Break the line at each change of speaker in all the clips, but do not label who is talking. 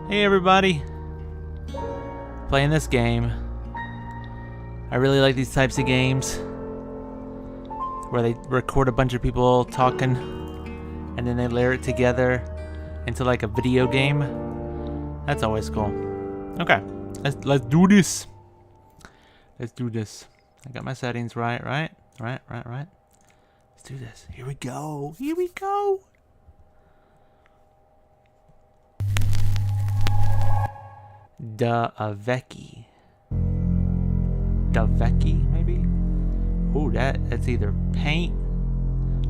Hey everybody! Playing this game. I really like these types of games where they record a bunch of people talking and then they layer it together into like a video game. That's always cool. Okay, let's do this. Let's do this. I got my settings right. Let's do this. Here we go. Here we go. Daveki, maybe? Ooh, that's either paint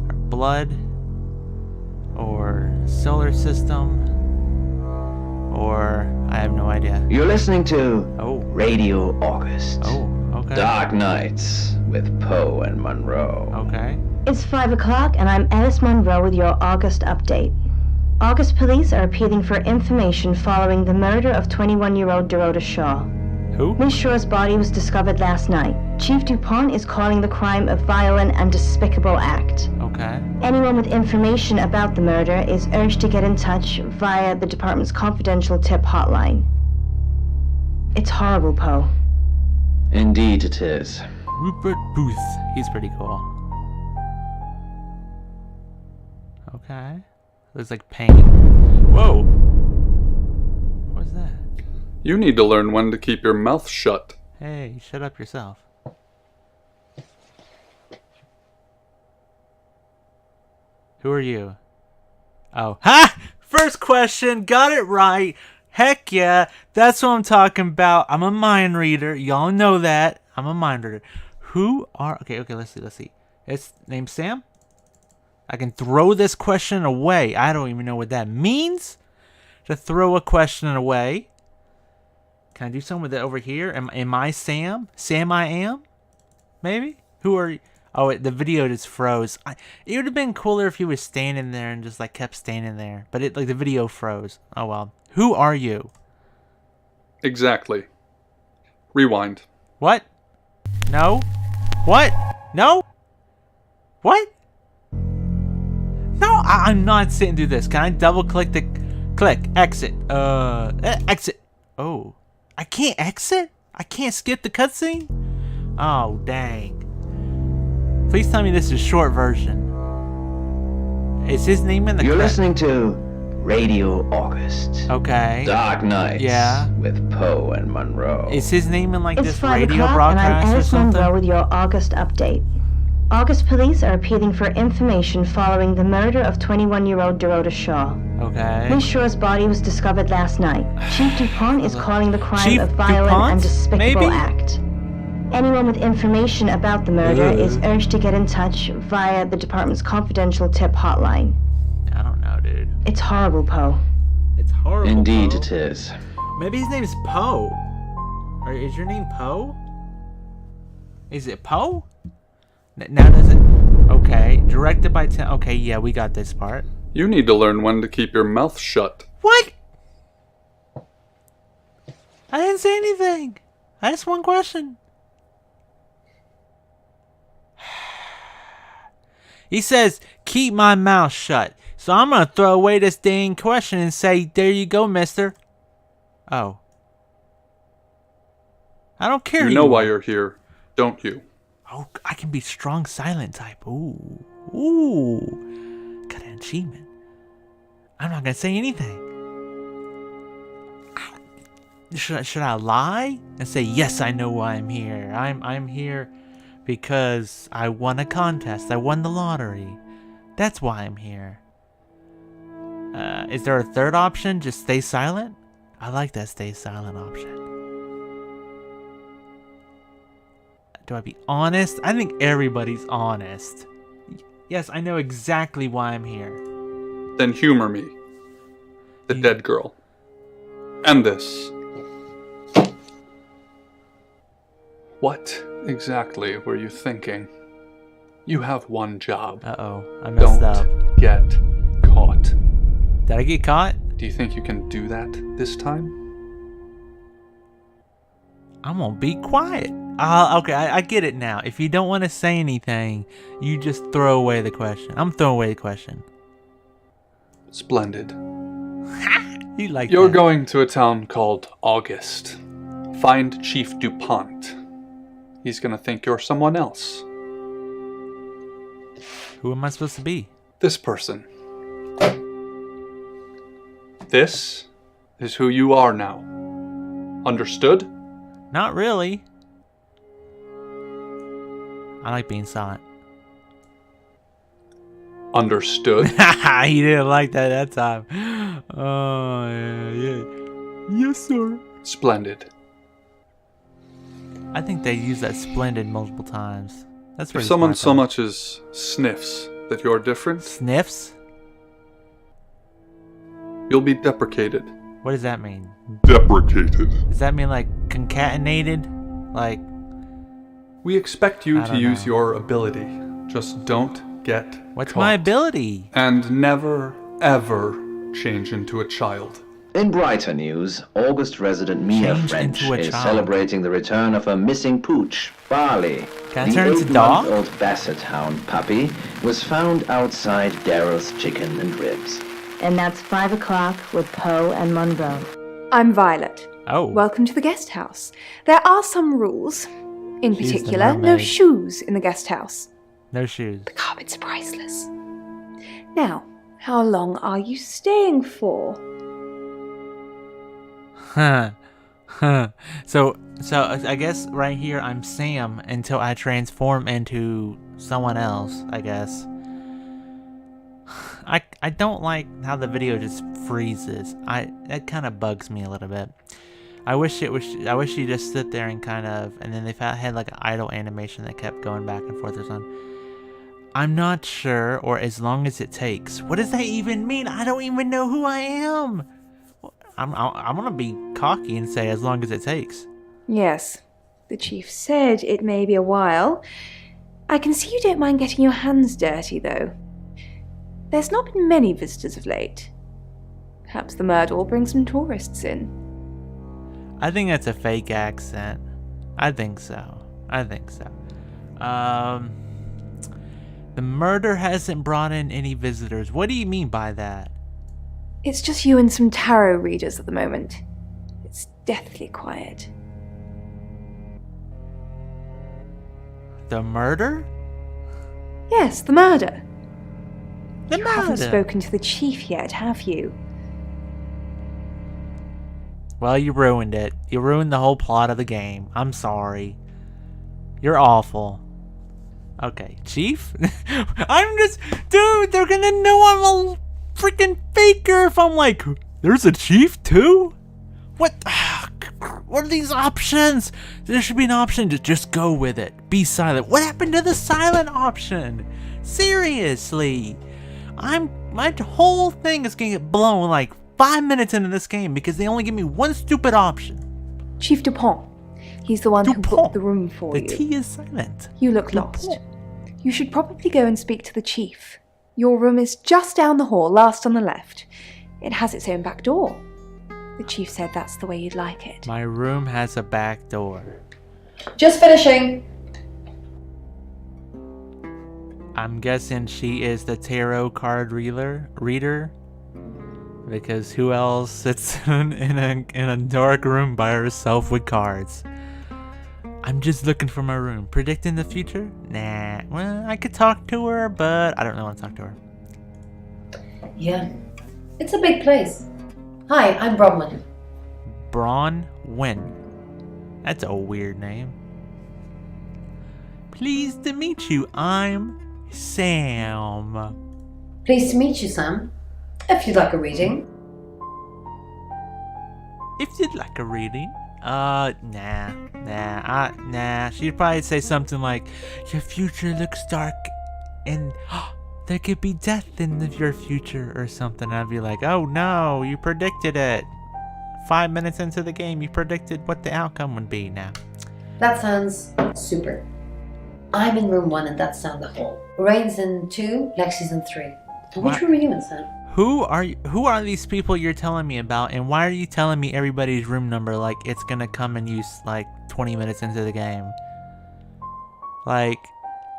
or blood or solar system or I have no idea.
You're listening to Radio August.
Oh, okay.
Dark Nights with Poe and Monroe.
Okay.
It's 5 o'clock and I'm Alice Monroe with your August update. August police are appealing for information following the murder of 21-year-old Dorota Shaw.
Who?
Miss Shaw's body was discovered last night. Chief DuPont is calling the crime a violent and despicable act.
Okay.
Anyone with information about the murder is urged to get in touch via the department's confidential tip hotline. It's horrible, Poe.
Indeed it is.
Rupert Booth. He's pretty cool. Okay. Looks like paint. Whoa! What was that?
You need to learn when to keep your mouth shut.
Hey, shut up yourself. Who are you? Oh. Ha! First question! Got it right! Heck yeah! That's what I'm talking about. I'm a mind reader. Y'all know that. I'm a mind reader. Who are... Okay, let's see. It's named Sam? I can throw this question away. I don't even know what that means. To throw a question away. Can I do something with it over here? Am I Sam? Sam I am? Maybe? Who are you? Oh, the video just froze. It would have been cooler if he was standing there and just like kept standing there. But the video froze. Oh well. Who are you?
Exactly. Rewind.
What? No? What? No? What? No, I'm not sitting through this. Can I double click the exit? Exit. Oh, I can't exit? I can't skip the cutscene? Oh, dang. Please tell me this is short version. Is his name in the
You're listening to Radio August.
Okay.
Dark Nights with Poe and Monroe.
Is his name in like
It's
this
5
radio
o'clock and I'm
broadcast or
Alice
something?
Monroe with your August update. August police are appealing for information following the murder of 21-year-old Dorota Shaw.
Okay.
Miss Shaw's body was discovered last night. Chief DuPont is calling the crime
Chief
a violent
DuPont?
and despicable
Maybe?
act. Anyone with information about the murder is urged to get in touch via the department's confidential tip hotline.
I don't know, dude.
It's horrible, Poe.
It's horrible.
Indeed
Poe.
it is.
Maybe his name's Poe. Or is your name Poe? Is it Poe? Now does it... Okay. Directed by... Okay, yeah, we got this part.
You need to learn when to keep your mouth shut.
What? I didn't say anything. I asked one question. He says, keep my mouth shut. So I'm going to throw away this dang question and say, there you go, mister. Oh. I don't care.
You know why you're here, don't you?
Oh, I can be strong silent type. Ooh. Ooh. Got an achievement. I'm not going to say anything. Should I lie and say, yes, I know why I'm here. I'm here because I won a contest. I won the lottery. That's why I'm here. Is there a third option? Just stay silent? I like that stay silent option. Do I be honest? I think everybody's honest. Yes, I know exactly why I'm here.
Then humor me. The dead girl. And this. What exactly were you thinking? You have one job.
Uh-oh, I messed up.
Don't get caught.
Did I get caught?
Do you think you can do that this time?
I'm gonna be quiet. Okay, I get it now. If you don't want to say anything, you just throw away the question. I'm throwing away the question.
Splendid.
He liked
You're
that.
going to a town called August. Find Chief DuPont. He's gonna think you're someone else.
Who am I supposed to be?
This person. This is who you are now. Understood?
Not really. I like being silent.
Understood?
He didn't like that time. Oh, yeah. Yes, sir.
Splendid.
I think they use that splendid multiple times. That's
If
pretty
someone
smart,
so
though.
much as sniffs that you're different,
Sniffs?
you'll be deprecated.
What does that mean?
Deprecated.
Does that mean like concatenated? Like,
We expect you
I
to
don't
use
know.
your ability. Just don't get
what's
caught.
my ability?
And never, ever change into a child.
In brighter news, August resident Mia
Change
French
into a
is
child.
celebrating the return of her missing pooch, Barley.
Can I
the
turn into dog?
8-month-old Basset Hound puppy was found outside Daryl's Chicken and Ribs.
And that's 5 o'clock with Poe and Monroe.
I'm Violet.
Oh.
Welcome to the guest house. There are some rules. In
She's the
particular, no
mermaid.
shoes in the guest house.
No shoes.
The carpet's priceless. Now, how long are you staying for?
Huh. Huh. So I guess right here I'm Sam until I transform into someone else, I guess. I don't like how the video just freezes. That kind of bugs me a little bit. I wish you just sit there and kind of, and then they had like an idle animation that kept going back and forth or something. I'm not sure, or as long as it takes. What does that even mean? I don't even know who I am. I'm gonna be cocky and say as long as it takes.
Yes, the chief said it may be a while. I can see you don't mind getting your hands dirty, though. There's not been many visitors of late. Perhaps the murder will bring some tourists in.
I think that's a fake accent. I think so. The murder hasn't brought in any visitors. What do you mean by that?
It's just you and some tarot readers at the moment. It's deathly quiet.
The murder?
Yes, the murder.
The
You haven't
murder.
spoken to the chief yet, have you?
Well, you ruined it. You ruined the whole plot of the game. I'm sorry. You're awful. Okay, Chief? Dude, they're gonna know I'm a freaking faker if I'm like, there's a chief too? What? What are these options? There should be an option to just go with it. Be silent. What happened to the silent option? Seriously. My whole thing is gonna get blown like 5 minutes into this game because they only give me one stupid option.
Chief DuPont. He's the one who
DuPont.
booked the room for
The
you.
T is silent.
You look lost. You should probably go and speak to the chief. Your room is just down the hall, last on the left. It has its own back door. The chief said that's the way you'd like it.
My room has a back door.
Just finishing.
I'm guessing she is the tarot card reader, because who else sits in a dark room by herself with cards? I'm just looking for my room. Predicting the future? Nah. Well, I could talk to her, but I don't know how to talk to her.
Yeah. It's a big place. Hi, I'm Bronwyn.
Bronwyn. That's a weird name. Pleased to meet you. I'm Sam.
Pleased to meet you, Sam. If you'd like a reading.
If you'd like a reading. Nah. She'd probably say something like, your future looks dark and there could be death in your future or something. I'd be like, oh no, you predicted it. 5 minutes into the game, you predicted what the outcome would be now.
That sounds super. I'm in room 1 and that's down the hall. Lorraine's in 2, Lexi's in 3. And
What?
which room are you in, Sam?
Who are these people you're telling me about, and why are you telling me everybody's room number like it's gonna come in use like 20 minutes into the game? Like,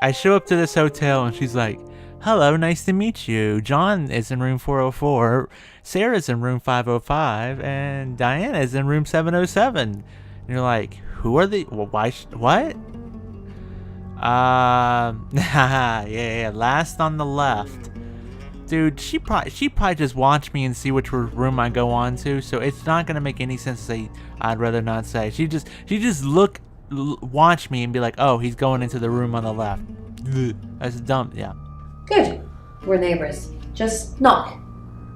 I show up to this hotel and she's like, hello, nice to meet you. John is in room 404, Sarah's in room 505, and Diana is in room 707. And you're like, who are the, well, why, what? Yeah, last on the left. Dude, she probably just watched me and see which room I go on to, so it's not gonna make any sense to say I'd rather not say. She just watch me and be like, oh, he's going into the room on the left. That's dumb. Yeah.
Good. We're neighbors. Just knock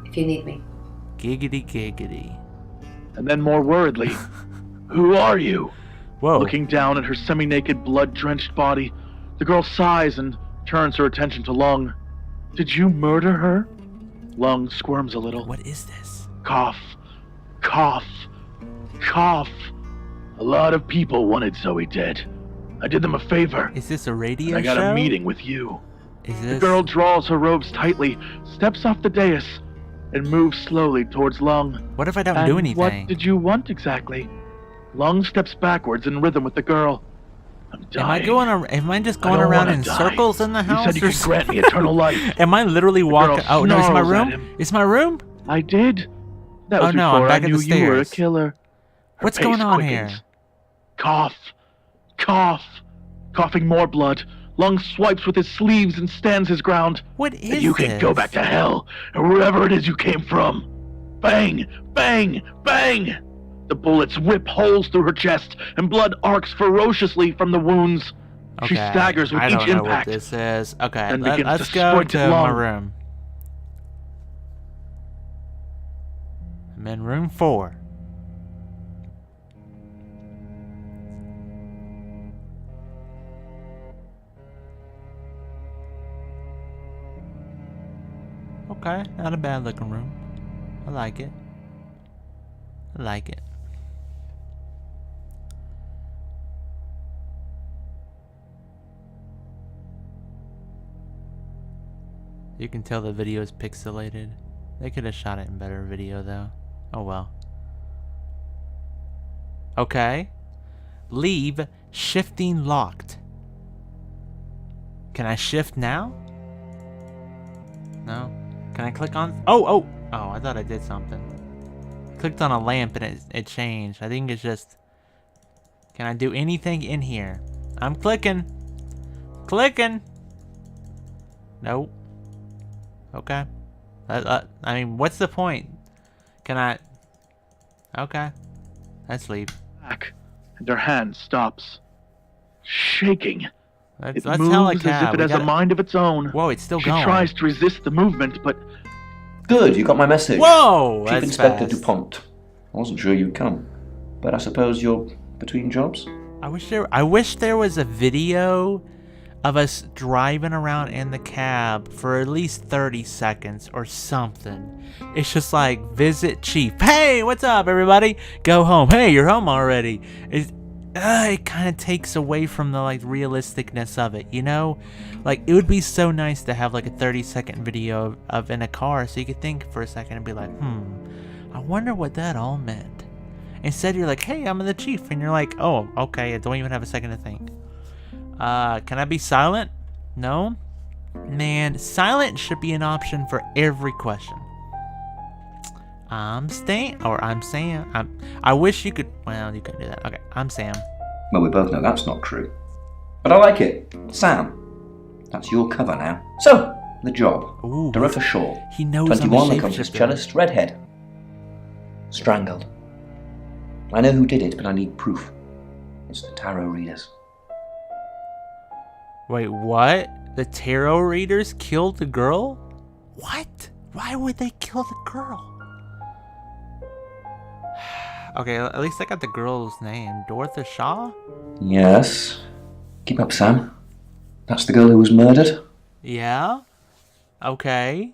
if you need me.
Giggity giggity.
And then more worriedly, who are you?
Whoa.
Looking down at her semi-naked, blood-drenched body, the girl sighs and turns her attention to Lung. Did you murder her? Lung squirms a little.
What is this?
Cough. Cough. Cough. A lot of people wanted Zoe dead. I did them a favor.
Is this a radio
and I got
show?
a meeting with you.
Is
The
this?
girl draws her robes tightly, steps off the dais, and moves slowly towards Lung.
What if I don't
And
do anything?
what did you want exactly? Lung steps backwards in rhythm with the girl. I'm dying.
Am I just going around in circles in the house?
You said you could grant me eternal life.
Am I literally walking? Oh no, it's my
snarls at
room.
him.
It's my room.
I did. That was
Oh, no, I'm
before
back
I
at
knew
the
you were a
stairs.
killer. Her
What's
pace
going on
quickens.
here?
Cough. Cough. Coughing more blood. Lung swipes with his sleeves and stands his ground.
What is
And you
this?
can go back to hell, or wherever it is you came from. Bang! Bang! Bang! The bullets rip holes through her chest, and blood arcs ferociously from the wounds. She
Okay,
staggers with
I
each
don't know
impact.
what this is. Okay,
and begins
let's
to
go
sprint
to my
along.
room. I'm in room 4. Okay, not a bad looking room. I like it. I like it. You can tell the video is pixelated. They could have shot it in better video though. Oh well. Okay. Leave shifting locked. Can I shift now? No. Can I click on? Oh, I thought I did something. I clicked on a lamp and it changed. I think it's just. Can I do anything in here? I'm clicking. Clicking. Nope. Okay. I mean, what's the point? Can I? Okay. Let's leave.
Back, and her hand stops. Shaking.
Let's
It
tell a
moves as
cab.
if it has a mind of its own.
Whoa, it's still
She
going.
tries to resist the movement, but
Good, you got my message.
Whoa,
Chief
that's
Inspector
fast.
DuPont. I wasn't sure you'd come, but I suppose you're between jobs?
I wish there was a video of us driving around in the cab for at least 30 seconds or something. It's just like, visit Chief. Hey, what's up, everybody? Go home. Hey, you're home already. It kind of takes away from the like realisticness of it, you know? Like, it would be so nice to have like a 30-second video of in a car so you could think for a second and be like, I wonder what that all meant. Instead, you're like, hey, I'm the chief. And you're like, oh, okay, I don't even have a second to think. Can I be silent? No? Man, silent should be an option for every question. I'm Sam. I wish you could, well, you couldn't do that. Okay, I'm Sam.
Well, we both know that's not true. But I like it. Sam. That's your cover now. So, the job.
Ooh,
Dorota Shaw.
he knows I'm a
21, accomplished
shapeshifter.
cellist, redhead. Strangled. I know who did it, but I need proof. It's the tarot readers.
Wait, what? The tarot readers killed the girl? What? Why would they kill the girl? Okay, at least I got the girl's name. Dorothy Shaw?
Yes. Keep up, Sam. That's the girl who was murdered?
Yeah? Okay.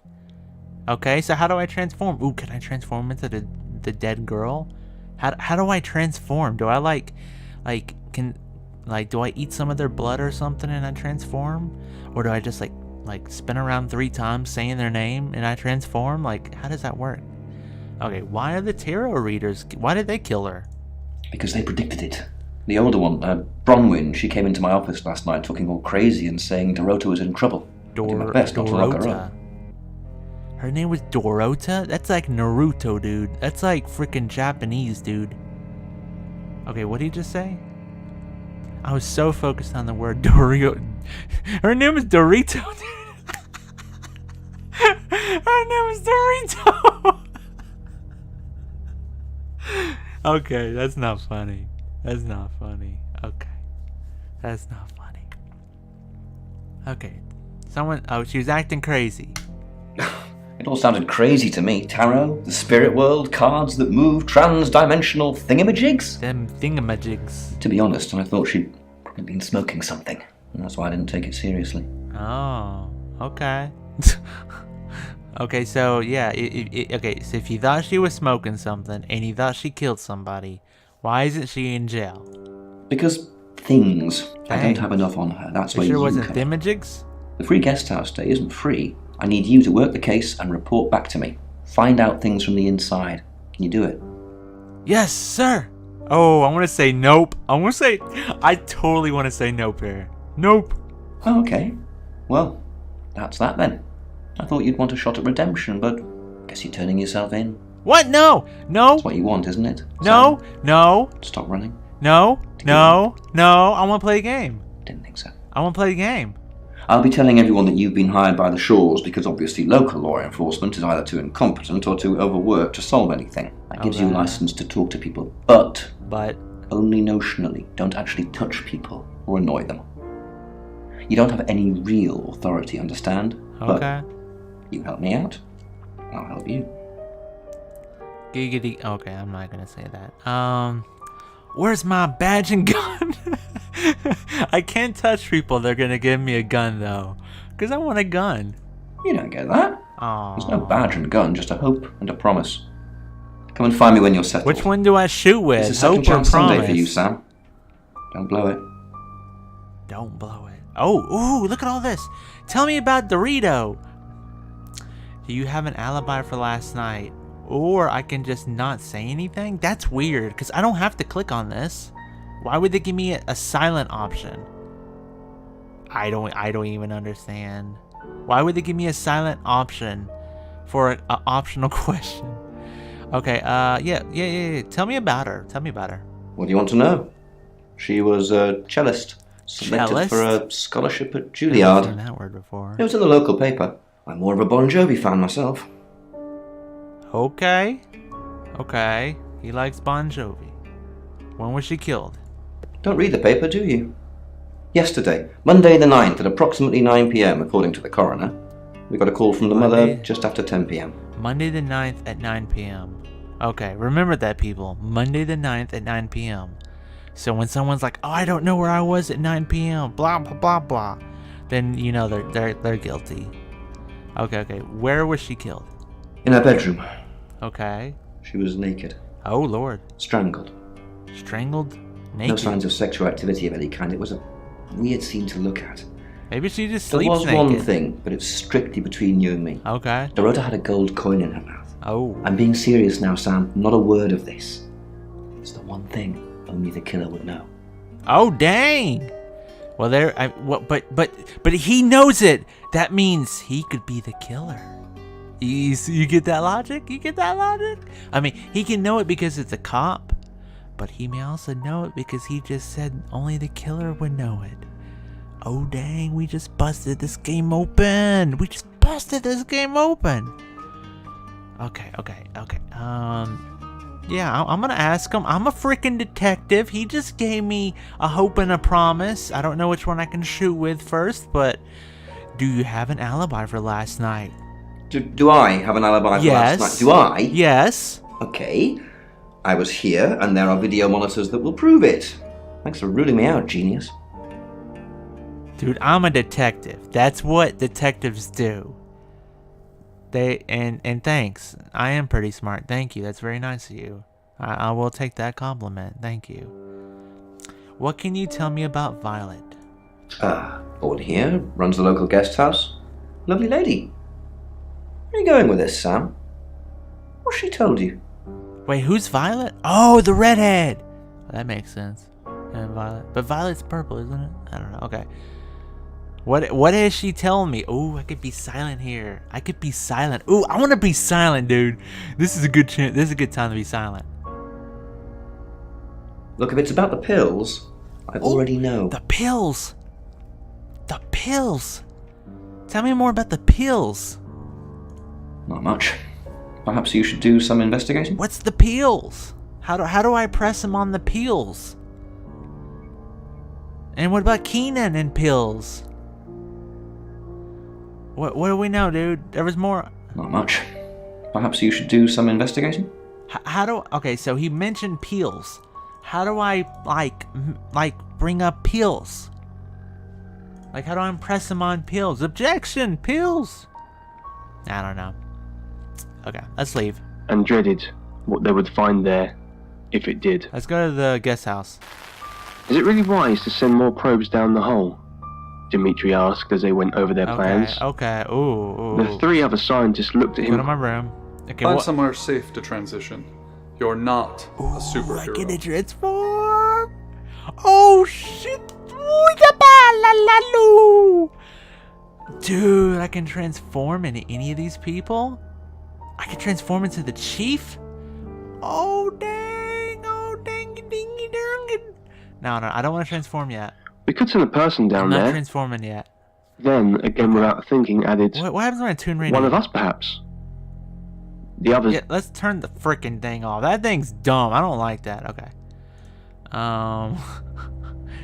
Okay, so how do I transform? Ooh, can I transform into the dead girl? How do I transform? Do I do I eat some of their blood or something and I transform? Or do I just like spin around 3 times saying their name and I transform? Like, how does that work? Okay, why are the tarot readers, why did they kill her?
Because they predicted it. The older one, Bronwyn, she came into my office last night talking all crazy and saying Dorota was in trouble. did my best not to lock her up.
Her name was Dorota? That's like Naruto, dude. That's like freaking Japanese, dude. Okay, what did he just say? I was so focused on the word Dorito. Her name is Dorito, dude. Her name is Dorito. Okay, that's not funny. That's not funny. Okay. That's not funny. Okay. Oh, she was acting crazy.
It all sounded crazy to me. Tarot, the spirit world, cards that move, trans-dimensional thingamajigs.
Them thingamajigs.
To be honest, I thought she'd probably been smoking something, and that's why I didn't take it seriously.
Oh, okay. Okay, so yeah, okay, so if you thought she was smoking something and you thought she killed somebody, why isn't she in jail?
Because things. I
Dang.
don't have enough on her. That's
It
where
sure
you
wasn't
come in.
thingamajigs?
The free guest house stay isn't free. I need you to work the case and report back to me. Find out things from the inside. Can you do it?
Yes, sir. Oh, I want to say nope. I totally want to say nope here. Nope.
Oh, okay. Well, that's that then. I thought you'd want a shot at redemption, but guess you're turning yourself in.
What? No. No.
That's what you want, isn't it?
No.
Sam?
No.
Stop running.
No. No. No. I want to play a game.
Didn't think so.
I want to play a game.
I'll be telling everyone that you've been hired by the Shaws because obviously local law enforcement is either too incompetent or too overworked to solve anything. That gives you a license to talk to people, but only notionally. Don't actually touch people or annoy them. You don't have any real authority, understand?
Okay.
But you help me out, I'll help you.
Giggity. Okay, I'm not gonna say that. Where's my badge and gun? I can't touch people. They're gonna give me a gun though, because I want a gun.
You don't get that.
Aww.
There's no badge and gun, just a hope and a promise. Come and find me when you're settled.
Which one do I shoot with?
It's a second
Hope or
chance Sunday
promise?
for you, Sam. Don't blow it.
Don't blow it. Oh, ooh, look at all this. Tell me about Dorito. Do you have an alibi for last night? Or I can just not say anything? That's weird, because I don't have to click on this. Why would they give me a silent option? I don't even understand. Why would they give me a silent option for an optional question? Okay, yeah. Tell me about her.
What do you want to know? She was a cellist. Selected
Cellist?
for a scholarship at
I've
Juilliard.
seen that word before.
It was in the local paper. I'm more of a Bon Jovi fan myself.
Okay. He likes Bon Jovi. When was she killed?
Don't read the paper, do you? Yesterday, Monday the 9th at approximately 9 p.m, according to the coroner. We got a call from the mother just after 10 p.m.
Monday the 9th at 9 p.m. Okay, remember that, people. Monday the 9th at 9 p.m. So when someone's like, oh, I don't know where I was at 9 p.m, blah, blah, blah, blah, then you know they're guilty. Okay. Where was she killed?
In her bedroom.
Okay.
She was naked.
Oh, Lord.
Strangled.
Strangled? Naked?
No signs of sexual activity of any kind. It was a weird scene to look at.
Maybe she just
There
sleeps
was
naked.
one thing, but it's strictly between you and me.
Okay.
Dorota had a gold coin in her mouth.
Oh.
I'm being serious now, Sam. Not a word of this. It's the one thing only the killer would know.
Oh, dang. Well, but he knows it. That means he could be the killer. You get that logic? I mean, he can know it because it's a cop, but he may also know it because he just said only the killer would know it. Oh, dang, we just busted this game open. Okay. Yeah, I'm gonna ask him. I'm a freaking detective. He just gave me a hope and a promise. I don't know which one I can shoot with first, but do you have an alibi for last night?
Do I have an alibi for last night? Do I?
Yes.
Okay. I was here, and there are video monitors that will prove it. Thanks for ruling me out, genius.
Dude, I'm a detective. That's what detectives do. And thanks. I am pretty smart. Thank you. That's very nice of you. I will take that compliment. Thank you. What can you tell me about Violet?
Born here, runs the local guest house. Lovely lady. Where are you going with this, Sam? What's she told you?
Wait, who's Violet? Oh, the redhead. That makes sense. And Violet. But Violet's purple, isn't it? I don't know. Okay. What is she telling me? Oh, I could be silent here. I could be silent. Ooh, I want to be silent, dude. This is a good chance. This is a good time to be silent.
Look, if it's about the pills, I already know.
The pills. The pills. Tell me more about the pills.
Not much. Perhaps you should do some investigating?
What's the pills? How do I press him on the pills? And what about Keenan and pills? What do we know, dude? There was more.
Not much. Perhaps you should do some investigating?
Okay, so he mentioned pills. How do I like bring up pills? Like, how do I impress him on pills? Objection, pills. I don't know. Okay, let's leave.
And dreaded what they would find there, if it did.
Let's go to the guest house.
Is it really wise to send more probes down the hole? Dimitri asked as they went over their plans.
Okay, ooh.
The three other scientists looked at him.
Go to my room. Okay,
Find somewhere safe to transition. You're not a superhero.
I get to transform. Oh shit! Dude, I can transform into any of these people. I can transform into the chief. Oh dang! Oh dang! Dingy dang! No, I don't want to transform yet.
We could send a person down
I'm
there.
not transforming yet.
Then, again without thinking, added,
What happens when I tune radio?
one of us perhaps. The others.
Yeah, let's turn the freaking thing off. That thing's dumb. I don't like that. Okay.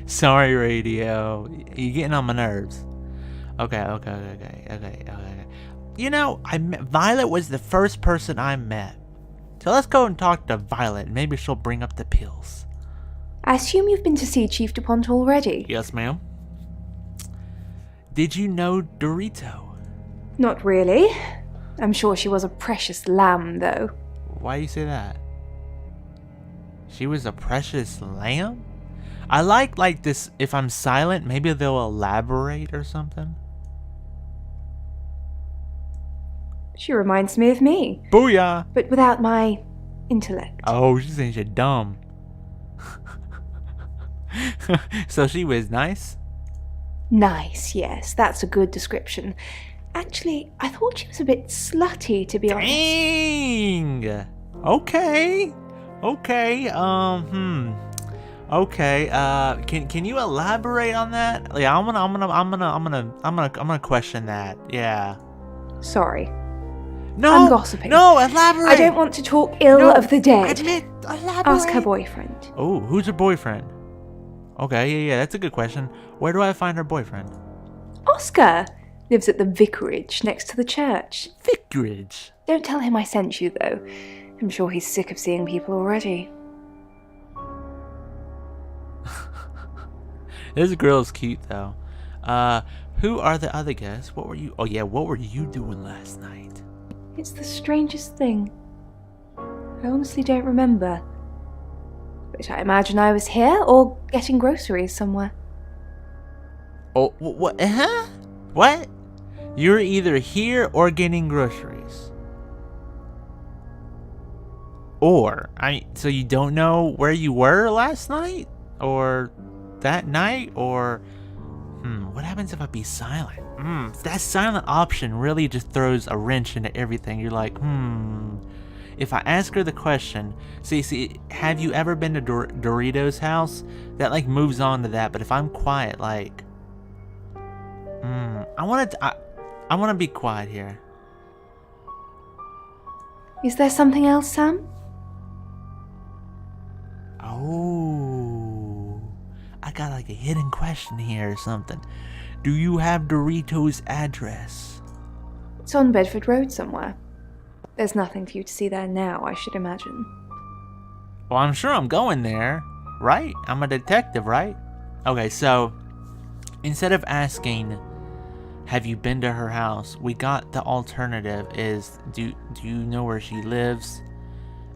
Sorry, radio. You're getting on my nerves. Okay. You know, Violet was the first person I met. So let's go and talk to Violet. Maybe she'll bring up the pills.
I assume you've been to see Chief DuPont already?
Yes, ma'am. Did you know Dorito?
Not really. I'm sure she was a precious lamb, though.
Why do you say that? She was a precious lamb? I like this, if I'm silent, maybe they'll elaborate or something.
She reminds me of me.
Booyah!
But without my intellect.
Oh, she's saying she's dumb. So she was nice?
Nice, yes, that's a good description. Actually, I thought she was a bit slutty, to be honest.
Dang! Okay. Okay, can you elaborate on that? Yeah, I'm gonna question that. Yeah.
Sorry.
No,
I'm gossiping.
No, elaborate.
I don't want to talk ill of the dead.
Elaborate.
Ask her boyfriend.
Oh, who's her boyfriend? Okay, yeah, that's a good question. Where do I find her boyfriend?
Oscar lives at the vicarage next to the church.
Vicarage?
Don't tell him I sent you, though. I'm sure he's sick of seeing people already.
This girl's cute, though. Who are the other guests? What were you... Oh, yeah, what were you doing last night?
It's the strangest thing. I honestly don't remember. But I imagine I was here or getting groceries somewhere.
Oh, what? Huh? What? You're either here or getting groceries. Or, so you don't know where you were last night? Or that night? Or, what happens if I be silent? That silent option really just throws a wrench into everything. You're like, if I ask her the question, see, have you ever been to Dorito's house? That like moves on to that. But if I'm quiet, like, I want to be quiet here.
Is there something else, Sam?
Oh, I got like a hidden question here or something. Do you have Dorito's address?
It's on Bedford Road somewhere. There's nothing for you to see there now, I should imagine.
Well, I'm sure I'm going there, right? I'm a detective, right? Okay, so instead of asking, have you been to her house? We got the alternative is, do you know where she lives?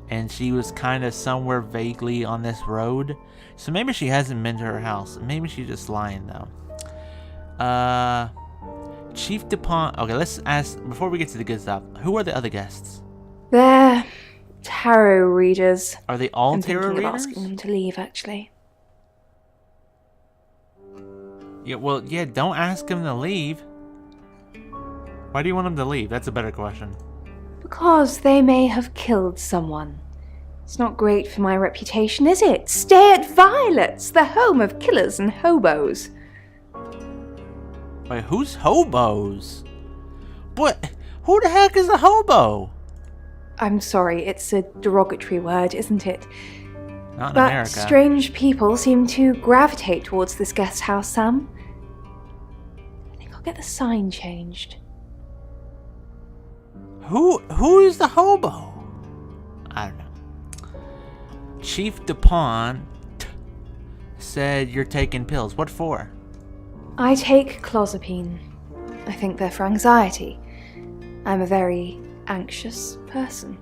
And she was kind of somewhere vaguely on this road. So maybe she hasn't been to her house. Maybe she's just lying, though. Chief DuPont. Okay, let's ask, before we get to the good stuff, who are the other guests?
They're tarot readers.
Are they all
I'm
tarot
thinking of
readers?
asking them to leave, actually.
Yeah, well, yeah, don't ask him to leave. Why do you want him to leave? That's a better question.
Because they may have killed someone. It's not great for my reputation, is it? Stay at Violet's, the home of killers and hobos.
Wait, who's hobos? What? Who the heck is a hobo?
I'm sorry, it's a derogatory word, isn't it?
Not in
But
America.
strange people seem to gravitate towards this guest house, Sam. I think I'll get the sign changed.
Who is the hobo? I don't know. Chief DuPont said you're taking pills. What for?
I take clozapine. I think they're for anxiety. I'm a very anxious person.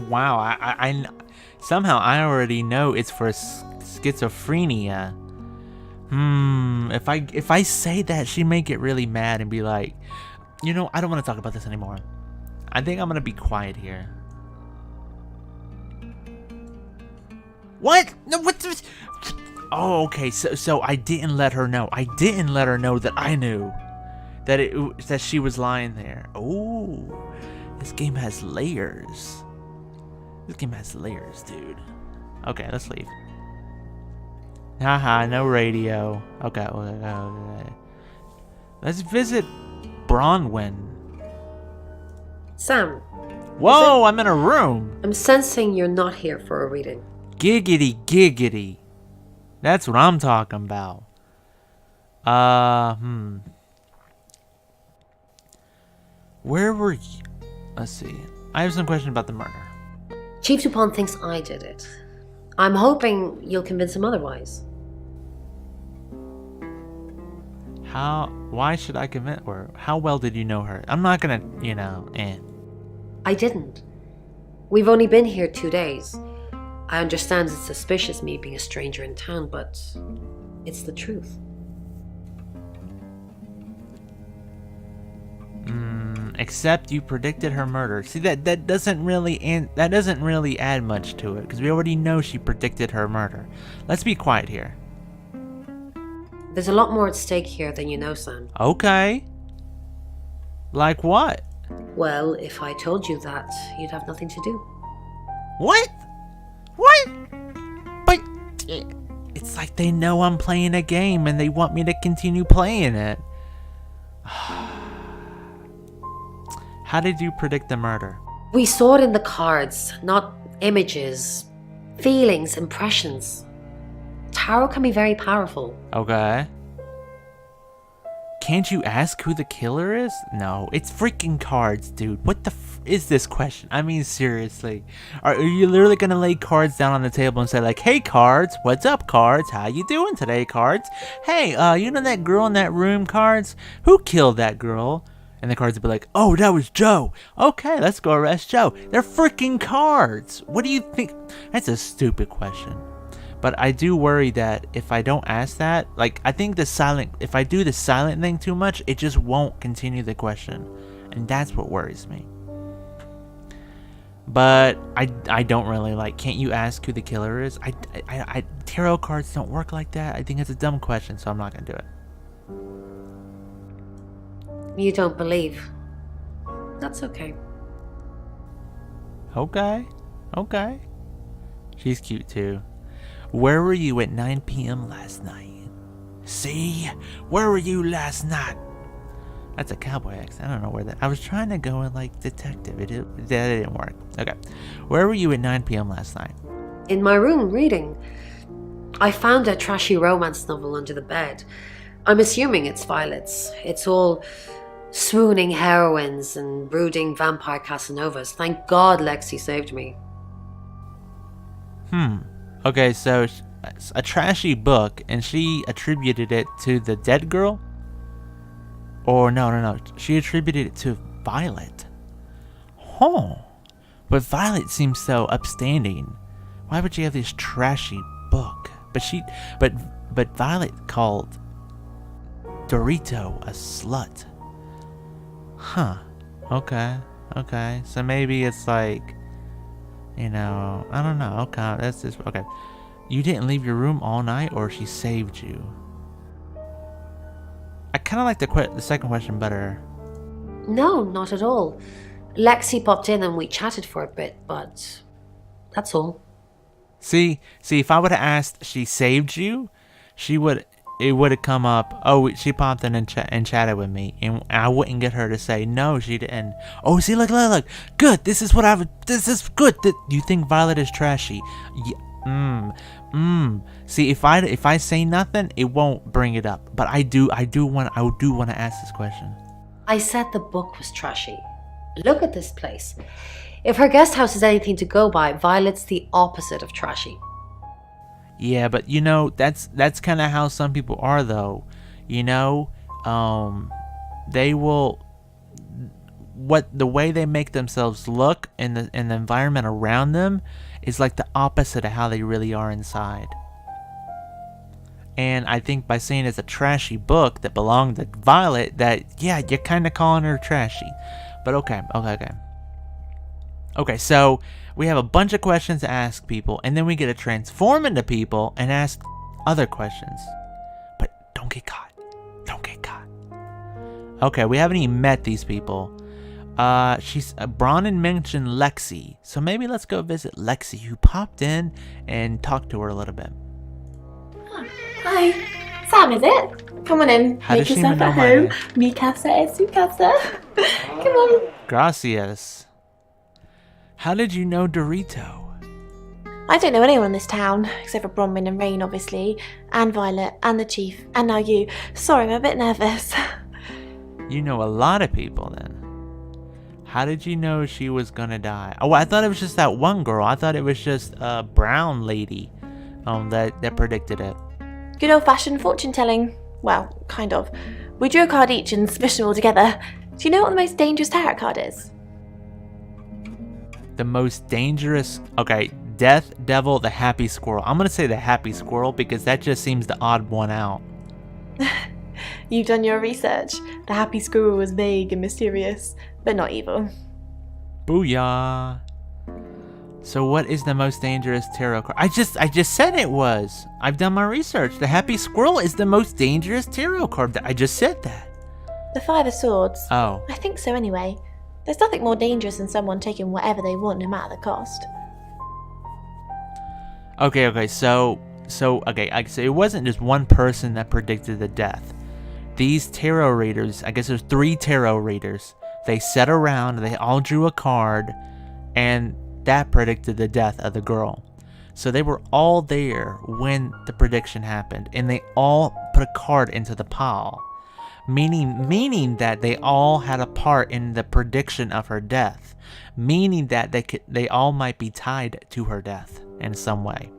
Wow, I somehow I already know it's for schizophrenia. If I say that, she may get really mad and be like, you know, I don't want to talk about this anymore. I think I'm gonna be quiet here. What? No, what? Oh, okay. So I didn't let her know. I didn't let her know that I knew that she was lying there. Oh, this game has layers. This game has layers, dude. Okay, let's leave. Haha, no radio. Okay. Let's visit Bronwyn.
Sam.
Whoa, I'm in a room.
I'm sensing you're not here for a reading.
Giggity giggity. That's what I'm talking about. Where were you? Let's see. I have some questions about the murder.
Chief DuPont thinks I did it. I'm hoping you'll convince him otherwise.
Why should I convince, or how well did you know her? I'm not gonna,
I didn't. We've only been here 2 days. I understand it's suspicious me being a stranger in town, but it's the truth.
Except you predicted her murder. See, that doesn't really add much to it, because we already know she predicted her murder. Let's be quiet here.
There's a lot more at stake here than you know, Sam.
Okay. Like what?
Well, if I told you that, you'd have nothing to do.
What? What? But it's like they know I'm playing a game and they want me to continue playing it. How did you predict the murder?
We saw it in the cards, not images, feelings, impressions. Tarot can be very powerful.
Okay. Can't you ask who the killer is? No, it's freaking cards, dude. What the is this question? I mean, seriously. Are you literally gonna lay cards down on the table and say like, hey cards, what's up cards? How you doing today cards? Hey, you know that girl in that room cards? Who killed that girl? And the cards would be like, oh, that was Joe. Okay, let's go arrest Joe. They're freaking cards. What do you think? That's a stupid question. But I do worry that if I don't ask that, like, I think if I do the silent thing too much, it just won't continue the question. And that's what worries me. But I don't really like, can't you ask who the killer is? Tarot cards don't work like that. I think it's a dumb question, so I'm not going to do it.
You don't believe. That's okay.
Okay. She's cute too. Where were you at 9 p.m. last night? See? Where were you last night? That's a cowboy accent. I don't know where that... I was trying to go in like detective. That didn't work. Okay. Where were you at 9 p.m. last night?
In my room, reading. I found a trashy romance novel under the bed. I'm assuming it's Violet's. It's all swooning heroines and brooding vampire Casanovas. Thank God Lexi saved me.
Okay, so a trashy book, and she attributed it to the dead girl? Or no. She attributed it to Violet. Huh. But Violet seems so upstanding. Why would she have this trashy book? But Violet called Dorito a slut. Huh. Okay. So maybe it's like, I don't know. Okay, that's just okay. You didn't leave your room all night, or she saved you? I kind of like the second question better.
No, not at all. Lexi popped in and we chatted for a bit, but that's all.
See, if I would have asked, she saved you, it would have come up, oh, she popped in and chatted with me, and I wouldn't get her to say, no, she didn't. Oh, see, look, good, this is good. You think Violet is trashy? See, if I say nothing, it won't bring it up, but I do want to ask this question.
I said the book was trashy. Look at this place. If her guest house is anything to go by, Violet's the opposite of trashy.
Yeah, but that's kind of how some people are, though. They will, the way they make themselves look in the environment around them is like the opposite of how they really are inside. And I think by saying it's a trashy book that belonged to Violet, that, yeah, you're kind of calling her trashy. But okay. Okay, so we have a bunch of questions to ask people, and then we get to transform into people and ask other questions. But don't get caught. Okay, we haven't even met these people. Bronwyn mentioned Lexi, so maybe let's go visit Lexi, who popped in, and talk to her a little bit.
Hi, Sam, is it? Come on in.
How
Make
does she
yourself
even
at
know my
home.
name?
Mi casa es su casa. Come on.
Gracias. How did you know Dorito?
I don't know anyone in this town, except for Bronwyn and Rain, obviously, and Violet, and the Chief, and now you. Sorry, I'm a bit nervous.
You know a lot of people then. How did you know she was gonna die? Oh, I thought it was just that one girl. I thought it was just a brown lady that predicted it.
Good old-fashioned fortune-telling. Well, kind of. We drew a card each and smushed them all together. Do you know what the most dangerous tarot card is?
The most dangerous... Okay, Death, Devil, the Happy Squirrel. I'm gonna say the Happy Squirrel because that just seems the odd one out.
You've done your research. The Happy Squirrel was vague and mysterious, but not evil.
Booyah! So what is the most dangerous tarot card? I just said it was. I've done my research. The Happy Squirrel is the most dangerous tarot card. I just said that.
The Five of Swords.
Oh.
I think so anyway. There's nothing more dangerous than someone taking whatever they want, no matter the cost.
Okay. So it wasn't just one person that predicted the death. These tarot readers, I guess there's 3 tarot readers. They sat around, they all drew a card, and that predicted the death of the girl. So they were all there when the prediction happened, and they all put a card into the pile, meaning that they all had a part in the prediction of her death, meaning that they all might be tied to her death in some way.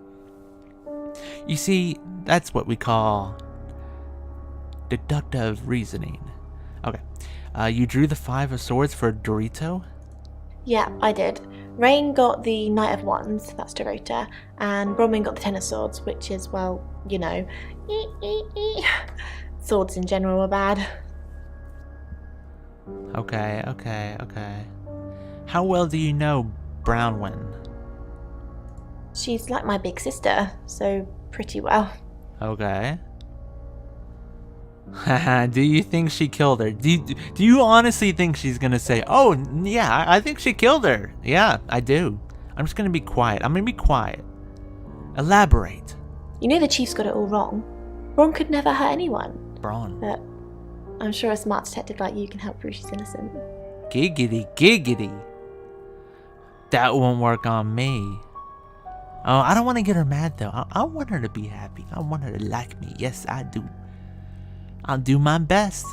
You see, that's what we call deductive reasoning. Okay, you drew the 5 of Swords for Dorito?
Yeah, I did. Rain got the Knight of Wands, that's Dorota, and Bronwyn got the Ten of Swords, which is, well, you know, swords in general are bad.
Okay. How well do you know Bronwyn?
She's like my big sister, so pretty well.
Okay. Do you think she killed her? Do you honestly think she's gonna say, oh, yeah, I think she killed her? Yeah, I do. I'm just gonna be quiet. Elaborate.
You know the Chief's got it all wrong. Bron could never hurt anyone.
Bron.
But I'm sure a smart detective like you can help prove she's innocent.
Giggity. That won't work on me. Oh, I don't want to get her mad, though. I want her to be happy. I want her to like me. Yes, I do. I'll do my best.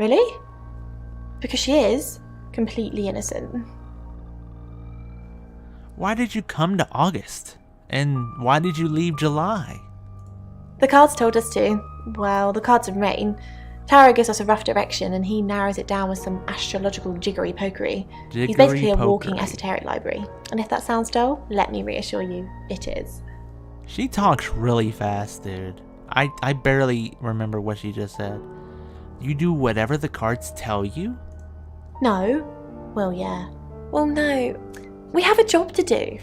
Really? Because she is completely innocent.
Why did you come to August? And why did you leave July?
The cards told us to. Well, the cards of Rain. Tarot gives us a rough direction and he narrows it down with some astrological jiggery-pokery. He's basically a walking esoteric library. And if that sounds dull, let me reassure you, it is.
She talks really fast, dude. I barely remember what she just said. You do whatever the cards tell you?
No. Well, yeah. Well, no. We have a job to do.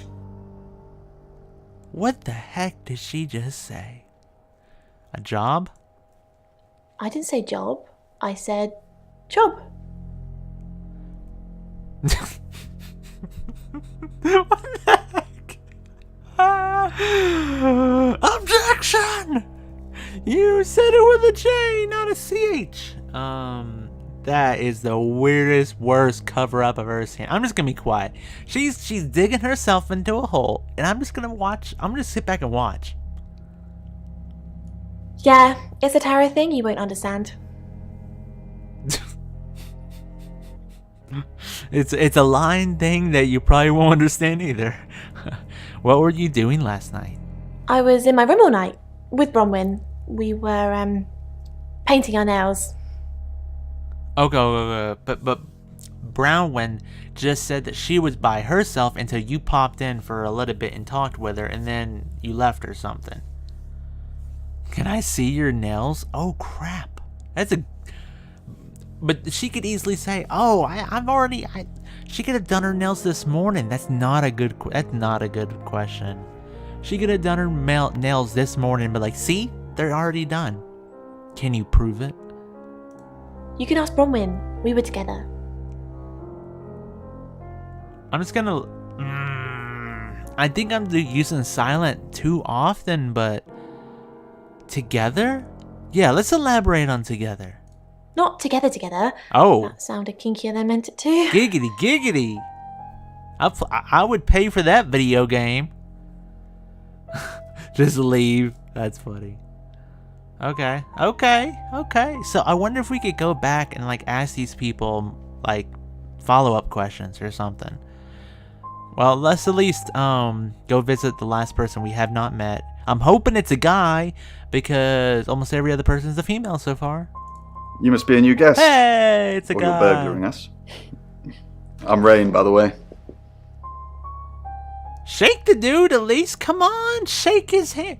What the heck did she just say? A job?
I didn't say job. I said job.
What the heck? Objection! You said it with a J, not a CH. That is the weirdest, worst cover-up I've ever seen. I'm just gonna be quiet. She's digging herself into a hole, and I'm just gonna watch. I'm gonna sit back and watch.
Yeah, it's a tarot thing you won't understand.
It's a line thing that you probably won't understand either. What were you doing last night?
I was in my room all night with Bronwyn. We were painting our nails.
Okay, but Brownwyn just said that she was by herself until you popped in for a little bit and talked with her, and then you left or something. Can I see your nails? Oh crap! But she could easily say, "Oh, she could have done her nails this morning." That's not a good question. She could have done her nails this morning, but like, see, they're already done. Can you prove it?
You can ask Bronwyn. We were together.
I'm just gonna... I think I'm using silent too often, but... Together? Yeah, let's elaborate on together.
Not together.
Oh.
That sounded kinkier than I meant it to.
Giggity. I would pay for that video game. Just leave. That's funny. Okay. So I wonder if we could go back and like ask these people like follow-up questions or something. Well, let's at least go visit the last person we have not met. I'm hoping it's a guy because almost every other person is a female so far.
You must be a new guest.
Hey, it's a
or
guy.
You're burglaring us. I'm Rain, by the way.
Shake the dude at least. Come on, shake his hand.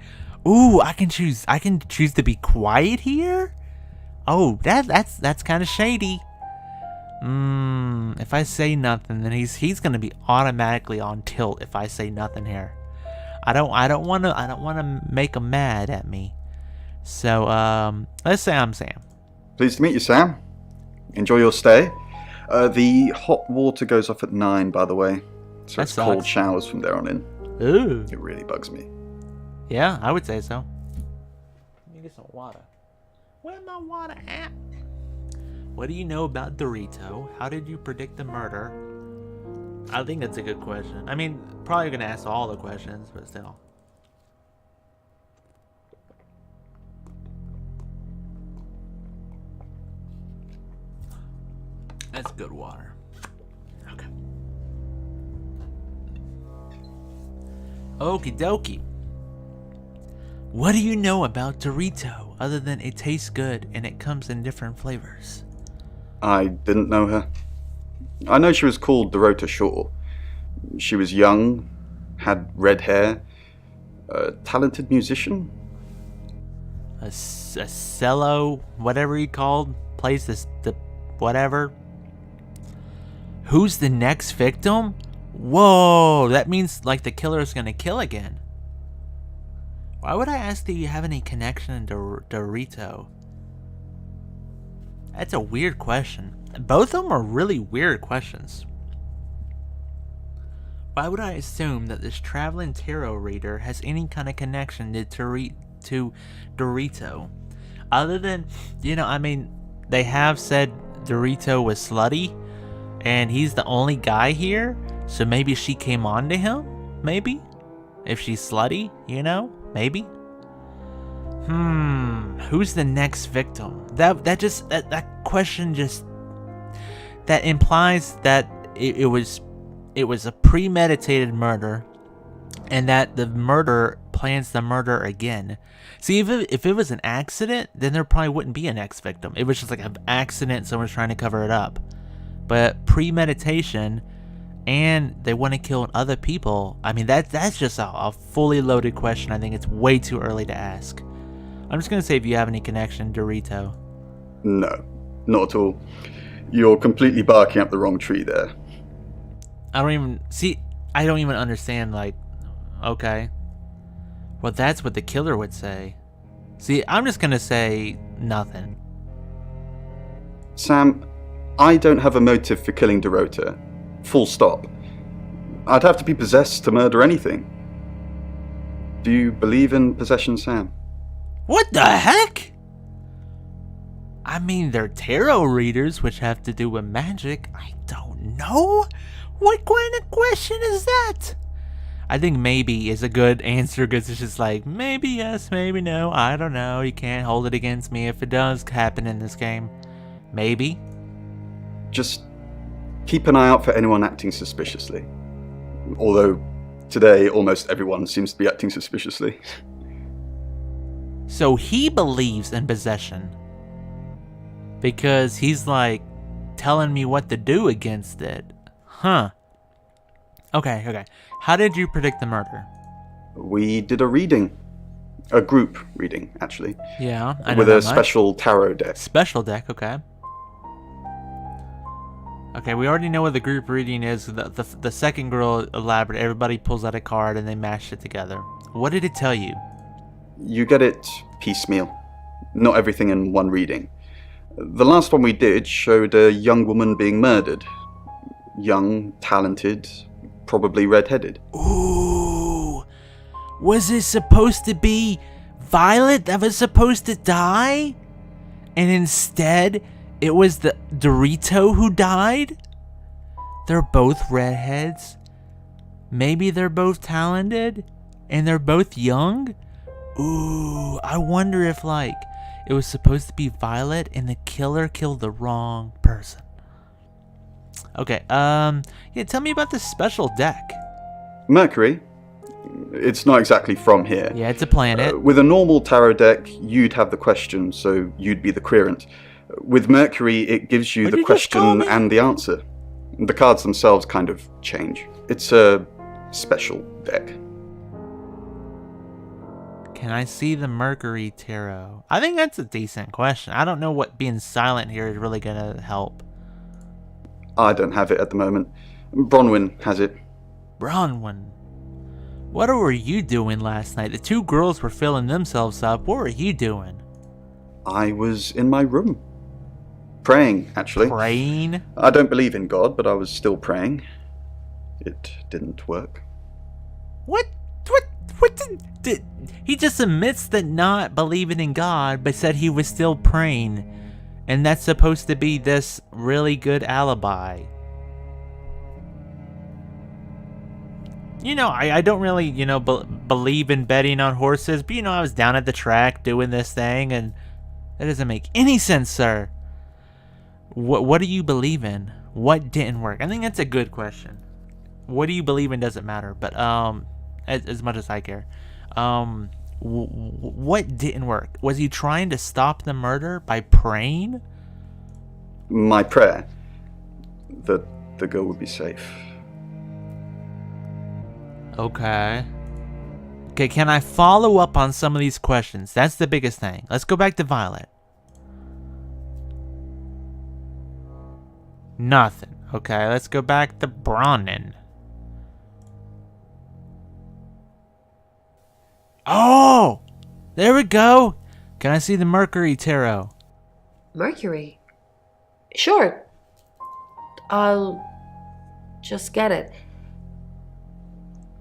Ooh, I can choose to be quiet here. Oh, that's kind of shady. If I say nothing, then he's gonna be automatically on tilt if I say nothing here. I don't wanna make him mad at me. So let's say I'm Sam.
Pleased to meet you, Sam. Enjoy your stay. The hot water goes off at 9, by the way. So it's cold showers from there on in.
Ooh.
It really bugs me.
Yeah, I would say so. Let me get some water. Where's my water at? What do you know about Dorito? How did you predict the murder? I think that's a good question. I mean, probably gonna ask all the questions, but still. That's good water. Okay. Okie dokie. What do you know about Dorito other than it tastes good and it comes in different flavors?
I didn't know her. I know she was called Dorota Shaw. She was young, had red hair, a talented musician.
A cello, whatever he called, plays the whatever. Who's the next victim? Whoa, that means like the killer is gonna kill again. Why would I ask, do you have any connection to Dorito? That's a weird question. Both of them are really weird questions. Why would I assume that this traveling tarot reader has any kind of connection to Dorito? Other than, I mean, they have said Dorito was slutty, and he's the only guy here, so maybe she came on to him? Maybe? If she's slutty, maybe? Who's the next victim? That question just... That implies that it was a premeditated murder, and that the murderer plans the murder again. See, if it was an accident, then there probably wouldn't be a next victim. It was just like an accident, someone's trying to cover it up. But premeditation, and they want to kill other people, I mean, that's just a fully loaded question. I think it's way too early to ask. I'm just going to say if you have any connection to Dorito.
No, not at all. You're completely barking up the wrong tree there.
I don't even understand, like, okay. Well, that's what the killer would say. See, I'm just gonna say nothing.
Sam, I don't have a motive for killing Dorota. Full stop. I'd have to be possessed to murder anything. Do you believe in possession, Sam?
What the heck? I mean, they're tarot readers, which have to do with magic. I don't know. What kind of question is that? I think maybe is a good answer because it's just like, maybe yes, maybe no. I don't know. You can't hold it against me if it does happen in this game. Maybe.
Just keep an eye out for anyone acting suspiciously. Although, today, almost everyone seems to be acting suspiciously.
So he believes in possession. Because he's like, telling me what to do against it. Huh. Okay. How did you predict the murder?
We did a reading. A group reading, actually.
Yeah, I know
with
that
a
much.
special tarot deck.
Special deck, okay. Okay, we already know what the group reading is. The second girl elaborate. Everybody pulls out a card and they mash it together. What did it tell you?
You get it piecemeal. Not everything in one reading. The last one we did showed a young woman being murdered. Young, talented, probably red-headed.
Ooh. Was it supposed to be Violet that was supposed to die? And instead, it was the Dorito who died? They're both redheads. Maybe they're both talented. And they're both young? Ooh, I wonder if, like, it was supposed to be Violet and the killer killed the wrong person. Okay, yeah, tell me about this special deck.
Mercury? It's not exactly from here.
Yeah, it's a planet.
With a normal tarot deck, you'd have the question, so you'd be the querent. With Mercury, it gives you the question and the answer. The cards themselves kind of change. It's a special deck.
Can I see the Mercury Tarot? I think that's a decent question. I don't know what being silent here is really going to help.
I don't have it at the moment. Bronwyn has it.
Bronwyn? What were you doing last night? The two girls were filling themselves up. What were you doing?
I was in my room. Praying, actually.
Praying?
I don't believe in God, but I was still praying. It didn't work.
What did he just admits that not believing in God, but said he was still praying. And that's supposed to be this really good alibi. You know, I don't really, you know, believe in betting on horses, but you know, I was down at the track doing this thing, and that doesn't make any sense, sir. What do you believe in? What didn't work? I think that's a good question. What do you believe in doesn't matter, but as much as I care. What didn't work? Was he trying to stop the murder by praying?
My prayer that the girl would be safe.
Okay, can I follow up on some of these questions? That's the biggest thing. Let's go back to Violet. Nothing. Okay, let's go back to Bronwyn. Oh! There we go! Can I see the Mercury Tarot?
Mercury? Sure. I'll just get it.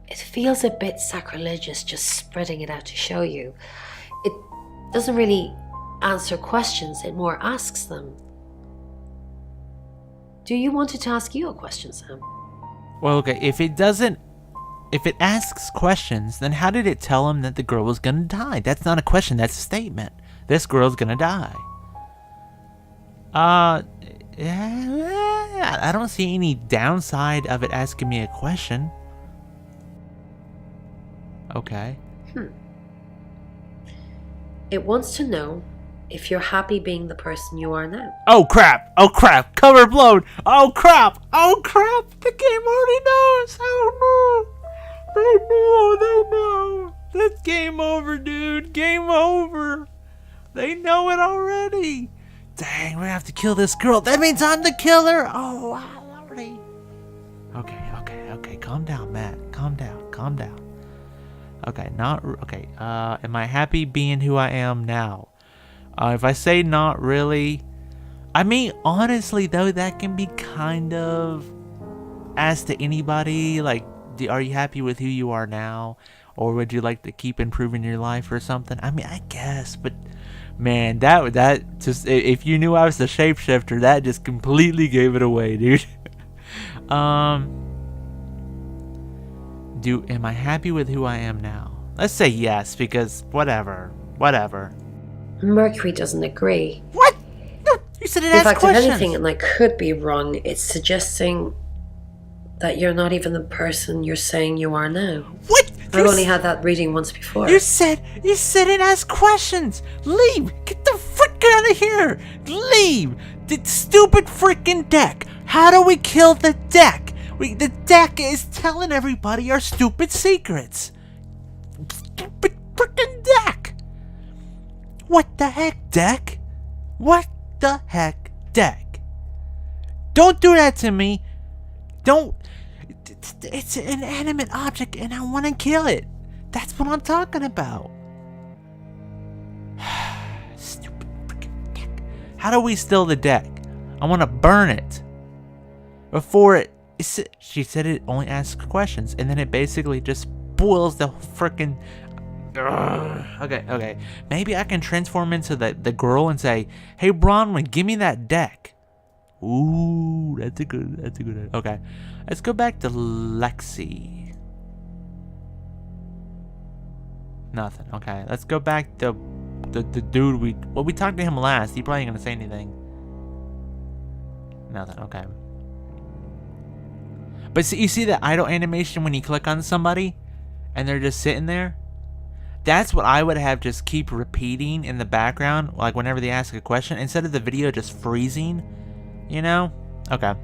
It feels a bit sacrilegious just spreading it out to show you. It doesn't really answer questions, it more asks them. Do you want it to ask you a question, Sam?
Well, okay, if it asks questions, then how did it tell him that the girl was gonna die? That's not a question, that's a statement. This girl's gonna die. Yeah, I don't see any downside of it asking me a question. Okay.
It wants to know if you're happy being the person you are now.
Oh crap! Oh crap! Cover blown! Oh crap! Oh crap! The game already knows! Oh no! They know! That's game over, dude! Game over! They know it already! Dang, we have to kill this girl. That means I'm the killer! Oh, wow, already. Okay. Calm down, Matt. Calm down. Okay, okay. Am I happy being who I am now? If I say not really, I mean, honestly though, that can be kind of asked to anybody. Like, are you happy with who you are now, or would you like to keep improving your life or something? I mean, I guess, but man, that just, if you knew I was the shapeshifter, that just completely gave it away, dude. Am I happy with who I am now? Let's say yes, because whatever.
Mercury doesn't agree.
What? No, you said it
In
asked
fact,
questions.
if anything, and I could be wrong, it's suggesting that you're not even the person you're saying you are now.
What?
I've only had that reading once before.
You said it asked questions. Leave. Get the frick out of here. Leave. The stupid freaking deck. How do we kill the deck? The deck is telling everybody our stupid secrets. Stupid freaking deck. What the heck, deck? What the heck, deck? Don't do that to me. Don't. It's an inanimate object and I want to kill it. That's what I'm talking about. Stupid freaking deck. How do we steal the deck? I want to burn it. Before it. She said it only asks questions, and then it basically just boils the freaking. Okay. Maybe I can transform into the girl and say, "Hey, Bronwyn, give me that deck." Ooh, that's a good. Okay, let's go back to Lexi. Nothing. Okay, let's go back to the dude we talked to him last. He probably ain't gonna say anything. Nothing. Okay. But see, you see the idle animation when you click on somebody and they're just sitting there? That's what I would have just keep repeating in the background, like whenever they ask a question, instead of the video just freezing, you know? Okay.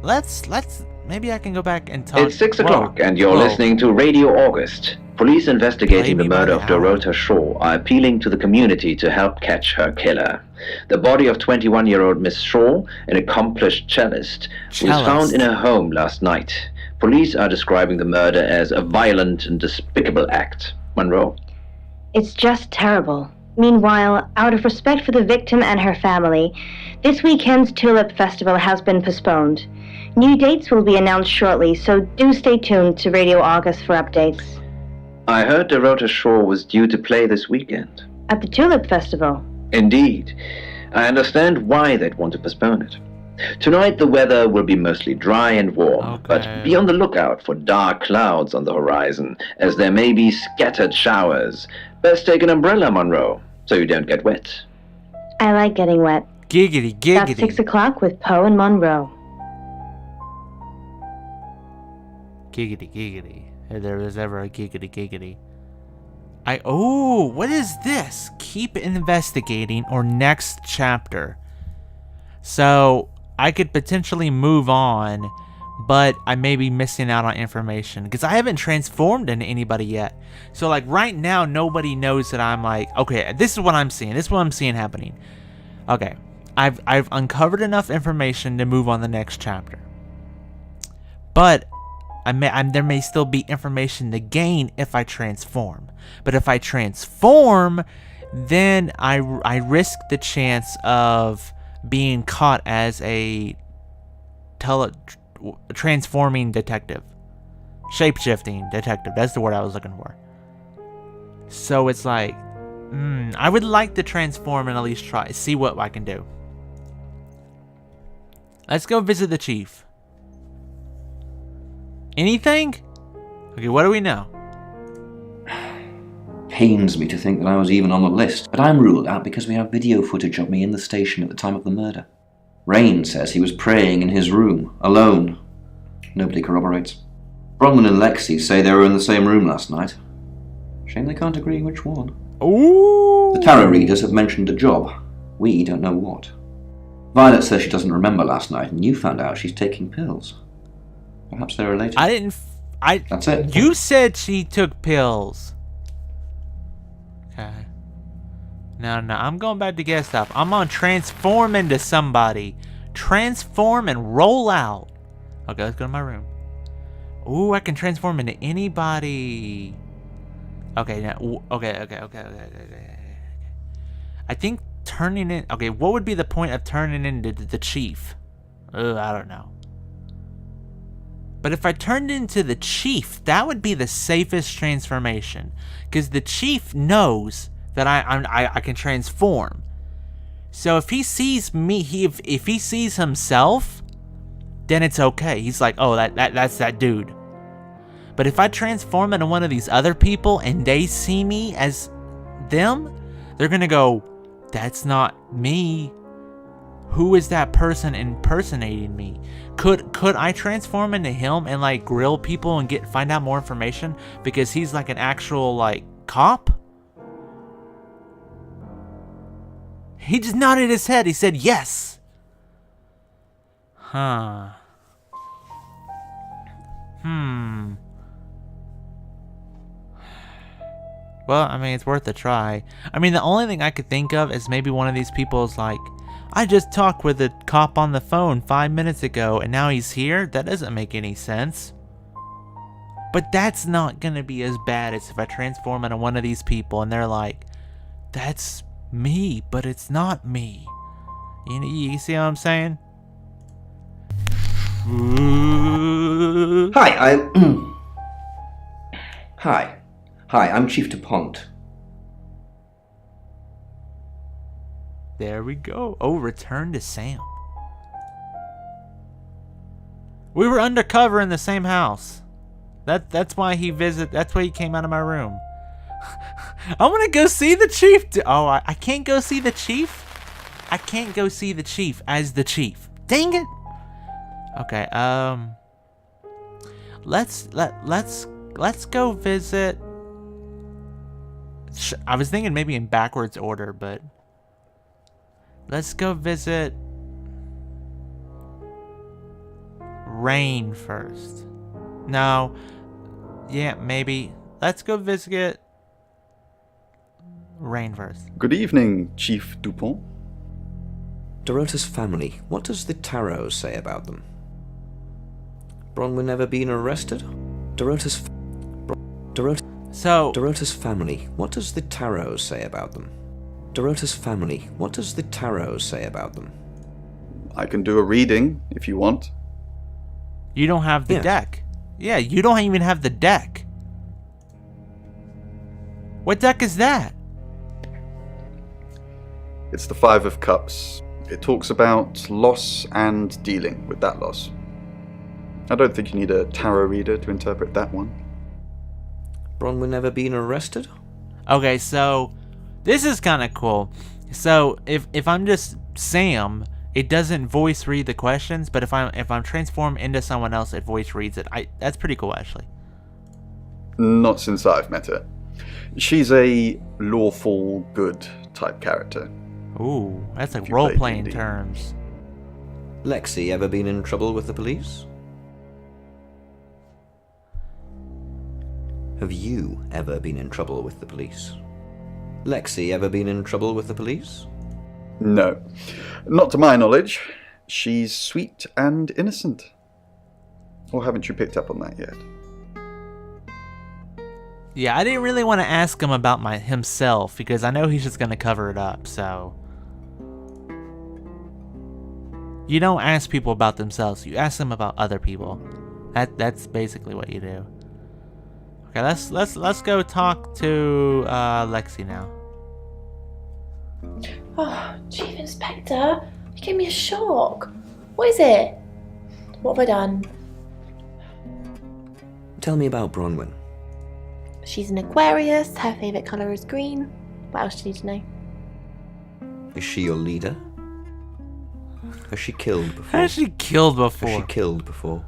Let's maybe I can go back and talk.
It's 6 o'clock and you're listening to Radio August. Police investigating the murder of Dorota Shaw are appealing to the community to help catch her killer. The body of 21-year-old Miss Shaw, an accomplished cellist, was found in her home last night. Police are describing the murder as a violent and despicable act. Monroe?
It's just terrible. Meanwhile, out of respect for the victim and her family, this weekend's Tulip Festival has been postponed. New dates will be announced shortly, so do stay tuned to Radio August for updates.
I heard Dorota Shaw was due to play this weekend.
At the Tulip Festival?
Indeed. I understand why they'd want to postpone it. Tonight the weather will be mostly dry and warm, but be on the lookout for dark clouds on the horizon, as there may be scattered showers. Best take an umbrella, Monroe, so you don't get wet.
I like getting wet.
Giggity.
That's 6 o'clock with Poe and Monroe.
Giggity. If there was ever a giggity. What is this? Keep investigating or next chapter. So I could potentially move on, but I may be missing out on information because I haven't transformed into anybody yet. So like right now, nobody knows that I'm like, okay, this is what I'm seeing. This is what I'm seeing happening. Okay, I've uncovered enough information to move on the next chapter. But there may still be information to gain if I transform. But if I transform, then I risk the chance of being caught as a transforming detective. Shapeshifting detective. That's the word I was looking for. So it's like, I would like to transform and at least try. See what I can do. Let's go visit the chief. Anything? Okay, what do we know?
Pains me to think that I was even on the list, but I'm ruled out because we have video footage of me in the station at the time of the murder. Rain says he was praying in his room, alone. Nobody corroborates. Bronwyn and Lexi say they were in the same room last night. Shame they can't agree which one.
Ooh.
The tarot readers have mentioned a job. We don't know what. Violet says she doesn't remember last night, and you found out she's taking pills. Perhaps they're related.
That's
it.
You said she took pills. Okay. No, I'm going back to get stuff. I'm gonna transform into somebody. Transform and roll out. Okay, let's go to my room. Ooh, I can transform into anybody. Okay, now, okay. I think turning in. Okay, what would be the point of turning into the chief? I don't know. But if I turned into the chief, that would be the safest transformation, because the chief knows that I can transform. So if he sees me, if he sees himself, then it's okay. He's like, oh, that's that dude. But if I transform into one of these other people and they see me as them, they're gonna go, that's not me. Who is that person impersonating me? Could I transform into him and like grill people and find out more information because he's like an actual like cop? He just nodded his head. He said yes. Huh. Well, I mean, it's worth a try. I mean, the only thing I could think of is maybe one of these people is like, I just talked with a cop on the phone 5 minutes ago and now he's here? That doesn't make any sense. But that's not gonna be as bad as if I transform into one of these people and they're like, that's me, but it's not me. You see what I'm saying?
Hi, I'm Chief DuPont.
There we go. Oh, return to Sam. We were undercover in the same house. That's why that's why he came out of my room. I want to go see the chief. I can't go see the chief. I can't go see the chief as the chief. Dang it. Okay. Let's go visit. I was thinking maybe in backwards order, but let's go visit Rain first. No. Yeah, maybe. Let's go visit Rain first.
Good evening, Chief DuPont.
Dorota's family. What does the tarot say about them? Bronwyn never been arrested? Dorota's family. What does the tarot say about them? Dorota's family. What does the tarot say about them?
I can do a reading if you want.
You don't have the deck. Yeah, you don't even have the deck. What deck is that?
It's the Five of Cups. It talks about loss and dealing with that loss. I don't think you need a tarot reader to interpret that one.
Bronwyn never been arrested?
Okay, so this is kind of cool. So if I'm just Sam, it doesn't voice read the questions, but if I'm transformed into someone else, it voice reads it. That's pretty cool, actually.
Not since I've met her. She's a lawful good type character.
Ooh, that's like role-playing terms.
Lexi ever been in trouble with the police? Have you ever been in trouble with the police? Lexi ever been in trouble with the police?
No. Not to my knowledge. She's sweet and innocent. Or haven't you picked up on that yet?
Yeah, I didn't really want to ask him about himself because I know he's just going to cover it up, so. You don't ask people about themselves, you ask them about other people. That's basically what you do. Okay, let's go talk to Lexi now.
Oh, Chief Inspector, you gave me a shock. What is it? What have I done?
Tell me about Bronwyn.
She's an Aquarius, her favourite colour is green. What else do you need to know?
Is she your leader? Has she killed before?
Has she killed before?
Has she killed before?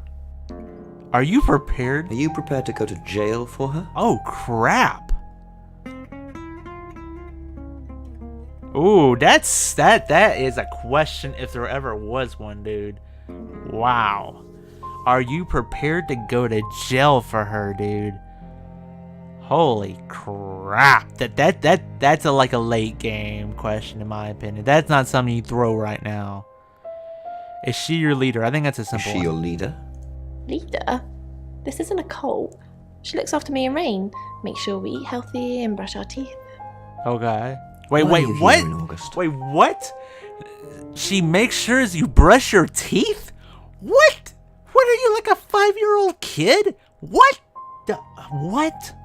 Are you prepared?
Are you prepared to go to jail for her?
Oh, crap. Ooh, that is a question if there ever was one, dude. Wow. Are you prepared to go to jail for her, dude? Holy crap. That's like a late game question in my opinion. That's not something you throw right now. Is she your leader? I think that's a simple one.
Is she your leader?
Leader? This isn't a cult. She looks after me and Rain, make sure we eat healthy and brush our teeth.
Okay. Wait,
Why are you
what?
here in August?
Wait, what? She makes sure you brush your teeth? What? What are you, like a 5-year-old kid? What? What?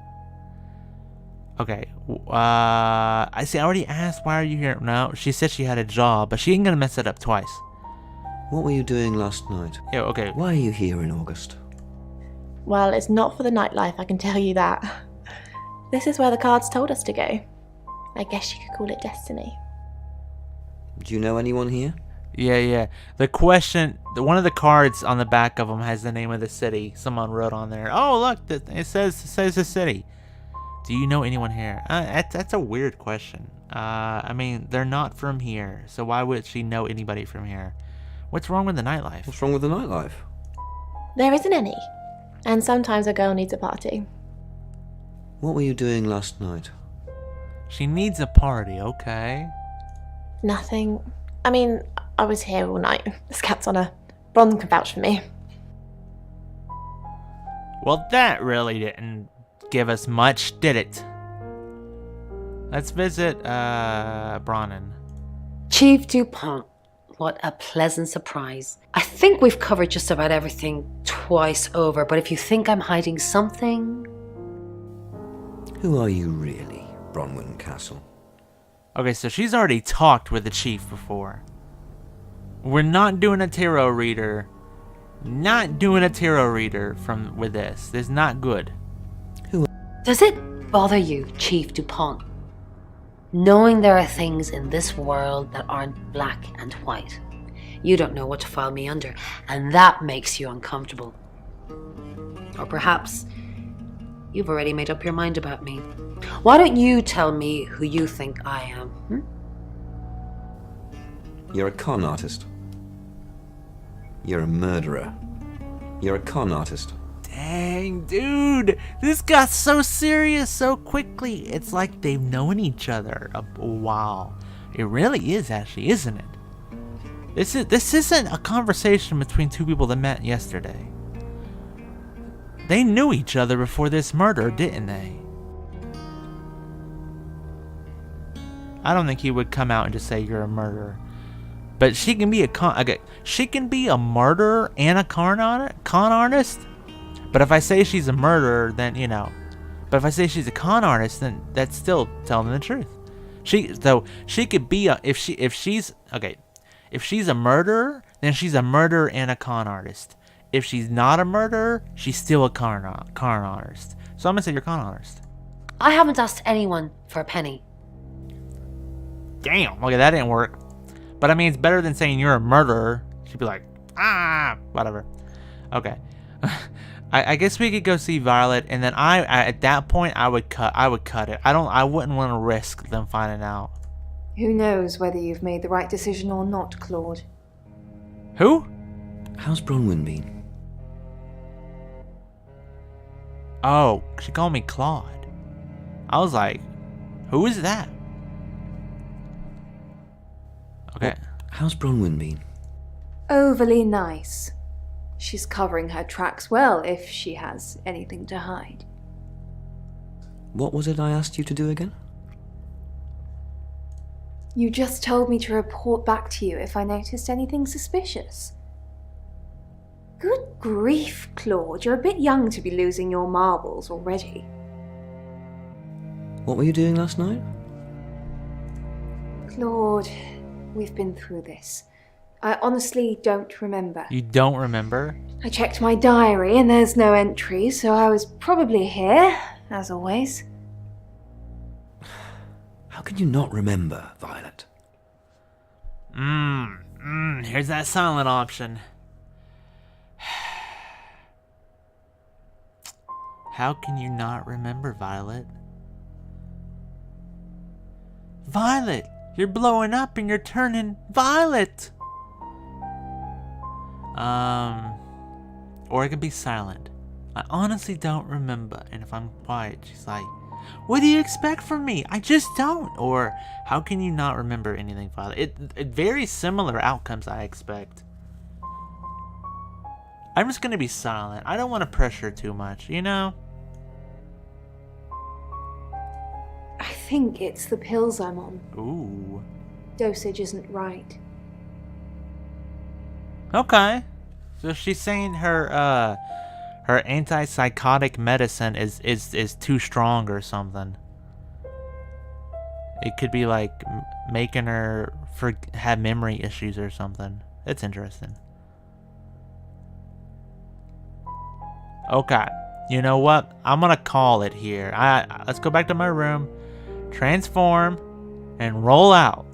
Okay. I see. I already asked, why are you here? No, she said she had a job, but she ain't gonna mess it up twice.
What were you doing last night?
Yeah, okay.
Why are you here in August?
Well, it's not for the nightlife, I can tell you that. This is where the cards told us to go. I guess you could call it destiny.
Do you know anyone here?
Yeah. The question, one of the cards on the back of them has the name of the city. Someone wrote on there. Oh, look, it says the city. Do you know anyone here? That's a weird question. I mean, they're not from here, so why would she know anybody from here? What's wrong with the nightlife?
What's wrong with the nightlife?
There isn't any. And sometimes a girl needs a party.
What were you doing last night?
She needs a party, okay.
Nothing. I mean, I was here all night. This cat's on her. Bron can vouch for me.
Well, that really didn't give us much, did it? Let's visit, Bronnan.
Chief DuPont. What a pleasant surprise. I think we've covered just about everything twice over, but if you think I'm hiding something...
Who are you really, Bronwyn Castle?
Okay, so she's already talked with the chief before. We're not doing a tarot reader. Not doing a tarot reader with this. This is not good.
Does it bother you, Chief DuPont, knowing there are things in this world that aren't black and white? You don't know what to file me under, and that makes you uncomfortable. Or perhaps you've already made up your mind about me. Why don't you tell me who you think I am?
You're a con artist. You're a murderer. You're a con artist.
Dang, dude, this got so serious so quickly. It's like they've known each other a while. It really is, actually, isn't it? This isn't a conversation between two people that met yesterday. They knew each other before this murder, didn't they? I don't think he would come out and just say you're a murderer. But she can be she can be a murderer and a con artist. But if I say she's a murderer, then, you know. But if I say she's a con artist, then that's still telling the truth. She could be if she's a murderer, then she's a murderer and a con artist. If she's not a murderer, she's still a con artist. So I'm gonna say you're a con artist.
I haven't asked anyone for a penny.
Damn, okay, that didn't work. But I mean, it's better than saying you're a murderer. She'd be like, whatever. Okay. I guess we could go see Violet, and then at that point I would cut it. I wouldn't want to risk them finding out.
Who knows whether you've made the right decision or not, Claude?
Who?
How's Bronwyn been?
Oh, she called me Claude. I was like, who is that? Okay.
How's Bronwyn been?
Overly nice. She's covering her tracks well if she has anything to hide.
What was it I asked you to do again?
You just told me to report back to you if I noticed anything suspicious. Good grief, Claude, you're a bit young to be losing your marbles already.
What were you doing last night?
Claude, we've been through this. I honestly don't remember.
You don't remember?
I checked my diary and there's no entry, so I was probably here, as always.
How can you not remember, Violet?
Here's that silent option. How can you not remember, Violet? Violet! You're blowing up and you're turning violet! Or it could be silent. I honestly don't remember, and if I'm quiet, she's like, what do you expect from me? I just don't. Or, how can you not remember anything, Violet? It very similar outcomes I expect. I'm just gonna be silent. I don't want to pressure too much, you know?
I think it's the pills I'm on.
Ooh.
Dosage isn't right.
Okay. So she's saying her antipsychotic medicine is too strong or something. It could be like making her have memory issues or something. It's interesting. Okay. You know what? I'm gonna call it here. Let's go back to my room, transform, and roll out.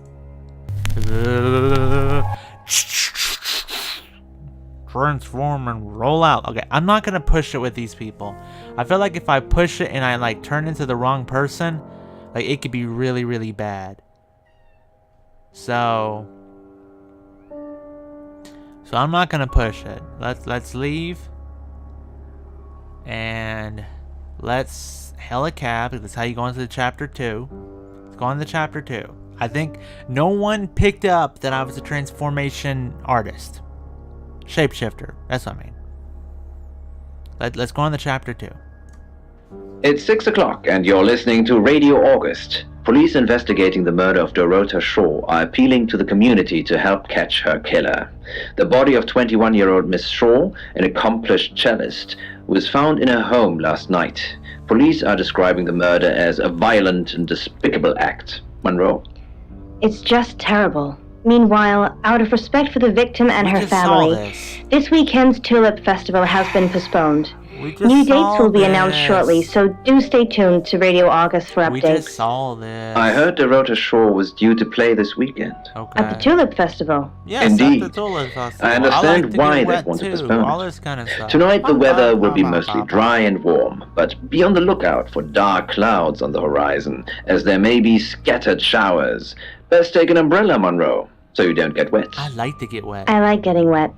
Transform and roll out. Okay, I'm not gonna push it with these people. I feel like if I push it and I like turn into the wrong person, like it could be really, really bad. So I'm not gonna push it. Let's leave and let's hail a cab. That's how you go into the chapter 2. Let's go on to chapter 2. I think no one picked up that I was a transformation artist. Shapeshifter. That's what I mean. Let's go on to chapter 2.
It's 6 o'clock and you're listening to Radio August. Police investigating the murder of Dorota Shaw are appealing to the community to help catch her killer. The body of 21-year-old Miss Shaw, an accomplished cellist, was found in her home last night. Police are describing the murder as a violent and despicable act. Monroe.
It's just terrible. Meanwhile, out of respect for the victim and her family, this weekend's Tulip Festival has been postponed. New dates will be announced shortly, so do stay tuned to Radio August for updates.
We just saw this.
I heard Dorota Shaw was due to play this weekend.
Okay.
At the Tulip Festival.
Yes,
indeed.
at the Tulip Festival.
I understand
like
why they want to postpone
all
it.
this kind of stuff.
Tonight the weather will be mostly dry and warm, but be on the lookout for dark clouds on the horizon, as there may be scattered showers. Best take an umbrella, Monroe, so you don't get wet.
I like to get wet.
I like getting wet.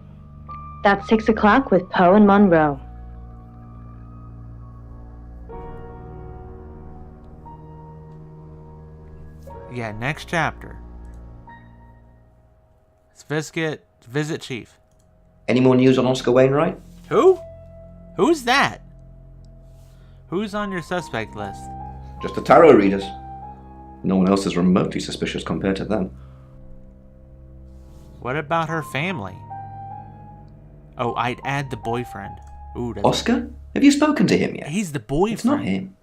That's 6 o'clock with Poe and Monroe.
Yeah, next chapter. Let's visit Chief.
Any more news on Oscar Wainwright?
Who? Who's that? Who's on your suspect list?
Just the tarot readers. No one else is remotely suspicious compared to them.
What about her family? Oh, I'd add the boyfriend. Ooh,
Oscar? Have you spoken to him yet?
He's the boyfriend.
It's not him.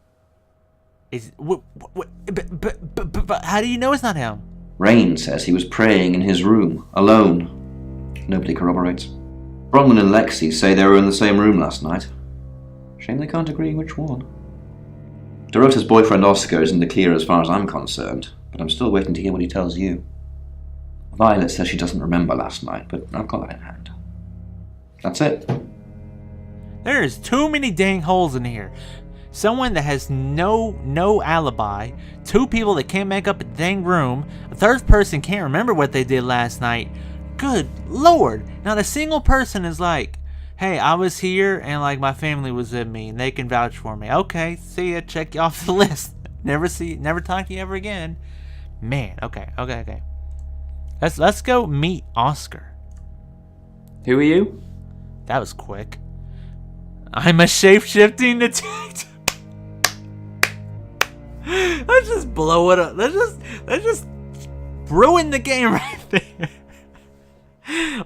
But how do you know it's not him?
Rain says he was praying in his room, alone. Nobody corroborates. Bronwyn and Lexi say they were in the same room last night. Shame they can't agree which one. Dorota's boyfriend Oscar is in the clear as far as I'm concerned, but I'm still waiting to hear what he tells you. Violet says she doesn't remember last night, but I've got that in hand. That's it.
There's too many dang holes in here. Someone that has no alibi, 2 people that can't make up a dang room, a 3rd person can't remember what they did last night. Good Lord! Not a single person is like, hey, I was here and like my family was with me and they can vouch for me. Okay, see ya, check you off the list. Never talk to you ever again. Man, okay. Let's go meet Oscar.
Who are you?
That was quick. I'm a shapeshifting detective. Let's just blow it up. Let's just ruin the game right there.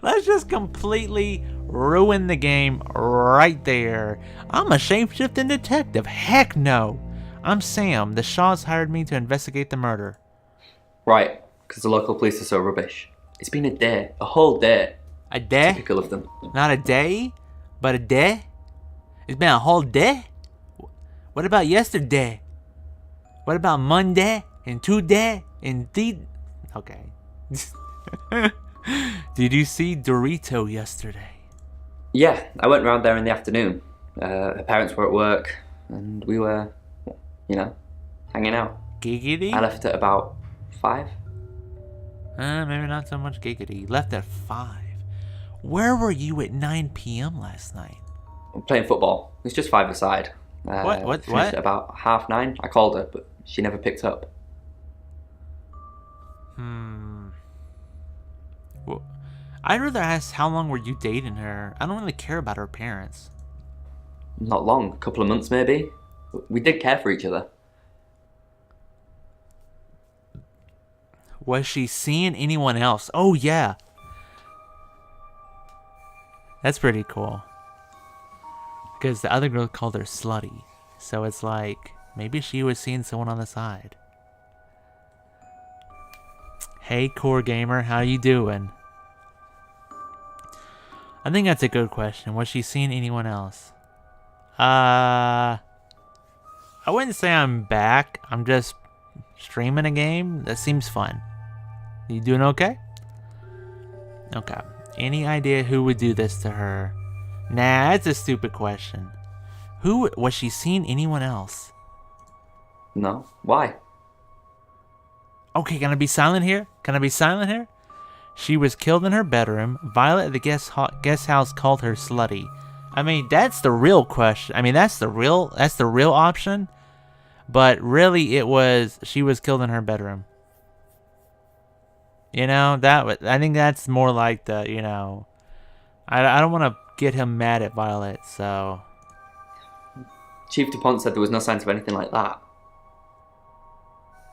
Let's just completely ruin the game right there. I'm a shapeshifting detective. Heck no. I'm Sam. The Shaws hired me to investigate the murder.
Right, because the local police are so rubbish. It's been a day. A whole day.
A day?
Typical of them.
Not a day, but a day? It's been a whole day? What about yesterday? What about Monday and Tuesday and Okay. Did you see Dorito yesterday?
Yeah, I went round there in the afternoon. Her parents were at work and we were, hanging out.
Giggity?
I left at about 5.
Maybe not so much giggity. You left at 5. Where were you at 9 p.m. last night?
Playing football. It was just 5-a-side.
What?
At about 9:30. I called her, but she never picked up.
Well, I'd rather ask how long were you dating her. I don't really care about her parents.
Not long, a couple of months maybe. We did care for each other.
Was she seeing anyone else? Oh, yeah. That's pretty cool. Because the other girl called her slutty. So it's like, maybe she was seeing someone on the side. Hey, Core Gamer, how you doing? I think that's a good question. Was she seeing anyone else? I wouldn't say I'm back. I'm just streaming a game. That seems fun. You doing okay? Okay. Any idea who would do this to her? Nah, that's a stupid question. Who was she seeing anyone else?
No. Why?
Okay, can I be silent here? Can I be silent here? She was killed in her bedroom. Violet at the guest house called her slutty. I mean, that's the real question. I mean, that's the real option. But really, she was killed in her bedroom. You know, I think that's more like the, you know, I don't want to get him mad at Violet, so.
Chief DuPont said there was no signs of anything like that.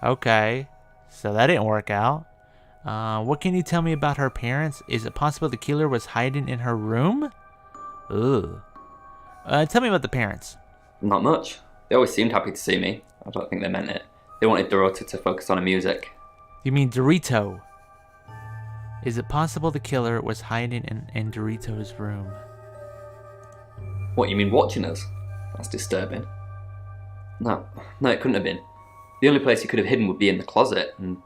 Okay, so that didn't work out. What can you tell me about her parents? Is it possible the killer was hiding in her room? Ugh. Tell me about the parents.
Not much. They always seemed happy to see me. I don't think they meant it. They wanted Dorota to focus on her music.
You mean Dorito? Is it possible the killer was hiding in Dorito's room?
What, you mean watching us? That's disturbing. No, it couldn't have been. The only place he could have hidden would be in the closet, and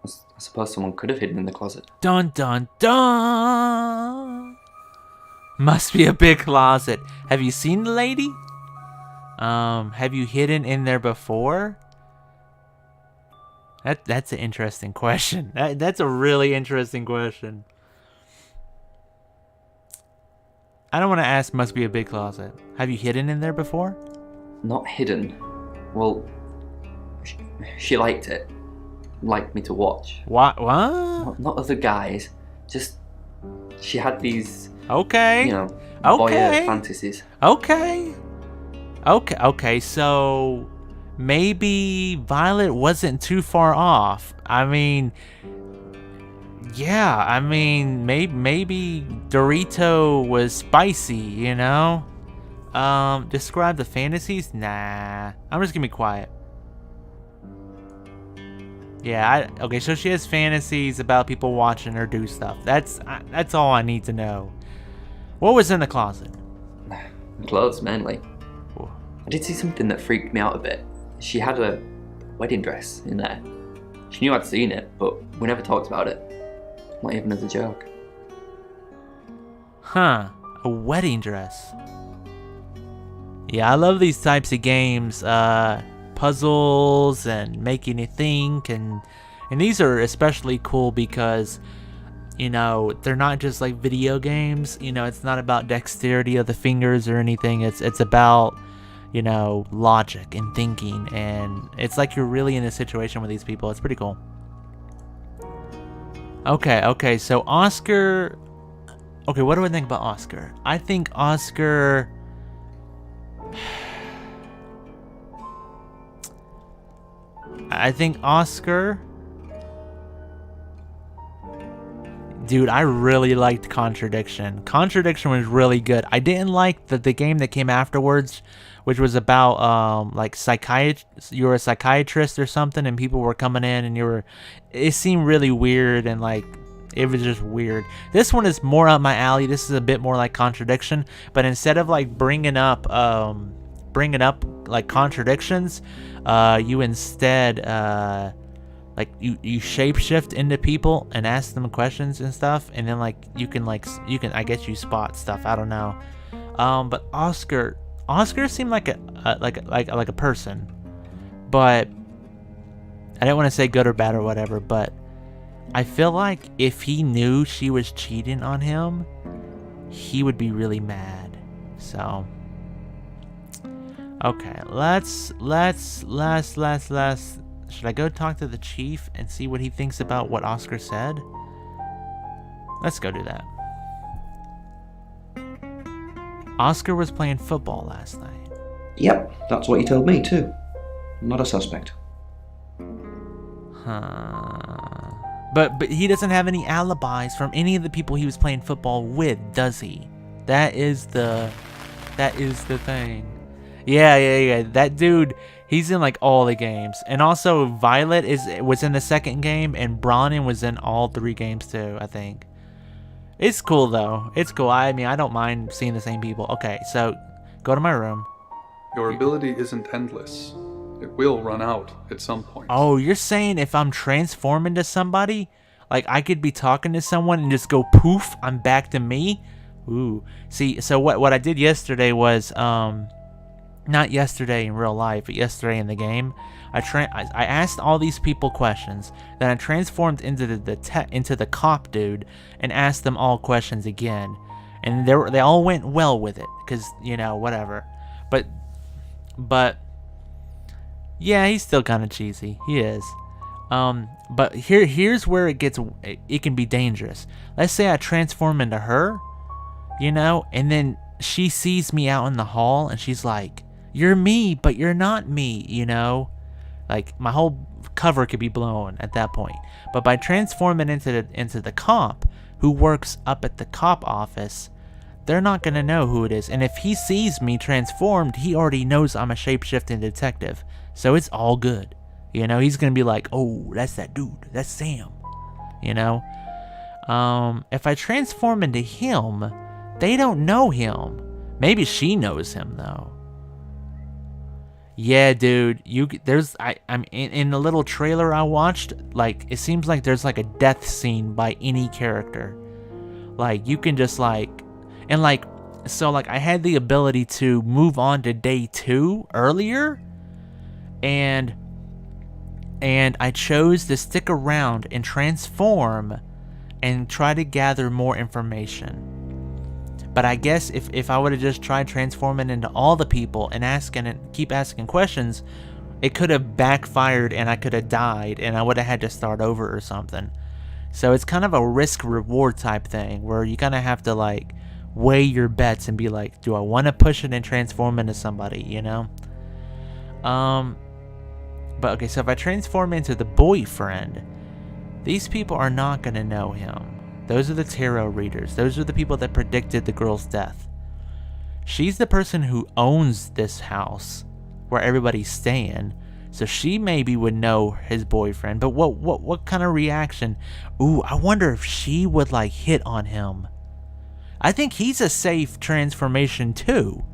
I suppose someone could have hidden in the closet.
Dun dun dun! Must be a big closet. Have you seen the lady? Have you hidden in there before? That's an interesting question. That's a really interesting question. I don't want to ask, must be a big closet. Have you hidden in there before?
Not hidden. Well, she liked it. Liked me to watch.
What?
Not other guys. Just, she had these,
okay,
you know, voyeur fantasies.
Okay, so maybe Violet wasn't too far off. I mean, yeah, I mean, maybe Dorito was spicy, you know? Describe the fantasies? Nah, I'm just gonna be quiet. Yeah, okay, so she has fantasies about people watching her do stuff. That's all I need to know. What was in the closet?
Clothes, mainly. I did see something that freaked me out a bit. She had a wedding dress in there. She knew I'd seen it, but we never talked about it. Not even as a joke.
Huh, a wedding dress. Yeah, I love these types of games. Puzzles and making you think, and these are especially cool because, you know, they're not just like video games. You know, it's not about dexterity of the fingers or anything. It's about, you know, logic and thinking, and it's like you're really in a situation with these people. It's pretty cool. Okay, so Oscar. Okay, what do I think about Oscar? I think Oscar. Dude, I really liked Contradiction. Contradiction was really good. I didn't like the game that came afterwards, which was about like you were a psychiatrist or something, and people were coming in, and it seemed really weird, and like it was just weird. This one is more up my alley. This is a bit more like Contradiction, but instead of like bringing up like contradictions, you instead like you shapeshift into people and ask them questions and stuff, and then like you can I guess you spot stuff. I don't know. But Oscar seemed like a person, but I didn't want to say good or bad or whatever, but I feel like if he knew she was cheating on him, he would be really mad. So okay, let's should I go talk to the chief and see what he thinks about what Oscar said? Let's go do that. Oscar was playing football last night.
Yep, that's what he told me too. Not a suspect.
But he doesn't have any alibis from any of the people he was playing football with, does he? That is the thing. Yeah. That dude, he's in like all the games. And also Violet was in the second game, and Bronwyn was in all 3 games too, I think. It's cool though. It's cool. I mean, I don't mind seeing the same people. Okay, so go to my room.
Your ability isn't endless. It will run out at some point.
Oh, you're saying if I'm transformed into somebody, like I could be talking to someone and just go poof, I'm back to me? Ooh. See, so what I did yesterday was, not yesterday in real life, but yesterday in the game, I asked all these people questions, then I transformed into the cop dude and asked them all questions again, and they all went well with it, because, you know, whatever. But yeah, he's still kind of cheesy. He is. But here's where it can be dangerous. Let's say I transform into her, you know, and then she sees me out in the hall and she's like, "You're me, but you're not me," you know? Like, my whole cover could be blown at that point. But by transforming into the cop who works up at the cop office, they're not going to know who it is. And if he sees me transformed, he already knows I'm a shapeshifting detective. So it's all good. You know, he's going to be like, "Oh, that's that dude. That's Sam." You know? If I transform into him, they don't know him. Maybe she knows him, though. Yeah, dude, I'm in the little trailer I watched, like, it seems like there's like a death scene by any character. Like, you can just like, and like, so like I had the ability to move on to day 2 earlier, and I chose to stick around and transform and try to gather more information. But I guess if I would have just tried transforming into all the people and keep asking questions, it could have backfired and I could have died and I would have had to start over or something. So it's kind of a risk-reward type thing where you kind of have to like weigh your bets and be like, do I want to push it and transform into somebody, you know? But okay, so if I transform into the boyfriend, these people are not going to know him. Those are the tarot readers. Those are the people that predicted the girl's death. She's the person who owns this house where everybody's staying. So she maybe would know his boyfriend. But what kind of reaction? Ooh, I wonder if she would like hit on him. I think he's a safe transformation too,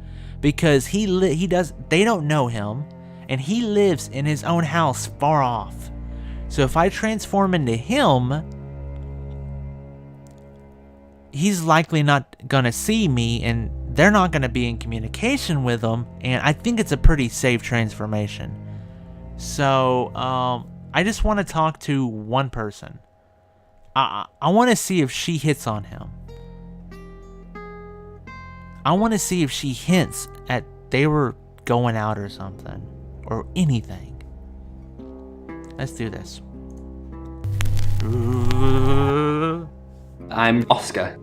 because they don't know him, and he lives in his own house far off. So if I transform into him, he's likely not gonna see me, and they're not gonna be in communication with him, and I think it's a pretty safe transformation. So I just want to talk to one person. I want to see if she hits on him. I want to see if she hints at they were going out or something, or anything. Let's do this.
I'm Oscar.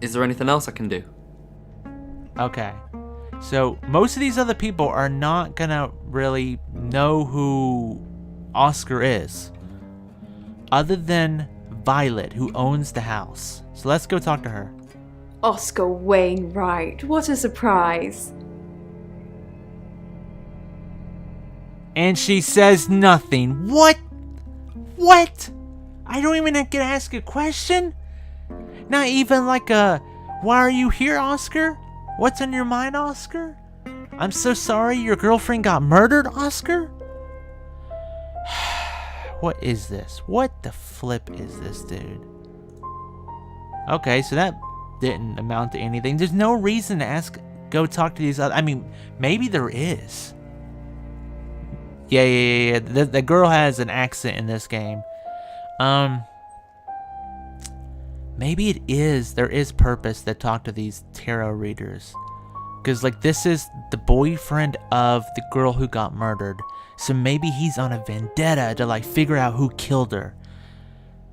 Is there anything else I can do?
Okay. So most of these other people are not gonna really know who Oscar is, other than Violet, who owns the house. So let's go talk to her.
Oscar Wainwright, what a surprise.
And she says nothing. What? What? I don't even get to ask a question? Not even like a, "Why are you here, Oscar? What's on your mind, Oscar? I'm so sorry your girlfriend got murdered, Oscar?" What is this? What the flip is this, dude? Okay, so that didn't amount to anything. There's no reason to go talk to these other, I mean, maybe there is. Yeah. The girl has an accent in this game. Maybe it is. There is purpose to talk to these tarot readers. Because, like, this is the boyfriend of the girl who got murdered. So maybe he's on a vendetta to, like, figure out who killed her.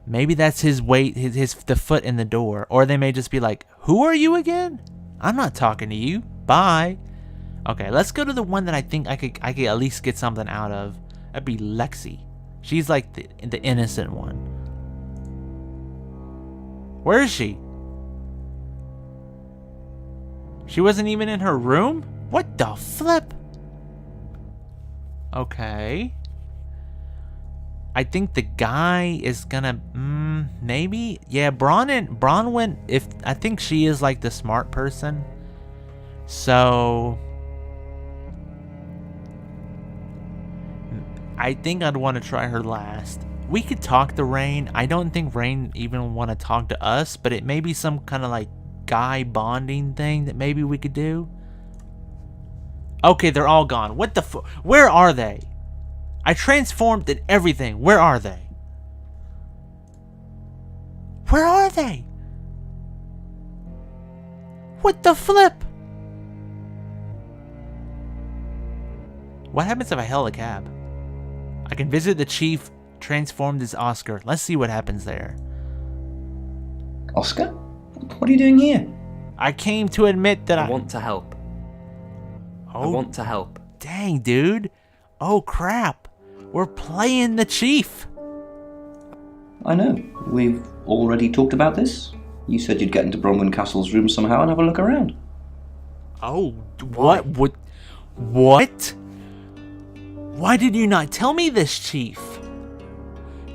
Maybe that's his weight, the foot in the door. Or they may just be like, who are you again? I'm not talking to you. Bye. Okay, let's go to the one that I think I could at least get something out of. That'd be Lexi. She's like the innocent one. Where is she? She wasn't even in her room? What the flip? Okay. I think the guy is gonna maybe. Yeah, Bronwyn, I think she is like the smart person. So I think I'd want to try her last. We could talk to Rain. I don't think Rain even want to talk to us, but it may be some kind of like guy bonding thing that maybe we could do. Okay, they're all gone. What the where are they? I transformed and everything. Where are they? Where are they? What the flip? What happens if I hail a cab? I can visit the chief transformed as Oscar. Let's see what happens there.
Oscar? What are you doing here?
I came to admit that
I want to help.
Oh,
I want to help.
Dang, dude. Oh, crap. We're playing the chief.
I know. We've already talked about this. You said you'd get into Bronwyn Castle's room somehow and have a look around.
Oh, what? What? Why did you not tell me this, Chief?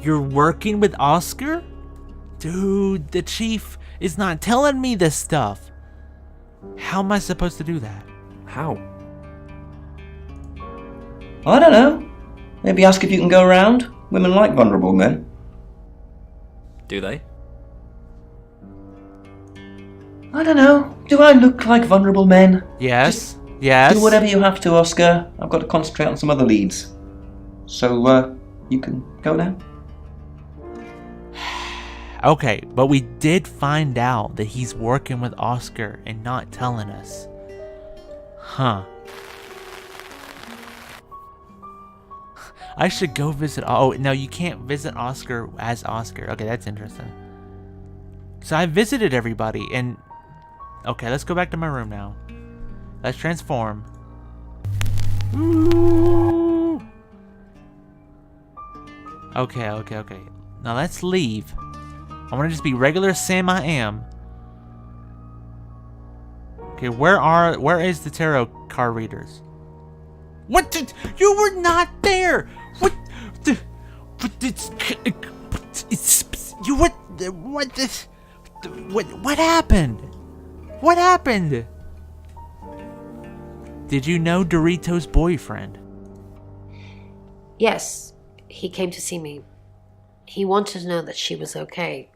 You're working with Oscar? Dude, the Chief is not telling me this stuff. How am I supposed to do that?
How?
I don't know. Maybe ask if you can go around. Women like vulnerable men.
Do they?
I don't know. Do I look like vulnerable men?
Yes. Yes.
Do whatever you have to, Oscar. I've got to concentrate on some other leads. So, you can go now.
Okay, but we did find out that he's working with Oscar and not telling us. Huh. I should go visit. Oh, no, you can't visit Oscar as Oscar. Okay, that's interesting. So I visited everybody and... Okay, let's go back to my room now. Let's transform. Ooh. Okay. Now let's leave. I want to just be regular Sam I am. Okay, where is the tarot card readers? What did you were not there? What the what happened? What happened? Did you know Dorito's boyfriend?
Yes, he came to see me. He wanted to know that she was okay,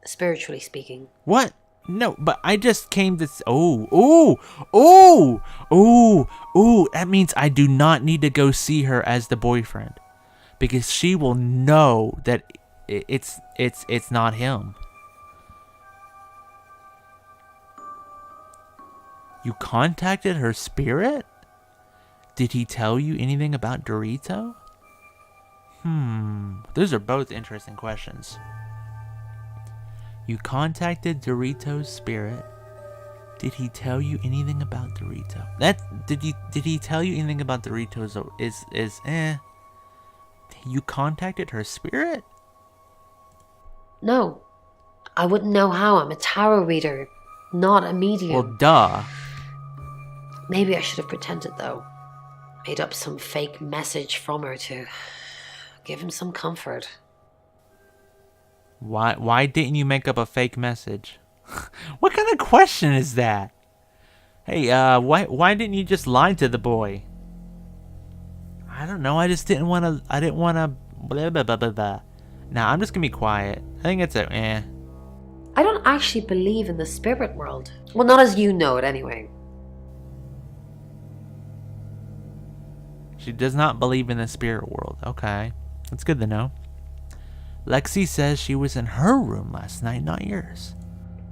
spiritually speaking.
What? No, but I just came to... Oh, that means I do not need to go see her as the boyfriend. Because she will know that it's not him. You contacted her spirit? Did he tell you anything about Dorito? Those are both interesting questions. You contacted Dorito's spirit. Did he tell you anything about Dorito? Did he tell you anything about Dorito's You contacted her spirit?
No. I wouldn't know how. I'm a tarot reader, not a medium.
Well, duh.
Maybe I should have pretended, though. Made up some fake message from her to give him some comfort.
Why didn't you make up a fake message? What kind of question is that? Hey, why didn't you just lie to the boy? I don't know. I just didn't want to. I didn't want to. Blah blah blah blah blah. Nah, I'm just gonna be quiet. I think it's
I don't actually believe in the spirit world. Well, not as you know it, anyway.
She does not believe in the spirit world. Okay, that's good to know. Lexi says she was in her room last night, not yours.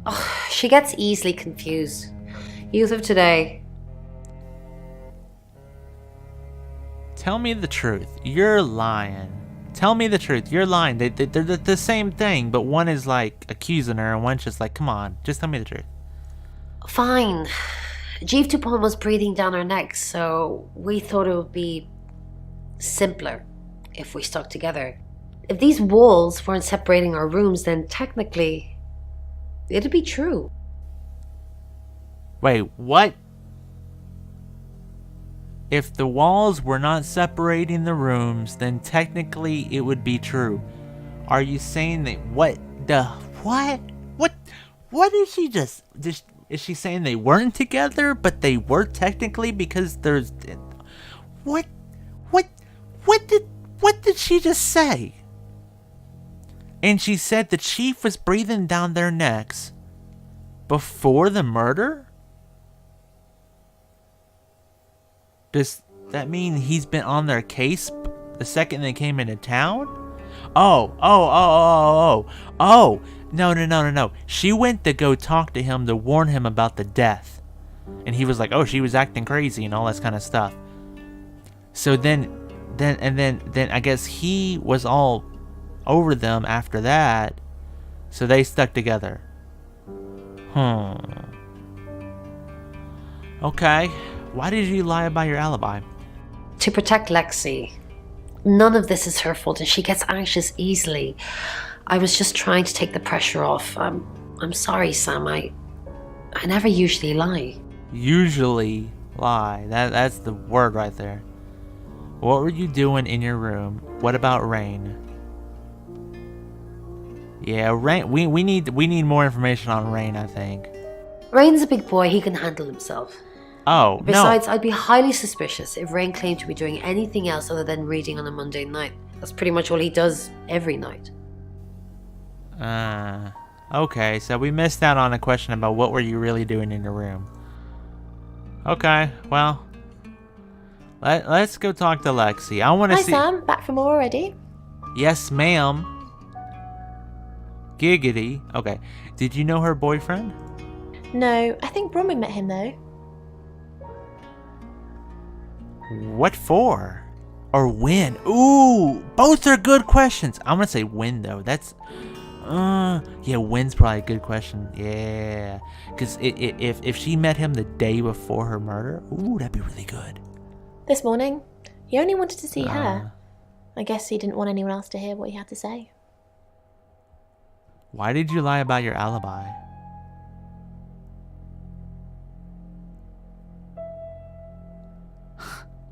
Oh, she gets easily confused. Youth of today.
Tell me the truth. You're lying. Tell me the truth. You're lying. They're the same thing, but one is like accusing her and one's just like, come on, just tell me the truth.
Fine. Jeeve Dupont was breathing down her neck, so we thought it would be simpler if we stuck together. If these walls weren't separating our rooms, then technically it'd be true.
Wait, what? If the walls were not separating the rooms, then technically it would be true. Are you saying that what? What is she just is she saying they weren't together, but they were technically because there's what did she just say? And she said the chief was breathing down their necks before the murder? Does that mean he's been on their case the second they came into town? Oh. No. She went to go talk to him to warn him about the death. And he was like, oh, she was acting crazy and all that kind of stuff. So then I guess he was all over them after that. So they stuck together. Okay. Why did you lie about your alibi?
To protect Lexi. None of this is her fault and she gets anxious easily. I was just trying to take the pressure off. I'm sorry, Sam. I never usually lie.
Usually lie. That's the word right there. What were you doing in your room? What about Rain? Yeah, Rain. We need more information on Rain, I think.
Rain's a big boy. He can handle himself.
Oh,
Besides,
no.
I'd be highly suspicious if Rain claimed to be doing anything else other than reading on a Monday night. That's pretty much all he does every night.
Okay, so we missed out on a question about what were you really doing in your room. Okay, well, let's go talk to Lexi. I want to see...
Hi, Sam. Back from more already?
Yes, ma'am. Giggity. Okay, did you know her boyfriend?
No, I think Bronwyn met him, though.
What for? Or when? Ooh, both are good questions. I'm gonna say when though. That's, yeah, when's probably a good question. Yeah, because if she met him the day before her murder, ooh, that'd be really good.
This morning, he only wanted to see her. I guess he didn't want anyone else to hear what he had to say.
Why did you lie about your alibi?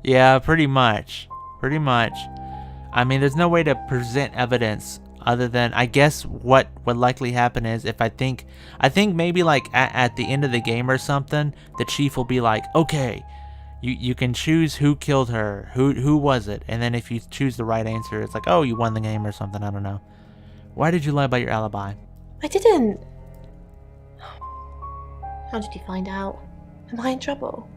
Yeah, pretty much. I mean, there's no way to present evidence other than, I guess, what would likely happen is if I think maybe like at the end of the game or something, the chief will be like, okay, you can choose who killed her, who was it, and then if you choose the right answer, it's like, oh, you won the game or something. I don't know. Why did you lie about your alibi?
I didn't. How did you find out? Am I in trouble?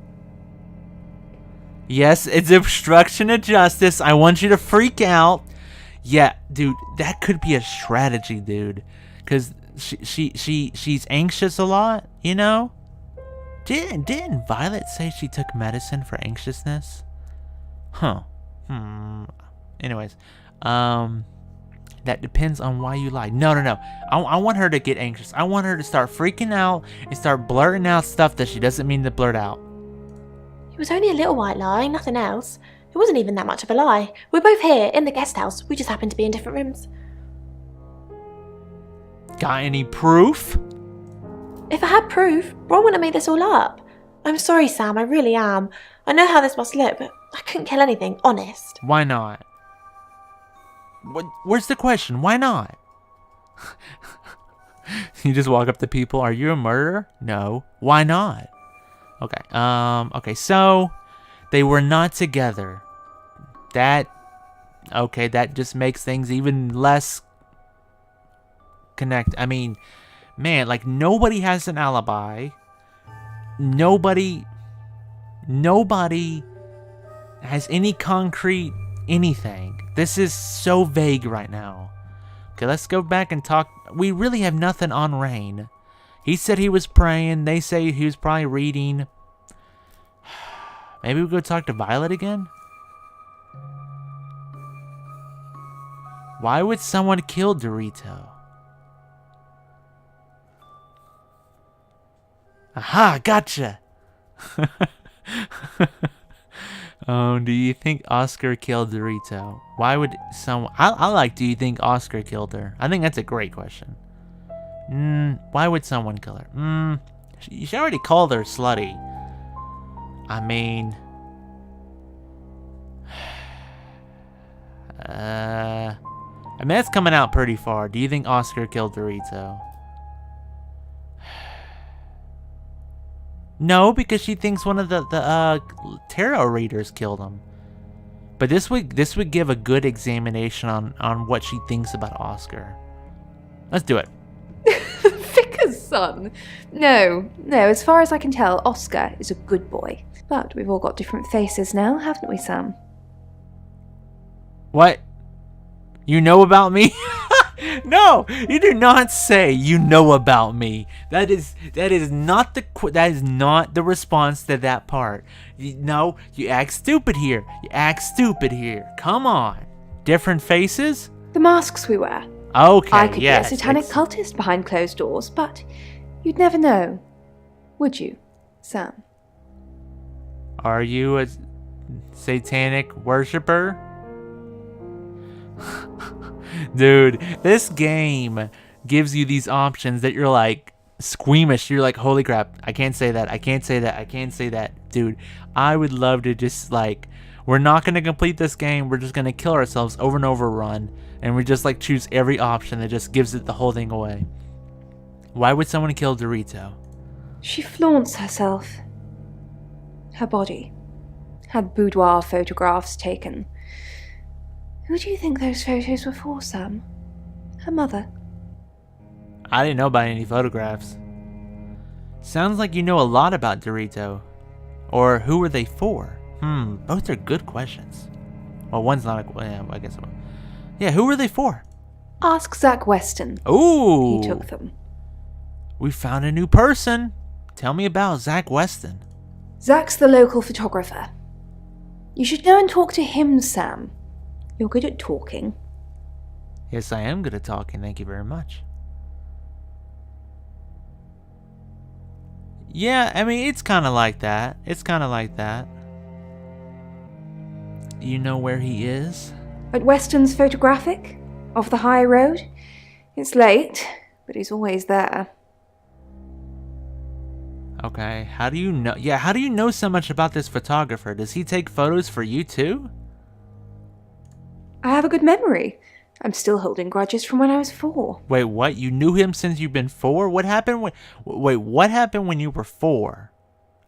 Yes, it's obstruction of justice. I want you to freak out. Yeah, dude, that could be a strategy, dude. Because she's anxious a lot, you know? Didn't Violet say she took medicine for anxiousness? Huh. Anyways, that depends on why you lied. No. I want her to get anxious. I want her to start freaking out and start blurting out stuff that she doesn't mean to blurt out.
It was only a little white lie, nothing else. It wasn't even that much of a lie. We're both here, in the guest house. We just happened to be in different rooms.
Got any proof?
If I had proof, Ron wouldn't have made this all up. I'm sorry, Sam, I really am. I know how this must look, but I couldn't kill anything, honest.
Why not? Where's the question? Why not? You just walk up to people, are you a murderer? No. Why not? Okay, so they were not together. That just makes things even less connect. I mean, man, like nobody has an alibi. Nobody has any concrete anything. This is so vague right now. Okay, let's go back and talk. We really have nothing on Rain. He said he was praying. They say he was probably reading. Maybe we go talk to Violet again? Why would someone kill Dorito? Aha, gotcha! Do you think Oscar killed Dorito? Why would someone... I like, do you think Oscar killed her? I think that's a great question. Why would someone kill her? She already called her slutty. I mean... that's coming out pretty far. Do you think Oscar killed Dorito? No, because she thinks one of the tarot readers killed him. But this would give a good examination on what she thinks about Oscar. Let's do it.
Vicar's son? No, as far as I can tell, Oscar is a good boy. But we've all got different faces now, haven't we, Sam?
What? You know about me? No, you do not say you know about me. That is not the response to that part. No, you act stupid here. Come on. Different faces?
The masks we wear.
Okay,
I could
yes,
be a satanic cultist behind closed doors, but you'd never know. Would you, Sam?
Are you a satanic worshiper? Dude, this game gives you these options that you're like squeamish. You're like, holy crap, I can't say that. Dude, I would love to just like, we're not going to complete this game. We're just going to kill ourselves over and over run. And we just like choose every option that just gives it the whole thing away. Why would someone kill Dorito?
She flaunts herself. Her body. Had boudoir photographs taken. Who do you think those photos were for, Sam? Her mother?
I didn't know about any photographs. Sounds like you know a lot about Dorito. Or who were they for? Both are good questions. Well, one's not a... Yeah, I guess... Yeah, who were they for?
Ask Zach Weston.
Ooh!
He took them.
We found a new person. Tell me about Zach Weston.
Zach's the local photographer. You should go and talk to him, Sam. You're good at talking.
Yes, I am good at talking. Thank you very much. Yeah, I mean, it's kind of like that. You know where he is?
At Weston's Photographic? Off the high road? It's late, but he's always there.
Okay, how do you know? Yeah, how do you know so much about this photographer? Does he take photos for you too?
I have a good memory. I'm still holding grudges from when I was 4.
Wait, what? You knew him since you've been 4? What happened when... Wait, what happened when you were 4?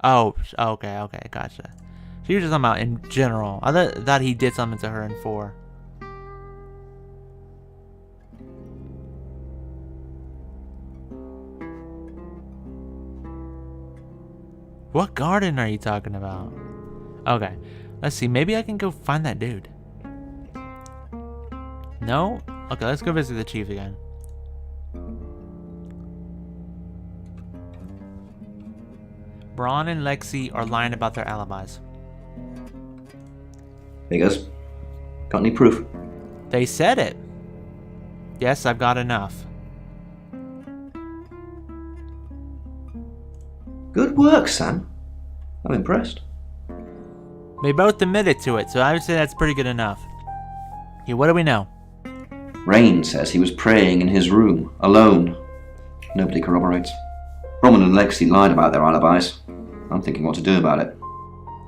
Oh, okay, gotcha. So you're just talking about in general. I thought he did something to her in 4. What garden are you talking about? Okay, let's see. Maybe I can go find that dude. No? Okay, let's go visit the chief again. Braun and Lexi are lying about their alibis.
Hey guys, got any proof?
They said it. Yes, I've got enough.
Good work, Sam. I'm impressed.
They both admitted to it, so I would say that's pretty good enough. Yeah, what do we know?
Rain says he was praying in his room, alone. Nobody corroborates. Roman and Lexi lied about their alibis. I'm thinking what to do about it.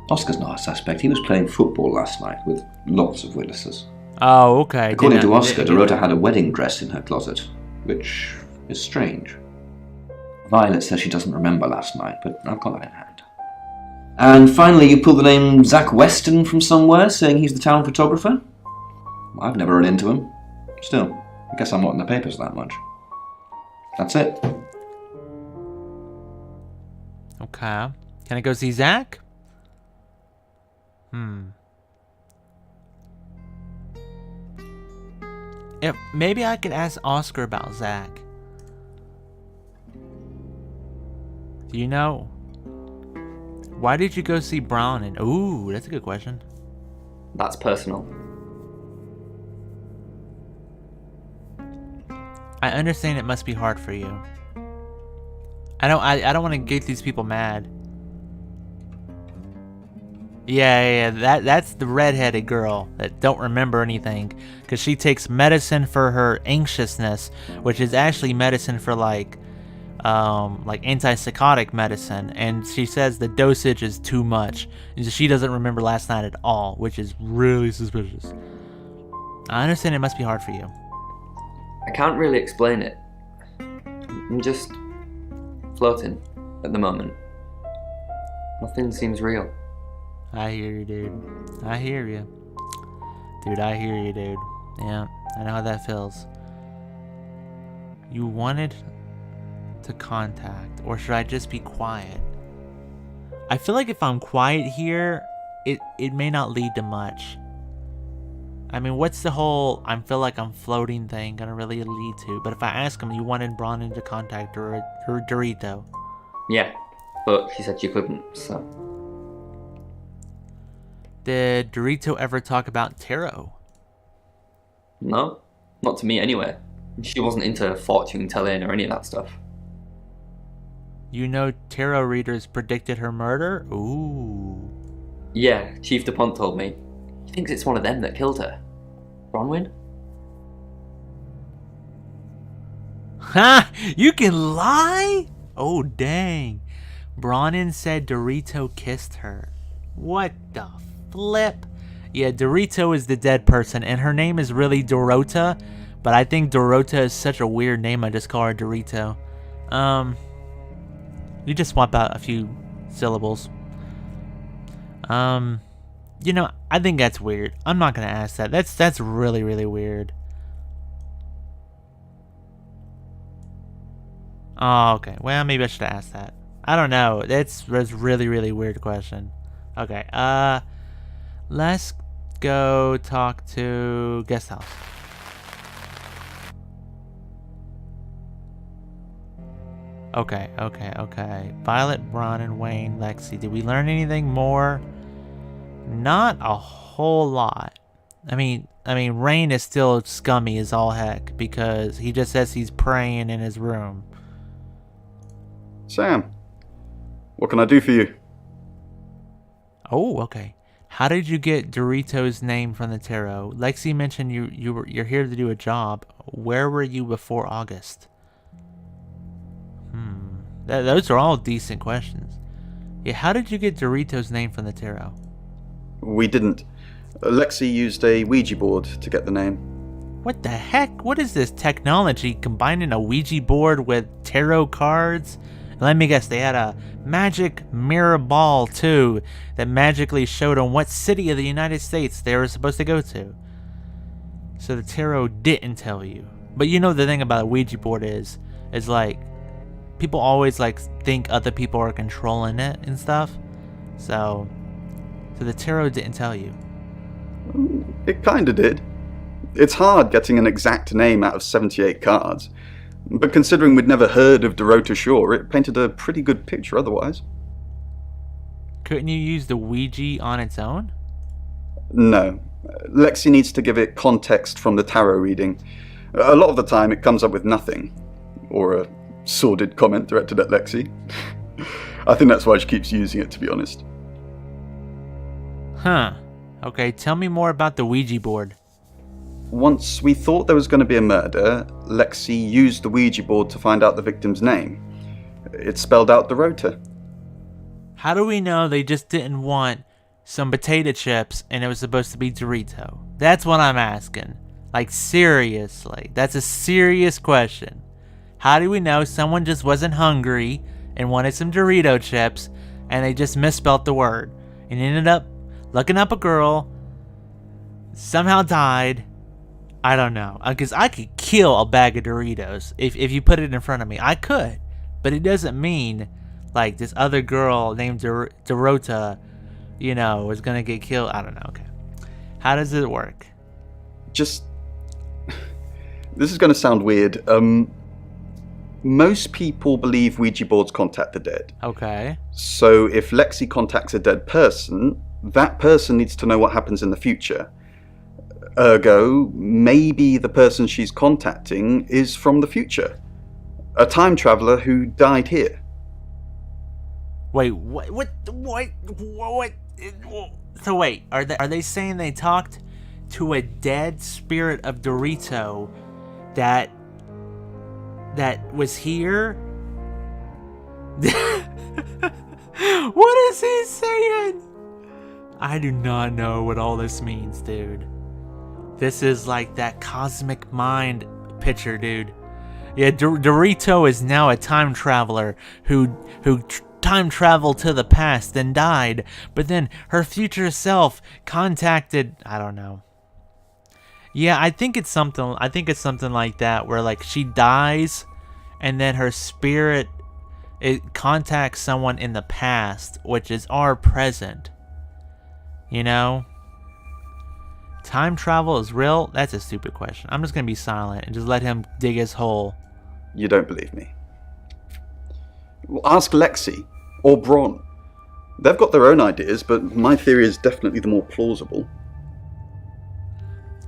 Oscar's not a suspect. He was playing football last night with lots of witnesses.
Oh, okay.
According to Oscar, Dorota had a wedding dress in her closet, which is strange. Violet says she doesn't remember last night, but I've got that in hand. And finally, you pulled the name Zach Weston from somewhere, saying he's the town photographer? I've never run into him. Still, I guess I'm not in the papers that much. That's it.
Okay. Can I go see Zach? Yeah, maybe I could ask Oscar about Zach. Do you know? Why did you go see Brown? And ooh, that's a good question.
That's personal.
I understand it must be hard for you. I don't want to get these people mad. Yeah, that's the redheaded girl that don't remember anything, because she takes medicine for her anxiousness, which is actually medicine for like antipsychotic medicine, and she says the dosage is too much, and she doesn't remember last night at all, which is really suspicious. I understand it must be hard for you.
I can't really explain it. I'm just floating at the moment. Nothing seems real.
I hear you, dude. I hear you. Dude, I hear you, dude. Yeah, I know how that feels. You wanted to contact, or should I just be quiet? I feel like if I'm quiet here, it may not lead to much. I mean, what's the whole I feel like I'm floating thing gonna really lead to? But if I ask him, you wanted Bronwyn to contact her Dorito.
Yeah, but she said she couldn't, so.
Did Dorito ever talk about tarot?
No, not to me anyway. She wasn't into fortune telling or any of that stuff.
You know tarot readers predicted her murder? Ooh.
Yeah, Chief DuPont told me. He thinks it's one of them that killed her. Bronwyn?
Ha! You can lie? Oh, dang. Bronwyn said Dorito kissed her. What the flip? Yeah, Dorito is the dead person, and her name is really Dorota, but I think Dorota is such a weird name, I just call her Dorito. You just swap out a few syllables. You know, I think that's weird. I'm not gonna ask that. That's really, really weird. Oh, okay. Well, maybe I should have asked that. I don't know. That's really, really weird question. Okay. Let's go talk to guest house. Okay. Violet, Bronwyn, Wayne, Lexi. Did we learn anything more? Not a whole lot. I mean, Rain is still scummy as all heck because he just says he's praying in his room.
Sam, what can I do for you?
Oh, okay. How did you get Dorito's name from the tarot? Lexi mentioned you're here to do a job. Where were you before August? Those are all decent questions. Yeah, how did you get Dorito's name from the tarot?
We didn't. Lexi used a Ouija board to get the name.
What the heck? What is this technology combining a Ouija board with tarot cards? Let me guess, they had a magic mirror ball too that magically showed on what city of the United States they were supposed to go to. So the tarot didn't tell you. But you know the thing about a Ouija board is like people always like think other people are controlling it and stuff. So the tarot didn't tell you.
It kinda did. It's hard getting an exact name out of 78 cards. But considering we'd never heard of Dorota Shaw, it painted a pretty good picture otherwise.
Couldn't you use the Ouija on its own?
No. Lexi needs to give it context from the tarot reading. A lot of the time it comes up with nothing. Or a sordid comment directed at Lexi. I think that's why she keeps using it, to be honest.
Huh. Okay, tell me more about the Ouija board.
Once we thought there was going to be a murder, Lexi used the Ouija board to find out the victim's name. It spelled out Dorota.
How do we know they just didn't want some potato chips and it was supposed to be Dorito? That's what I'm asking. Like, seriously. That's a serious question. How do we know someone just wasn't hungry and wanted some Dorito chips and they just misspelled the word and ended up looking up a girl, somehow died? I don't know, because I could kill a bag of Doritos if you put it in front of me. I could, but it doesn't mean like this other girl named Dorota, is gonna get killed. I don't know. Okay, how does it work?
This is gonna sound weird. Most people believe Ouija boards contact the dead.
Okay.
So if Lexi contacts a dead person, that person needs to know what happens in the future. Ergo, maybe the person she's contacting is from the future. A time traveler who died here.
Wait, what? So wait, are they saying they talked to a dead spirit of Dorito that was here? What is he saying? I do not know what all this means, dude. This is like that cosmic mind picture, dude. Yeah, Dorito is now a time traveler who time traveled to the past and died, but then her future self contacted, I don't know. Yeah, I think it's something like that, where like she dies and then her spirit, it contacts someone in the past, which is our present. You know? Time travel is real? That's a stupid question. I'm just gonna be silent and just let him dig his hole.
You don't believe me? Well, ask Lexi or Bron. They've got their own ideas, but my theory is definitely the more plausible.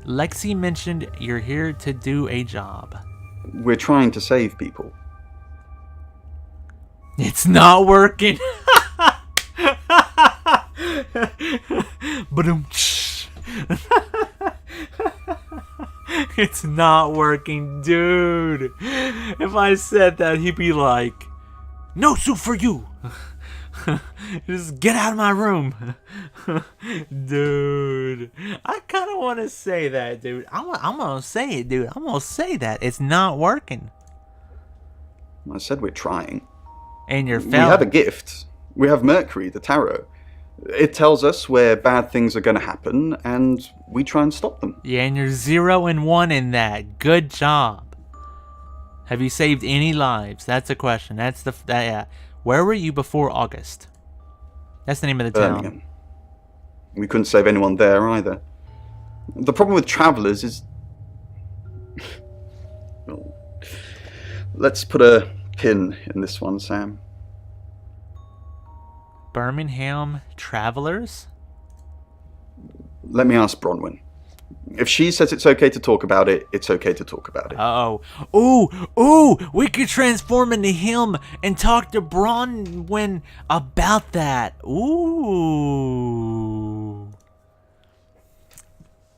Lexi mentioned you're here to do a job.
We're trying to save people.
It's not working. It's not working, dude. If I said that, he'd be like, "No soup for you." Just get out of my room. Dude, I kind of want to say that, dude. I'm gonna say it, dude. I'm gonna say that. It's not working.
I said we're trying.
And you're failing.
We have a gift. We have Mercury, the tarot. It tells us where bad things are going to happen, and we try and stop them.
Yeah, and you're 0 and 1 in that. Good job. Have you saved any lives? That's the question. Yeah. Where were you before August? That's the name of the town.
Birmingham. We couldn't save anyone there either. The problem with travelers is... Well, let's put a pin in this one, Sam.
Birmingham travelers?
Let me ask Bronwyn. If she says it's okay to talk about it, it's okay to talk about it.
Ooh, we could transform into him and talk to Bronwyn about that. Ooh.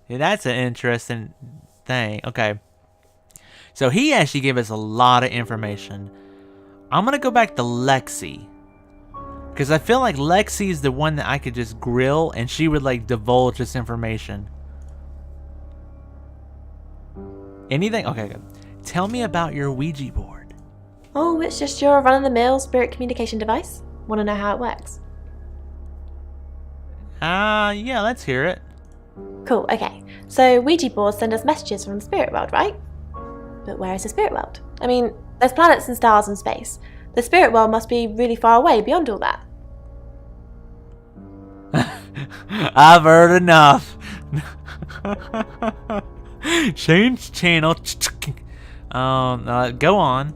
Yeah, that's an interesting thing. Okay. So he actually gave us a lot of information. I'm going to go back to Lexi. Because I feel like Lexi is the one that I could just grill and she would like divulge this information. Anything? Okay, good. Tell me about your Ouija board.
Oh, it's just your run-of-the-mill spirit communication device. Want to know how it works?
Yeah, let's hear it.
Cool, okay. So Ouija boards send us messages from the spirit world, right? But where is the spirit world? I mean, there's planets and stars in space. The spirit world must be really far away beyond all that.
I've heard enough. Change channel. Go on.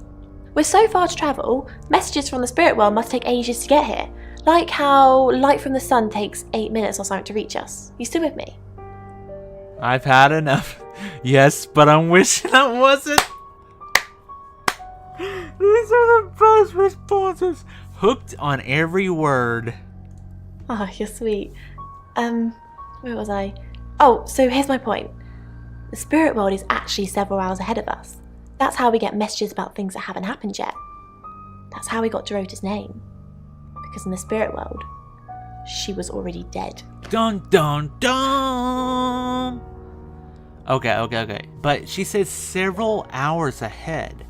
With so far to travel, messages from the spirit world must take ages to get here. Like how light from the sun takes 8 minutes or something to reach us. You still with me?
I've had enough. Yes, but I'm wishing I wasn't. These are the best responses. Hooked on every word.
Oh, you're sweet. Where was I? Oh, so here's my point. The spirit world is actually several hours ahead of us. That's how we get messages about things that haven't happened yet. That's how we got Dorota's name. Because in the spirit world, she was already dead.
Dun dun dun! Okay. But she said several hours ahead.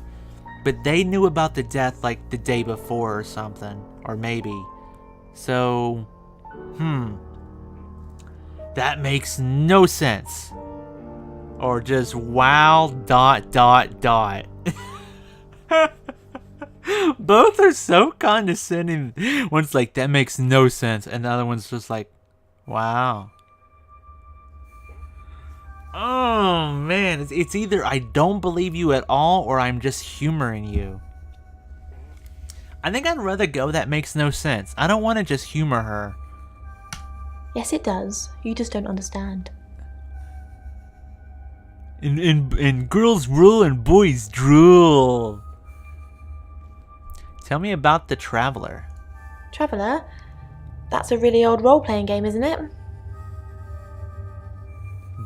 But they knew about the death like the day before or something. Or maybe. So, that makes no sense. Or just wow ... Both are so condescending. One's like, that makes no sense. And the other one's just like, wow. Oh, man. It's either I don't believe you at all or I'm just humoring you. I think I'd rather go that makes no sense. I don't want to just humor her.
Yes, it does. You just don't understand.
And girls rule and boys drool. Tell me about the Traveler.
Traveller? That's a really old role-playing game, isn't it?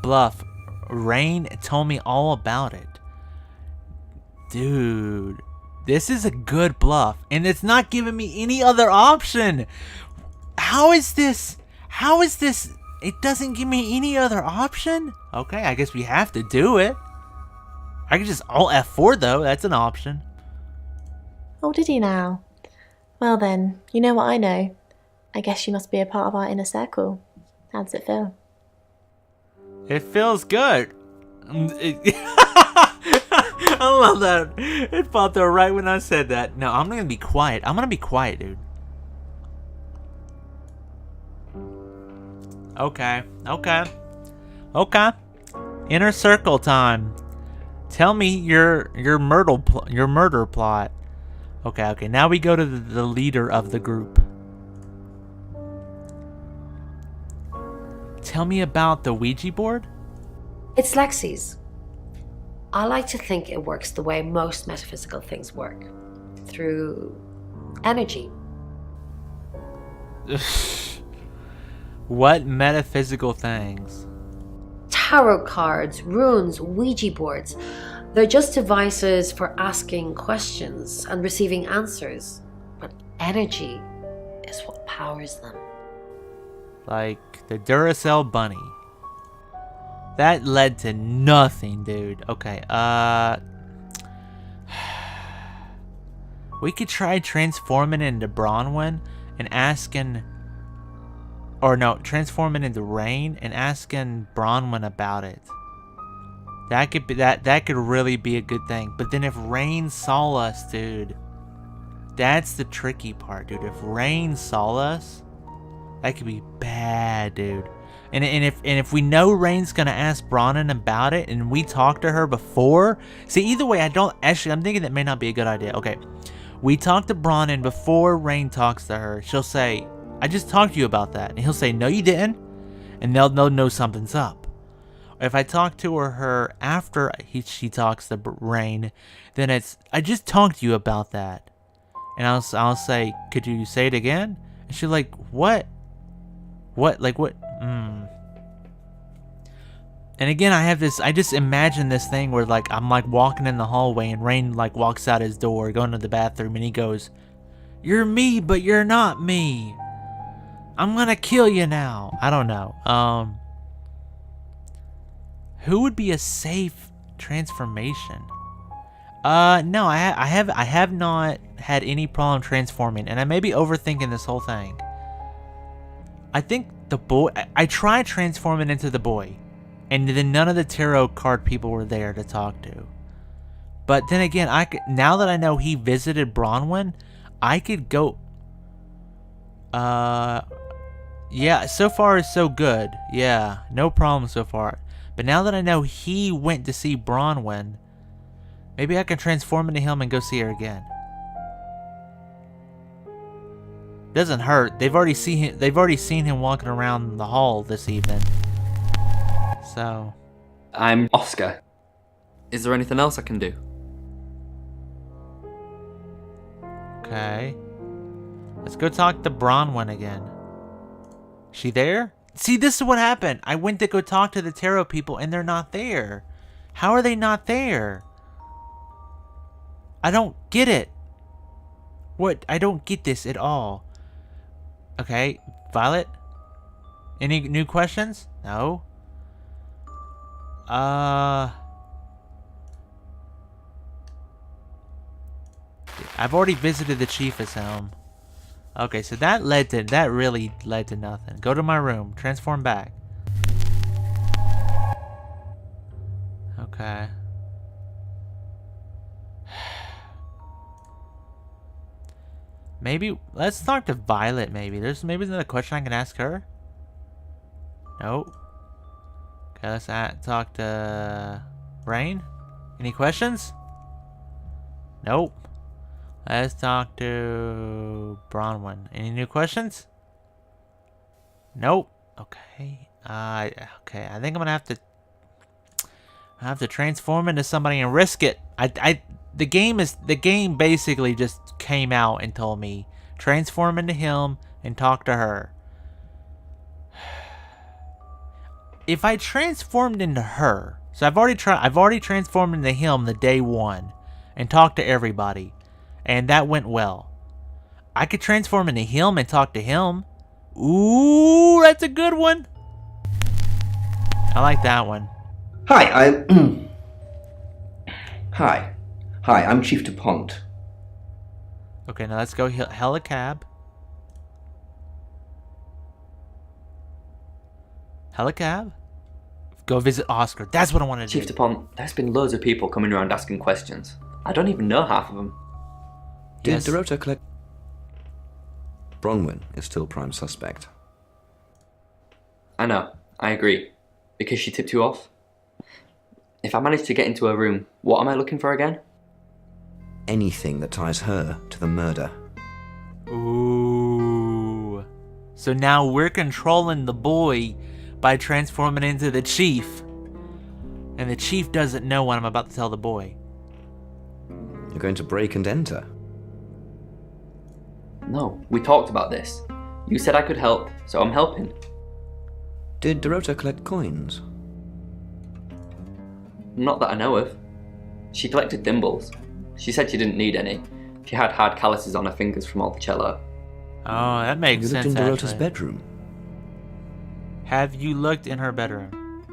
Bluff. Rain told me all about it. Dude, this is a good bluff, and it's not giving me any other option. How is this? It doesn't give me any other option? Okay, I guess we have to do it. I can just alt F4 though, that's an option.
Oh, did you now? Well then, you know what I know. I guess you must be a part of our inner circle. How does it feel?
It feels good. I love that. It popped out right when I said that. No, I'm gonna be quiet. I'm gonna be quiet, dude. Okay. Inner circle time. Tell me your murder plot. Okay. Now we go to the leader of the group. Tell me about the Ouija board.
It's Lexi's. I like to think it works the way most metaphysical things work. Through energy.
What metaphysical things?
Tarot cards, runes, Ouija boards. They're just devices for asking questions and receiving answers. But energy is what powers them.
Like the Duracell bunny. That led to nothing, dude. Okay, we could try transforming into Bronwyn and asking... Or no, transforming into Rain and asking Bronwyn about it. That could be that could really be a good thing. But then if Rain saw us, dude, that's the tricky part, dude. If Rain saw us, that could be bad, dude. And if we know Rain's gonna ask Bronwyn about it, and we talk to her before, see, either way, I'm thinking that may not be a good idea. Okay, we talk to Bronwyn before Rain talks to her. She'll say, "I just talked to you about that," and he'll say, "No, you didn't," and they'll know something's up. If I talk to her after she talks to Rain, then it's, "I just talked to you about that," and I'll say, "Could you say it again?" And she's like, "What? Like what?" And again, I just imagine this thing where like I'm like walking in the hallway and Rain like walks out his door, going to the bathroom, and he goes, "You're me, but you're not me. I'm gonna kill you now." I don't know. Who would be a safe transformation? No, I have not had any problem transforming, and I may be overthinking this whole thing. I think the boy. I tried transforming into the boy, and then none of the tarot card people were there to talk to. But then again, now that I know he visited Bronwyn, I could go. Yeah, so far so good. Yeah, no problem so far. But now that I know he went to see Bronwyn, maybe I can transform into him and go see her again. Doesn't hurt. They've already seen him walking around the hall this evening. So,
I'm Oscar. Is there anything else I can do?
okay. Let's go talk to Bronwyn again. She there? See, this is what happened. I went to go talk to the tarot people and they're not there. How are they not there? I don't get it. What? I don't get this at all. Okay, Violet? Any new questions? No? I've already visited the Chief's home. Okay, so that really led to nothing. Go to my room. Transform back. Okay. Maybe let's talk to Violet. Maybe there's another question I can ask her. Nope. Okay, let's talk to Rain. Any questions? Nope. Let's talk to Bronwyn. Any new questions? Nope. Okay. Okay. I think I'm gonna have to. I have to transform into somebody and risk it. The game basically just came out and told me transform into him and talk to her. If I transformed into her, so I've already transformed into him the day one and talked to everybody, and that went well. I could transform into him and talk to him. Ooh, that's a good one. I like that one.
Hi, Hi, I'm Chief DuPont.
Okay, now let's go hail a cab. Hail a cab. Go visit Oscar. That's what I want to do.
Chief DuPont, there's been loads of people coming around asking questions. I don't even know half of them.
Did Dorota collect... Bronwyn is still prime suspect.
I know, I agree. Because she tipped you off? If I manage to get into her room, what am I looking for again?
Anything that ties her to the murder.
Ooh. So now we're controlling the boy by transforming into the chief. And the chief doesn't know what I'm about to tell the boy.
You're going to break and enter?
No, we talked about this. You said I could help, so I'm helping.
Did Dorota collect coins?
Not that I know of. She collected thimbles. She said she didn't need any. She had hard calluses on her fingers from all the cello.
Oh, that makes sense.
You looked in Dorota's bedroom?
Have you looked in her bedroom?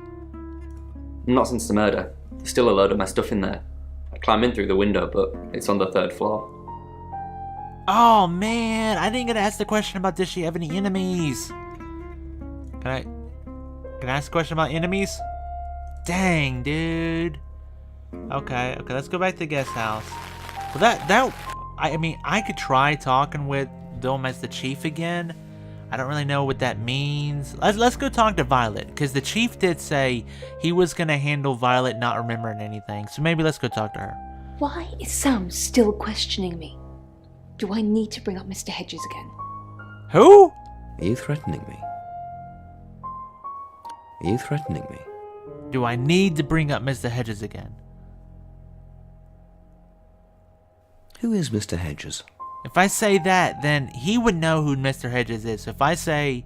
Not since the murder. There's still a load of my stuff in there. I climb in through the window, but it's on the 3rd floor.
Oh man, I didn't get to ask the question about does she have any enemies? Can I ask a question about enemies? Dang, dude. Okay, let's go back to the guest house. Well, I mean, I could try talking with them as the chief again. I don't really know what that means. Let's go talk to Violet, because the chief did say he was going to handle Violet not remembering anything. So maybe let's go talk to her.
Why is Sam still questioning me? Do I need to bring up Mr. Hedges again?
Who?
Are you threatening me? Are you threatening me?
Do I need to bring up Mr. Hedges again?
Who is Mr. Hedges?
If I say that, then he would know who Mr. Hedges is. So if I say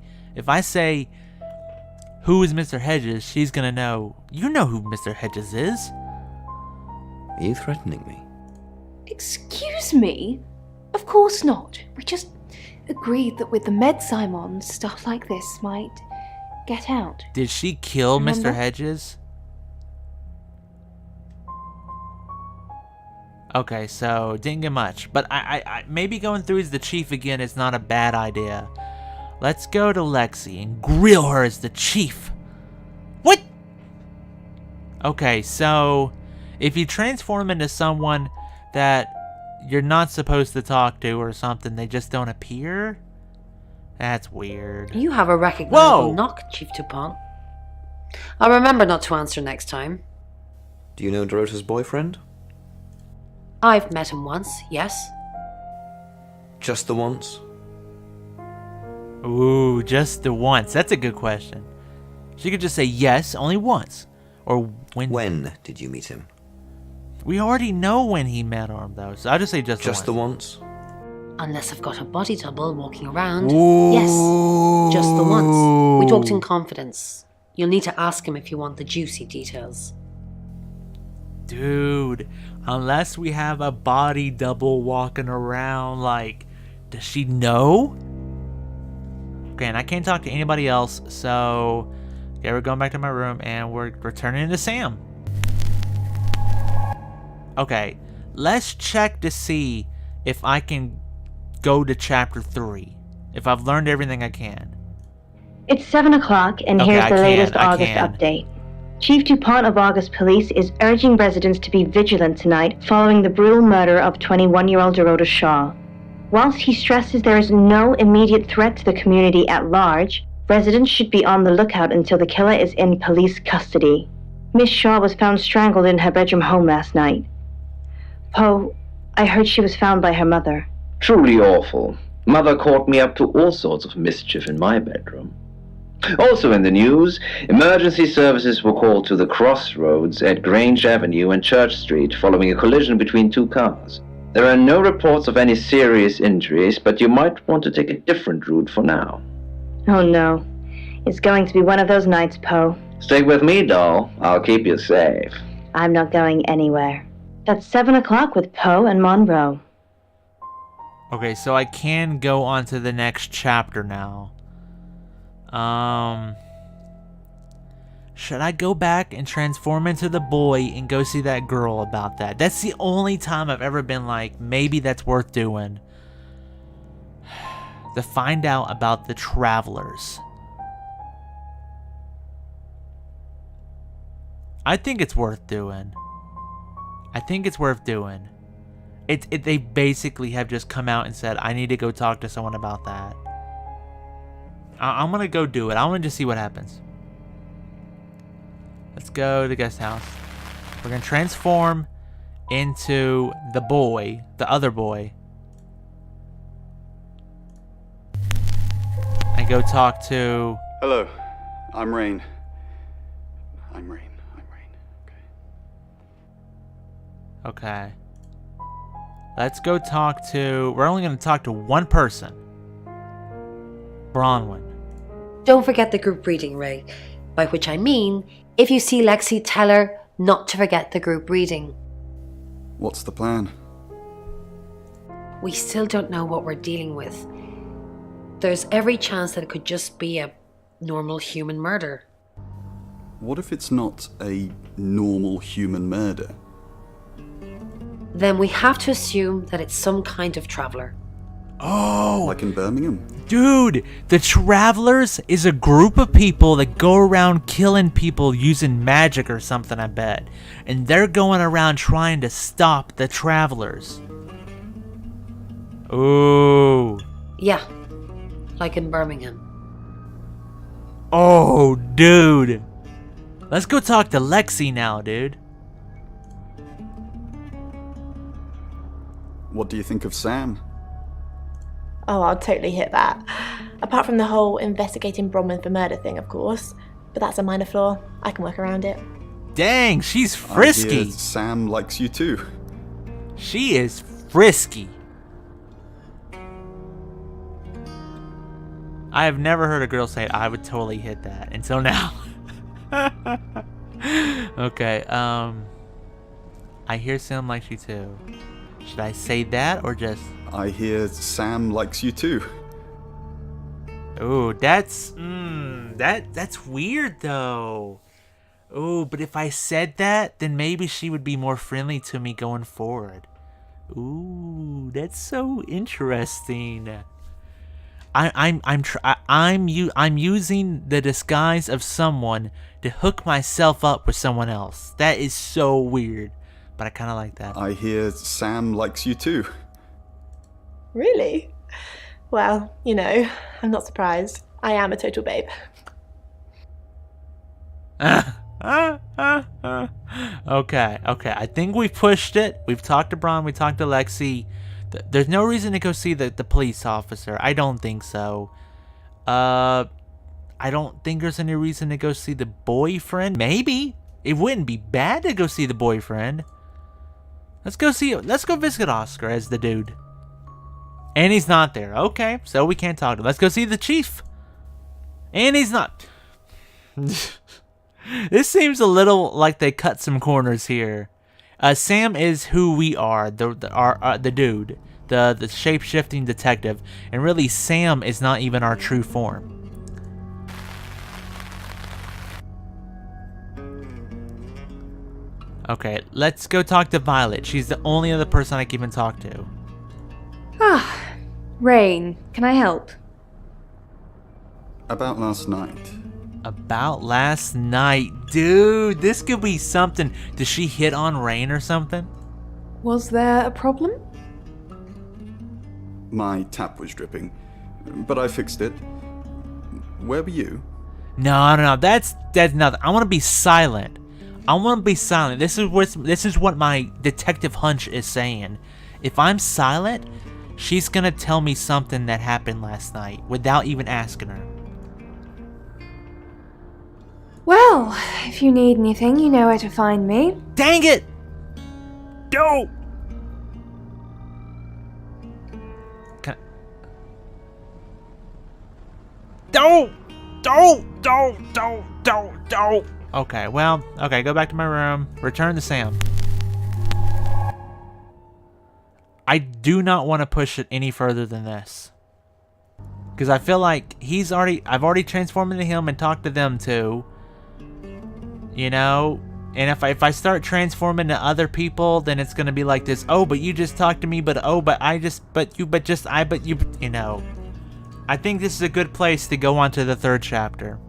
who is Mr. Hedges, she's gonna know. You know who Mr. Hedges is.
Are you threatening me?
Excuse me? Of course not. We just agreed that with the meds I'm on, stuff like this might get out.
Did she kill
Remember?
Mr. Hedges? Okay, so didn't get much. But I maybe going through as the chief again is not a bad idea. Let's go to Lexi and grill her as the chief. What? Okay, so if you transform into someone that you're not supposed to talk to or something, they just don't appear? That's weird.
You have a recognizable knock, Chief DuPont. I'll remember not to answer next time.
Do you know Dorota's boyfriend?
I've met him once, yes.
Just the once?
Ooh, just the once. That's a good question. She could just say yes, only once. Or when...
When did you meet him?
We already know when he met her, though, so I'll just say just
the once.
Unless I've got a body double walking around.
Ooh.
Yes, just the once. We talked in confidence. You'll need to ask him if you want the juicy details.
Dude, unless we have a body double walking around, like, does she know? Okay, and I can't talk to anybody else, so okay, we're going back to my room and we're returning to Sam. Okay, let's check to see if I can go to chapter 3. If I've learned everything I can.
It's 7 o'clock, and
Okay,
here's the latest
I
August
can.
update. Chief DuPont of August Police is urging residents to be vigilant tonight following the brutal murder of 21-year-old Dorota Shaw. Whilst he stresses there is no immediate threat to the community at large, residents should be on the lookout until the killer is in police custody. Miss Shaw was found strangled in her bedroom home last night. Poe, I heard she was found by her mother.
Truly awful. Mother caught me up to all sorts of mischief in my bedroom. Also in the news, emergency services were called to the crossroads at Grange Avenue and Church Street following a collision between two cars. There are no reports of any serious injuries, but you might want to take a different route for now.
Oh no. It's going to be one of those nights, Poe.
Stick with me, doll. I'll keep you safe.
I'm not going anywhere. That's 7 o'clock with Poe and Monroe.
Okay, so I can go on to the next chapter now. Should I go back and transform into the boy and go see that girl about that? That's the only time I've ever been like, maybe that's worth doing. To find out about the travelers. I think it's worth doing. They basically have just come out and said, I need to go talk to someone about that. I'm gonna go do it. I want to just see what happens. Let's go to the guest house. We're gonna transform into the boy, the other boy. And go talk to...
Hello, I'm Rain.
Okay. Let's go talk to... We're only going to talk to one person. Bronwyn.
Don't forget the group reading, Ray. By which I mean, if you see Lexi, tell her not to forget the group reading.
What's the plan?
We still don't know what we're dealing with. There's every chance that it could just be a normal human murder.
What if it's not a normal human murder?
Then we have to assume that it's some kind of traveler.
Oh!
Like in Birmingham?
Dude, the Travelers is a group of people that go around killing people using magic or something, I bet. And they're going around trying to stop the Travelers. Ooh.
Yeah, like in Birmingham.
Oh, dude. Let's go talk to Lexi now, dude.
What do you think of Sam?
Oh, I'll totally hit that. Apart from the whole investigating Bronwyn for murder thing, of course. But that's a minor flaw. I can work around it.
Dang, she's frisky.
I hear Sam likes you too.
She is frisky. I have never heard a girl say I would totally hit that until now. Okay, I hear Sam likes you too. Should I say that or just...
I hear Sam likes you too.
Ooh, that's weird though. Ooh, but if I said that, then maybe she would be more friendly to me going forward. Ooh, that's so interesting. I'm using the disguise of someone to hook myself up with someone else. That is so weird, but I kind of like that.
I hear Sam likes you too.
Really? Well, you know, I'm not surprised. I am a total babe.
Okay. I think we've pushed it. We've talked to Bron. We talked to Lexi. There's no reason to go see the police officer. I don't think so. I don't think there's any reason to go see the boyfriend. Maybe. It wouldn't be bad to go see the boyfriend. Let's go visit Oscar as the dude. And he's not there. Okay, so we can't talk to him. Let's go see the chief. And he's not. This seems a little like they cut some corners here. Sam is who we are, the dude, the shape-shifting detective, and really Sam is not even our true form. Okay, let's go talk to Violet. She's the only other person I can even talk to.
Ah, Rain, can I help?
About last night.
About last night? Dude, this could be something. Did she hit on Rain or something?
Was there a problem?
My tap was dripping, but I fixed it. Where were you?
No, that's nothing. I want to be silent. This is what my detective hunch is saying. If I'm silent, she's gonna tell me something that happened last night without even asking her.
Well, if you need anything, you know where to find me.
Dang it! No! Don't! Okay, well, okay, go back to my room. Return to Sam. I do not want to push it any further than this. Because I feel like I've already transformed into him and talked to them too. You know? And if I start transforming to other people, then it's going to be like this, oh, but you just talked to me, but oh, but I just, but you, but just, I, but you, you know. I think this is a good place to go on to the 3rd chapter.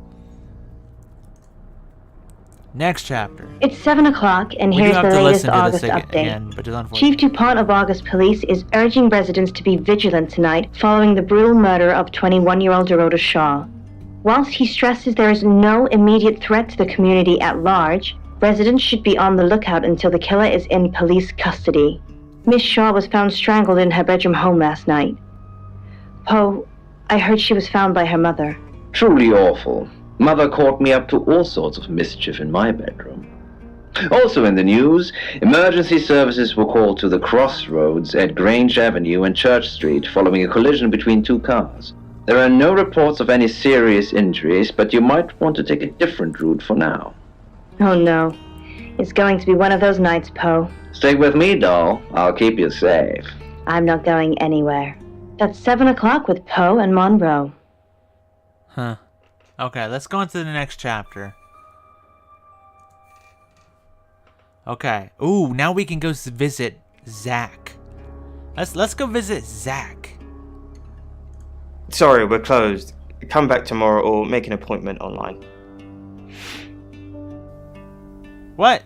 Next chapter.
It's 7 o'clock, and here's the latest August update. Chief DuPont of August Police is urging residents to be vigilant tonight following the brutal murder of 21-year-old Dorota Shaw. Whilst he stresses there is no immediate threat to the community at large, residents should be on the lookout until the killer is in police custody. Miss Shaw was found strangled in her bedroom home last night. Poe, I heard she was found by her mother.
Truly awful. Mother caught me up to all sorts of mischief in my bedroom. Also in the news, emergency services were called to the crossroads at Grange Avenue and Church Street following a collision between 2 cars. There are no reports of any serious injuries, but you might want to take a different route for now.
Oh no. It's going to be one of those nights, Poe.
Stick with me, doll. I'll keep you safe.
I'm not going anywhere. That's 7 o'clock with Poe and Monroe.
Huh. Okay, let's go on to the next chapter. Okay. Ooh, now we can go visit Zach. Let's go visit Zach.
Sorry, we're closed. Come back tomorrow or make an appointment online.
What?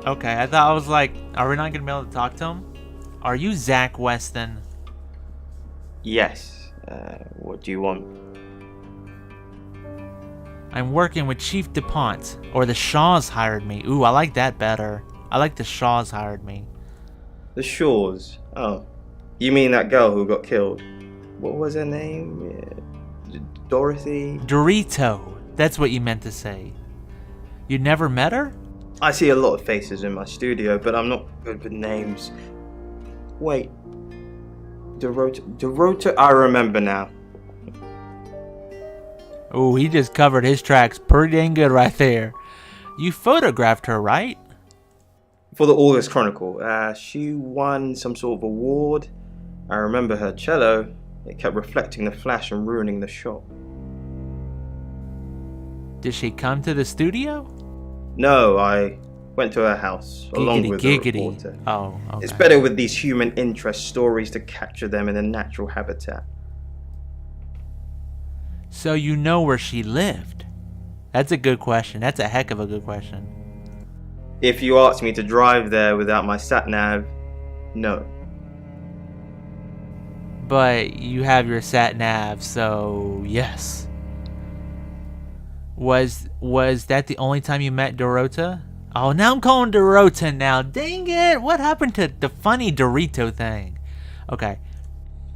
Okay, I thought I was like, are we not going to be able to talk to him? Are you Zach Weston?
Yes. What do you want?
I'm working with Chief DuPont, or the Shaws hired me. Ooh, I like that better. I like the Shaws hired me.
The Shaws? Oh. You mean that girl who got killed? What was her name? Dorothy?
Dorito. That's what you meant to say. You never met her?
I see a lot of faces in my studio, but I'm not good with names. Wait. Dorota? I remember now.
Oh, he just covered his tracks pretty dang good right there. You photographed her, right?
For the August Chronicle. She won some sort of award. I remember her cello. It kept reflecting the flash and ruining the shot.
Did she come to the studio?
No, I went to her house along with the reporter.
Oh, okay.
It's better with these human interest stories to capture them in a natural habitat.
So you know where she lived? That's a good question. That's a heck of a good question.
If you asked me to drive there without my sat-nav, no.
But you have your sat-nav, so yes. Was that the only time you met Dorota? Oh, now I'm calling Dorota now. Dang it! What happened to the funny Dorito thing? Okay.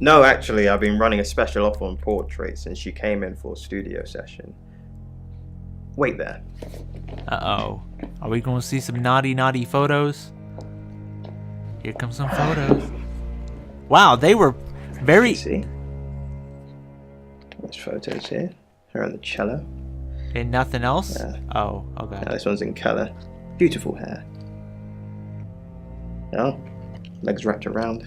No, actually, I've been running a special offer on portraits since she came in for a studio session. Wait there.
Uh-oh. Are we going to see some naughty photos? Here come some photos. Wow, they were very...
See? There's photos here. Her on the cello.
And nothing else?
Yeah.
Oh, okay.
Now this one's in colour. Beautiful hair. Oh, legs wrapped around.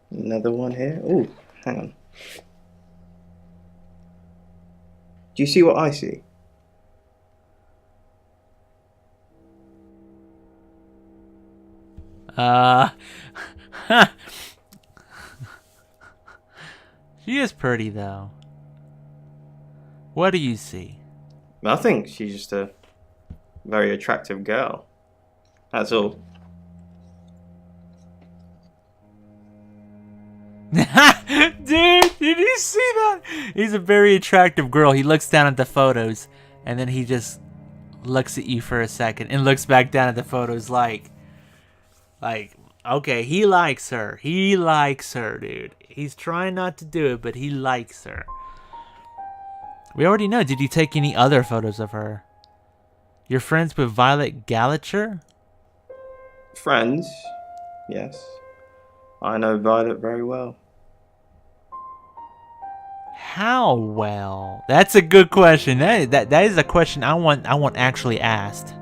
Another one here. Oh, hang on. Do you see what I see?
She is pretty, though. What do you see?
I think she's just a very attractive girl. That's all.
Dude, did you see that? He's a very attractive girl. He looks down at the photos, and then he just looks at you for a second and looks back down at the photos like, okay, he likes her. He likes her, dude. He's trying not to do it, but he likes her. We already know. Did you take any other photos of her? You're friends with Violet Gallagher?
Friends? Yes. I know Violet very well.
How well? That's a good question. That is a question I want actually asked.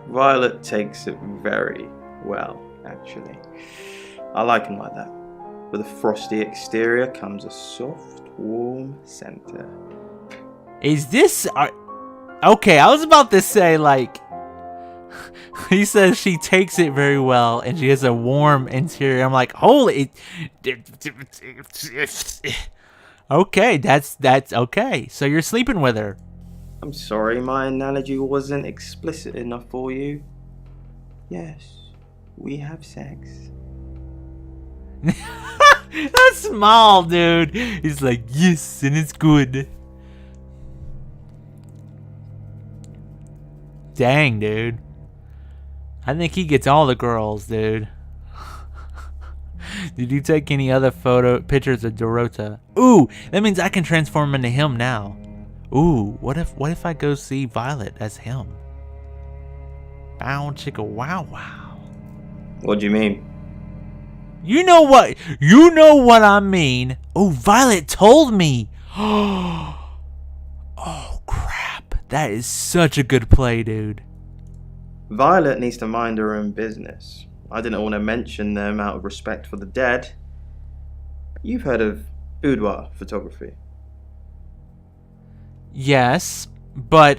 Violet takes it very well, actually. I like him like that. With a frosty exterior comes a soft, warm center.
Is this... okay, I was about to say, like... He says she takes it very well and she has a warm interior. I'm like, holy... Okay, that's okay. So you're sleeping with her.
I'm sorry my analogy wasn't explicit enough for you. Yes, we have sex.
That's small, dude. He's like, yes, and it's good. Dang, dude. I think he gets all the girls, dude. Did you take any other pictures of Dorota? Ooh, that means I can transform into him now. Ooh, what if I go see Violet as him? Bow chicka wow wow.
What do you mean?
You know what I mean. Oh, Violet told me. Oh crap. That is such a good play, dude.
Violet needs to mind her own business. I didn't want to mention them out of respect for the dead. You've heard of boudoir photography?
Yes, but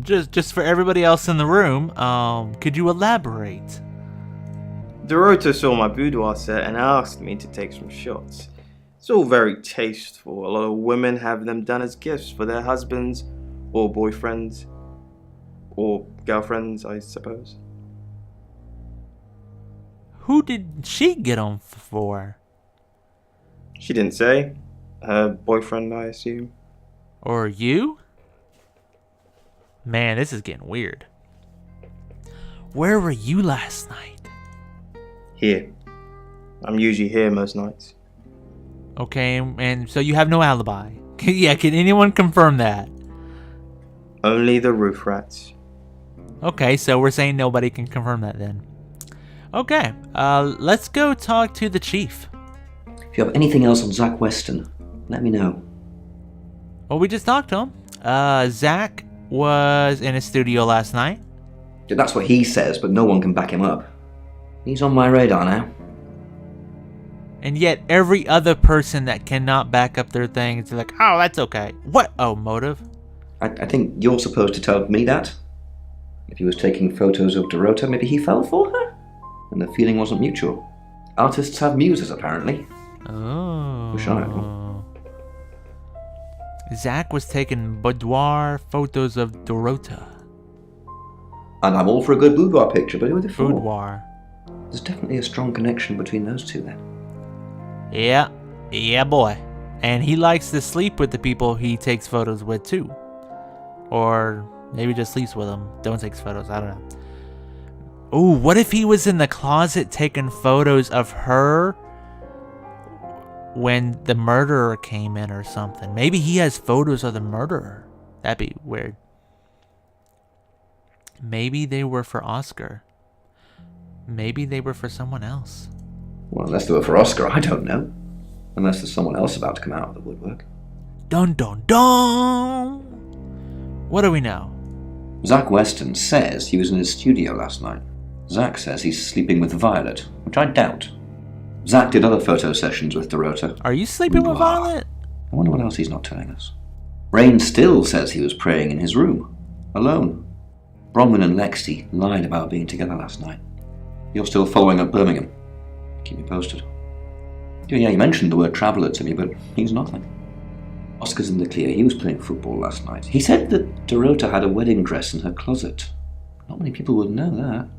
just for everybody else in the room, could you elaborate?
Dorota saw my boudoir set and asked me to take some shots. It's all very tasteful. A lot of women have them done as gifts for their husbands or boyfriends or girlfriends, I suppose.
Who did she get them for?
She didn't say. Her boyfriend, I assume.
Or you? Man, this is getting weird. Where were you last night?
Here. I'm usually here most nights.
Okay, and so you have no alibi. Yeah, can anyone confirm that?
Only the roof rats.
Okay, so we're saying nobody can confirm that then. Okay, let's go talk to the chief.
If you have anything else on Zach Weston, let me know.
Well, we just talked to him. Zach was in his studio last night.
That's what he says, but no one can back him up. He's on my radar now.
And yet, every other person that cannot back up their thing is like, oh, that's okay. What? Oh, motive?
I think you're supposed to tell me that. If he was taking photos of Dorota, maybe he fell for her? And the feeling wasn't mutual. Artists have muses, apparently.
Oh.
Wish I had one.
Zach was taking boudoir photos of Dorota.
And I'm all for a good boudoir picture, but who are they for?
Boudoir.
There's definitely a strong connection between those two then.
Yeah boy. And he likes to sleep with the people he takes photos with too. Or maybe just sleeps with them, don't take photos, I don't know. Ooh, what if he was in the closet taking photos of her when the murderer came in or something? Maybe he has photos of the murderer. That'd be weird. Maybe they were for Oscar. Maybe they were for someone else.
Well, unless they were for Oscar, I don't know. Unless there's someone else about to come out of the woodwork.
Dun dun dun! What do we know?
Zach Weston says he was in his studio last night. Zach says he's sleeping with Violet, which I doubt. Zach did other photo sessions with Dorota.
Are you sleeping with Violet?
I wonder what else he's not telling us. Rain still says he was praying in his room, alone. Bronwyn and Lexi lied about being together last night. You're still following up Birmingham. Keep me posted. Yeah, you mentioned the word traveller to me, but he's nothing. Oscar's in the clear. He was playing football last night. He said that Dorota had a wedding dress in her closet. Not many people would know that.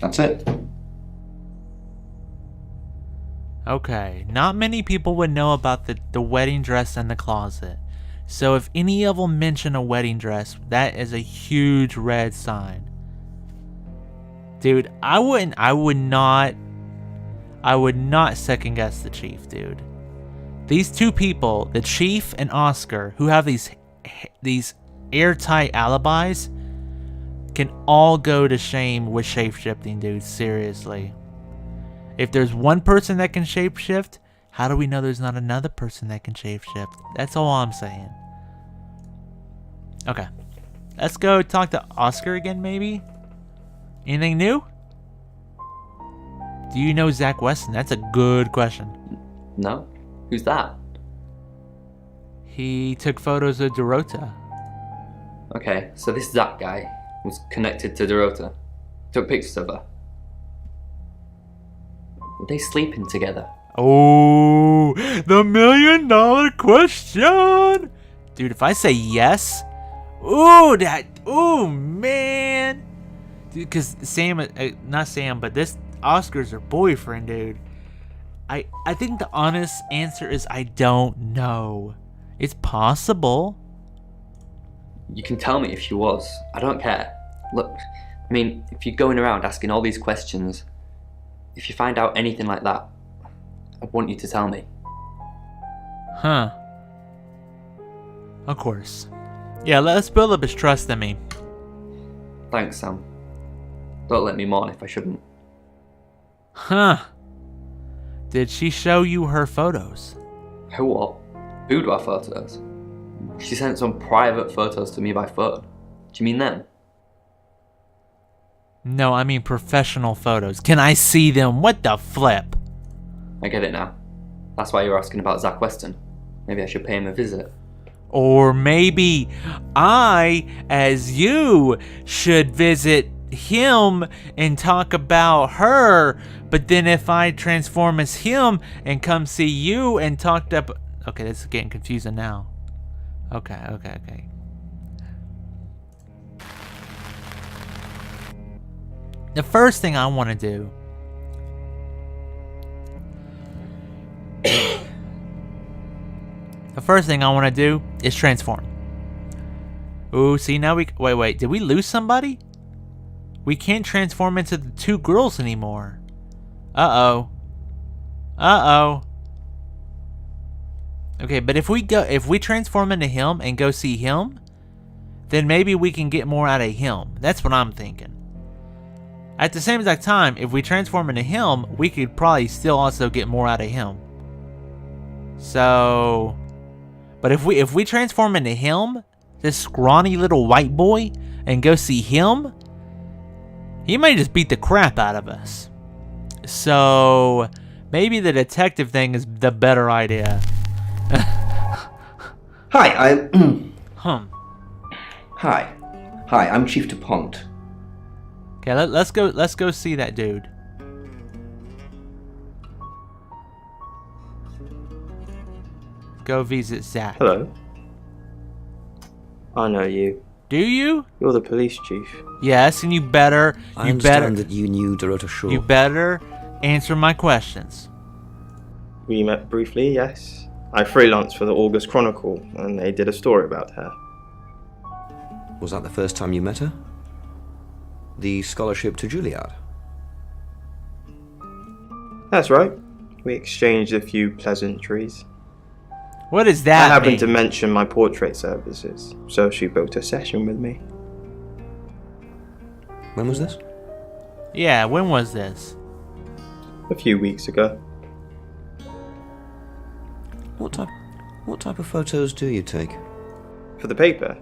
That's it.
Okay, not many people would know about the wedding dress in the closet. So if any of them mention a wedding dress, that is a huge red sign. Dude, I would not second guess the chief, dude. these two people, the Chief and Oscar, who have these airtight alibis, can all go to shame with shapeshifting, dude. Seriously. If there's one person that can shapeshift, how do we know there's not another person that can shapeshift? That's all I'm saying. Okay. Let's go talk to Oscar again, maybe? Anything new? Do you know Zach Weston? That's a good question.
No? Who's that?
He took photos of Dorota.
Okay, so this Zach guy was connected to Dorota. Took pictures of her. Were they sleeping together?
Oh, the $1 million question! Dude, if I say yes... Ooh, man! Dude, because Sam... not Sam, but this... Oscar's her boyfriend, dude. I think the honest answer is I don't know. It's possible.
You can tell me if she was. I don't care. Look, I mean, if you're going around asking all these questions, if you find out anything like that, I want you to tell me.
Huh. Of course. Yeah, let's build up his trust in me.
Thanks, Sam. Don't let me mourn if I shouldn't.
Huh. Did she show you her photos?
Her what? Boudoir photos? She sent some private photos to me by phone. Do you mean them?
No, I mean professional photos. Can I see them? What the flip?
I get it now. That's why you're asking about Zach Weston. Maybe I should pay him a visit.
Or maybe I, as you, should visit him and talk about her, but then if I transform as him and come see you and talk up... Okay, this is getting confusing now. Okay. The first thing I want to do... is transform. Ooh, see, now we... Wait, did we lose somebody? We can't transform into the two girls anymore. Uh-oh. Okay, but if we transform into him and go see him, then maybe we can get more out of him. That's what I'm thinking. At the same exact time, if we transform into him, we could probably still also get more out of him. So, but if we transform into him, this scrawny little white boy, and go see him, he might just beat the crap out of us. So, maybe the detective thing is the better idea.
Hi,
Hi,
I'm Chief DuPont.
Okay, let's go see that dude. Go visit Zach.
Hello. I know you.
Do you?
You're the police chief.
Yes, and you better...
I understand that you knew Dorota Shaw.
You better answer my questions.
We met briefly, yes. I freelanced for the August Chronicle, and they did a story about her.
Was that the first time you met her? The scholarship to Juilliard?
That's right. We exchanged a few pleasantries.
What does that
I happened
mean?
to mention my portrait services, so she booked a session with me.
When was this?
Yeah, when was this?
A few weeks ago.
What type of photos do you take?
For the paper?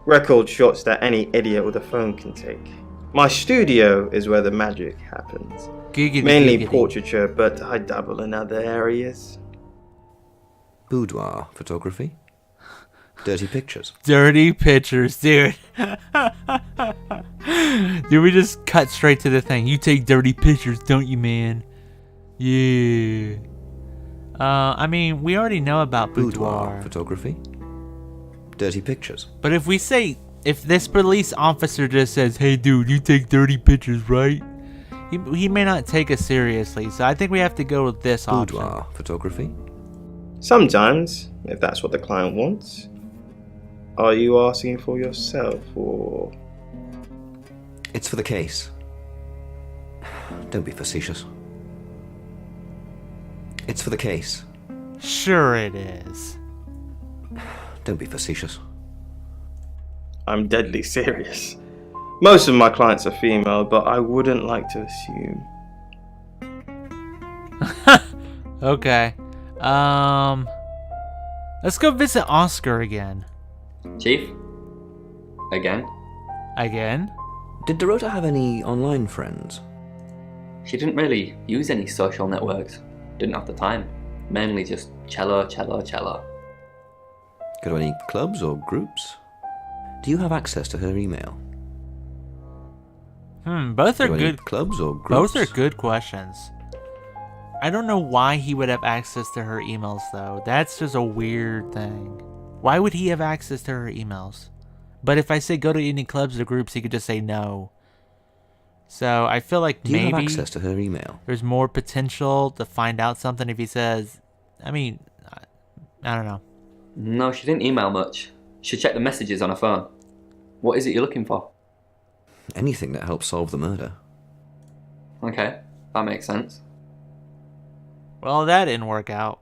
Record shots that any idiot with a phone can take. My studio is where the magic happens. Mainly portraiture, but I dabble in other areas.
Boudoir photography? Dirty pictures?
Dirty pictures, dude. Dude, we just cut straight to the thing. You take dirty pictures, don't you, man? Yeah. I mean, we already know about boudoir
photography. Dirty pictures.
But if we say, if this police officer just says, "Hey, dude, you take dirty pictures, right?" He may not take us seriously. So I think we have to go with this option.
Boudoir photography.
Sometimes, if that's what the client wants. Are you asking for yourself, or...?
It's for the case. Don't be facetious. It's for the case.
Sure it is.
Don't be facetious.
I'm deadly serious. Most of my clients are female, but I wouldn't like to assume.
Okay. Let's go visit Oscar again.
Chief? Again?
Again?
Did Dorota have any online friends?
She didn't really use any social networks. Didn't have the time. Mainly just cello.
Go to any clubs or groups? Do you have access to her email?
Both are
Go to any
good
clubs or groups?
Both are good questions. I don't know why he would have access to her emails though. That's just a weird thing. Why would he have access to her emails? But if I say go to any clubs or groups, he could just say no. So I feel like maybe
Do you have access to her email?
There's more potential to find out something if he says, I mean, I don't know.
No, she didn't email much. She checked the messages on her phone. What is it you're looking for?
Anything that helps solve the murder.
Okay, that makes sense.
Well, that didn't work out.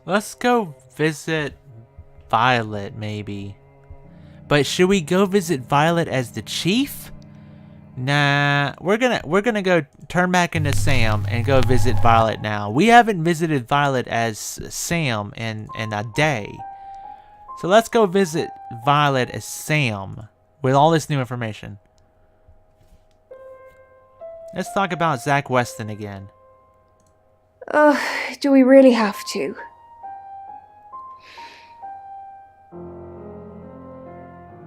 Let's go visit Violet, maybe. But should we go visit Violet as the chief? Nah, we're gonna go turn back into Sam and go visit Violet now. We haven't visited Violet as Sam in a day. So let's go visit Violet as Sam with all this new information. Let's talk about Zach Weston again.
Do we really have to?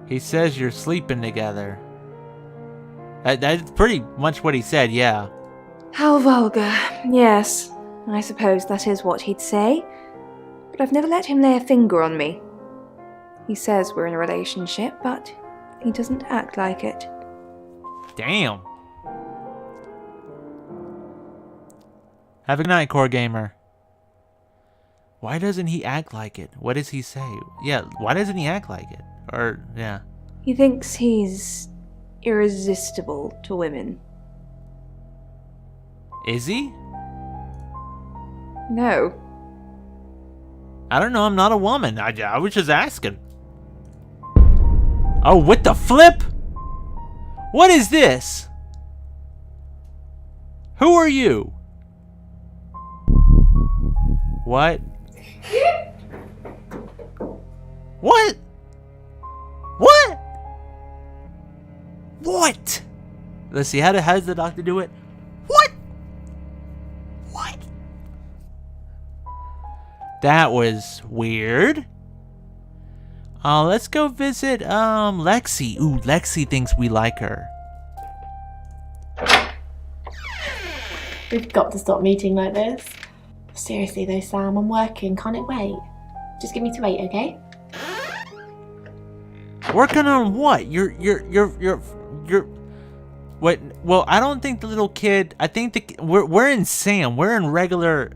He says you're sleeping together. That's pretty much what he said, yeah.
How vulgar. Yes, I suppose that is what he'd say. But I've never let him lay a finger on me. He says we're in a relationship, but he doesn't act like it.
Damn. Have a good night, Core Gamer. Why doesn't he act like it? What does he say? Yeah, why doesn't he act like it? Or, yeah.
He thinks he's irresistible to women.
Is he?
No.
I don't know, I'm not a woman. I was just asking. Oh, what the flip? What is this? Who are you? What? What? What? What? Let's see, how does the doctor do it? What? What? That was weird. Let's go visit Lexi. Ooh, Lexi thinks we like her.
We've got to stop meeting like this. Seriously though, Sam, I'm working. Can't it wait? Just give me to 8, okay?
Working on what? You're what? Well, I don't think the little kid. I think we're in Sam. We're in regular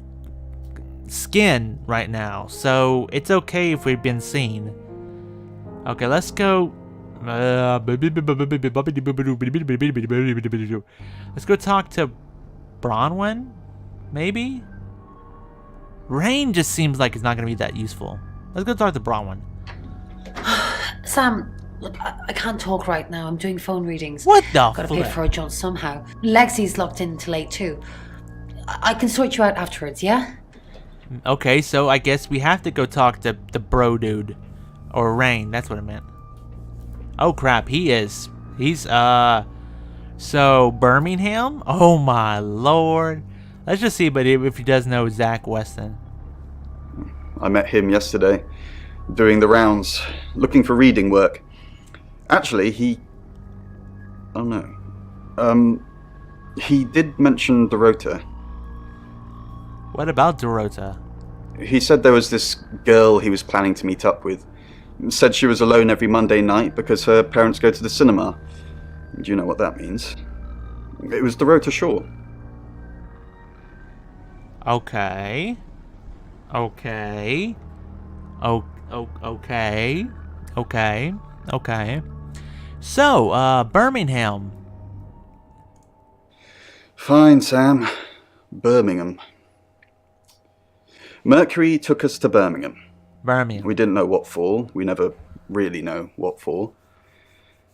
skin right now, so it's okay if we've been seen. Okay, let's go. Let's go talk to Bronwyn, maybe. Rain just seems like it's not gonna be that useful. Let's go talk to Bronwyn.
Sam, look, I can't talk right now. I'm doing phone readings.
What the
Gotta pay for a job somehow. Lexi's locked in till 8 too. I can sort you out afterwards, yeah?
Okay, so I guess we have to go talk to the bro dude. Or Rain, that's what I meant. Oh crap, he's so Birmingham? Oh my lord. Let's just see if he does know Zach Weston.
I met him yesterday, doing the rounds, looking for reading work. Actually, he did mention Dorota.
What about Dorota?
He said there was this girl he was planning to meet up with. Said she was alone every Monday night because her parents go to the cinema. Do you know what that means? It was Dorota Shaw.
Okay. Okay. Okay. So, Birmingham.
Fine, Sam. Birmingham. Mercury took us to Birmingham.
Birmingham.
We didn't know what for. We never really know what for.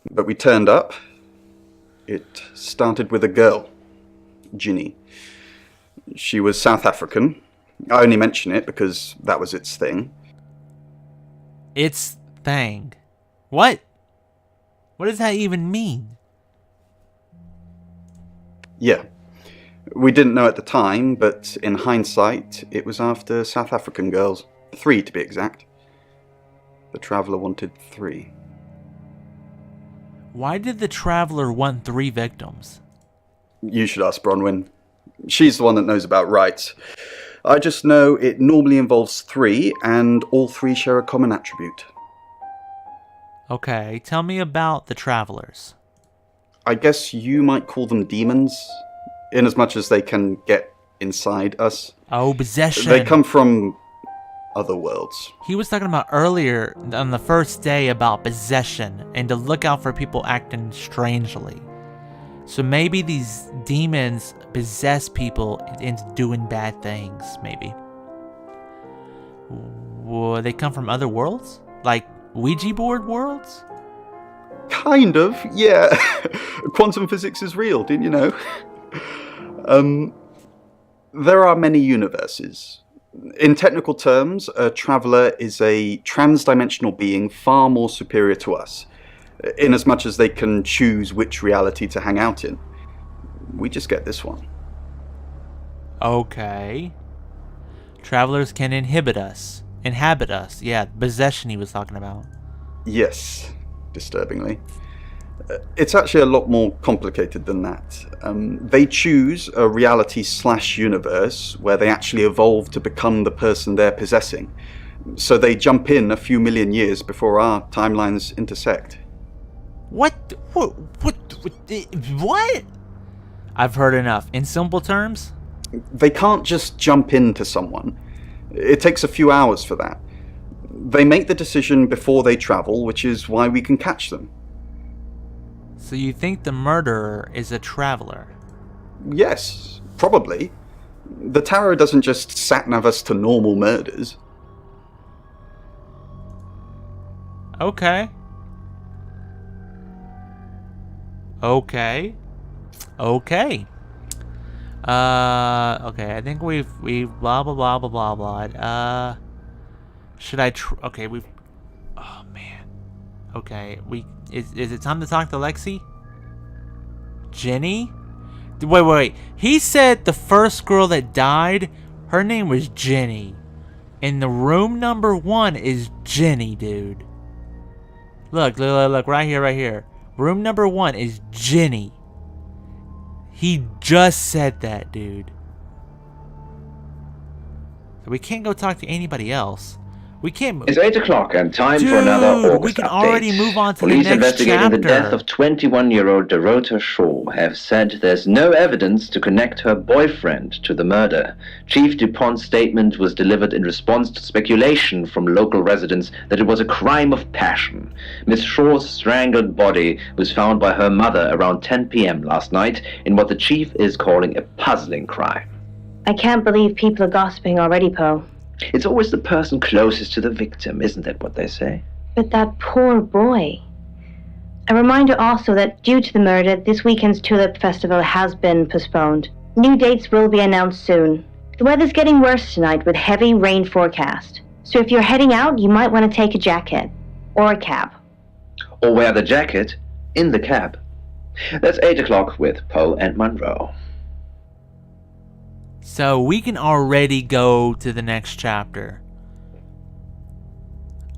But we turned up. It started with a girl, Ginny. She was South African. I only mention it because that was its thing.
Its thing? What? What does that even mean?
Yeah. We didn't know at the time, but in hindsight, it was after South African girls. 3 to be exact. The Traveller wanted 3.
Why did the Traveller want 3 victims?
You should ask Bronwyn. She's the one that knows about rights. I just know it normally involves 3, and all 3 share a common attribute.
Okay, tell me about the Travelers.
I guess you might call them demons, in as much as they can get inside us.
Oh, possession.
They come from other worlds.
He was talking about earlier on the first day about possession and to look out for people acting strangely. So maybe these demons possess people into doing bad things, maybe. Well, they come from other worlds? Like Ouija board worlds?
Kind of, yeah. Quantum physics is real, didn't you know? There are many universes. In technical terms, a traveller is a trans-dimensional being far more superior to us, in as much as they can choose which reality to hang out in. We just get this one.
Okay. Travelers can inhabit us. Yeah, possession he was talking about.
Yes, disturbingly. It's actually a lot more complicated than that. They choose a reality/universe where they actually evolve to become the person they're possessing. So they jump in a few million years before our timelines intersect.
What? I've heard enough. In simple terms?
They can't just jump into someone. It takes a few hours for that. They make the decision before they travel, which is why we can catch them.
So you think the murderer is a traveler?
Yes, probably. The tarot doesn't just sat-nav us to normal murders.
Okay. Okay, I think we've blah blah blah blah blah blah. Should I okay, oh man. Okay, is it time to talk to Lexi? Jenny? Wait. He said the first girl that died, her name was Jenny. And the room number 1 is Jenny, dude. Look, right here. Room number 1 is Jenny. He just said that, dude. So we can't go talk to anybody else. We can't move.
It's 8 o'clock and time for another August
we can
update.
already move on to
Police
the next
investigating
chapter.
the death of 21-year-old Dorota Shaw have said there's no evidence to connect her boyfriend to the murder. Chief DuPont's statement was delivered in response to speculation from local residents that it was a crime of passion. Miss Shaw's strangled body was found by her mother around 10 p.m. last night in what the chief is calling a puzzling crime.
I can't believe people are gossiping already, Poe.
It's always the person closest to the victim, isn't that what they say?
But that poor boy. A reminder also that due to the murder, this weekend's Tulip Festival has been postponed. New dates will be announced soon. The weather's getting worse tonight with heavy rain forecast. So if you're heading out, you might want to take a jacket. Or a cab.
Or wear the jacket in the cab. That's 8 o'clock with Poe and Monroe.
So we can already go to the next chapter.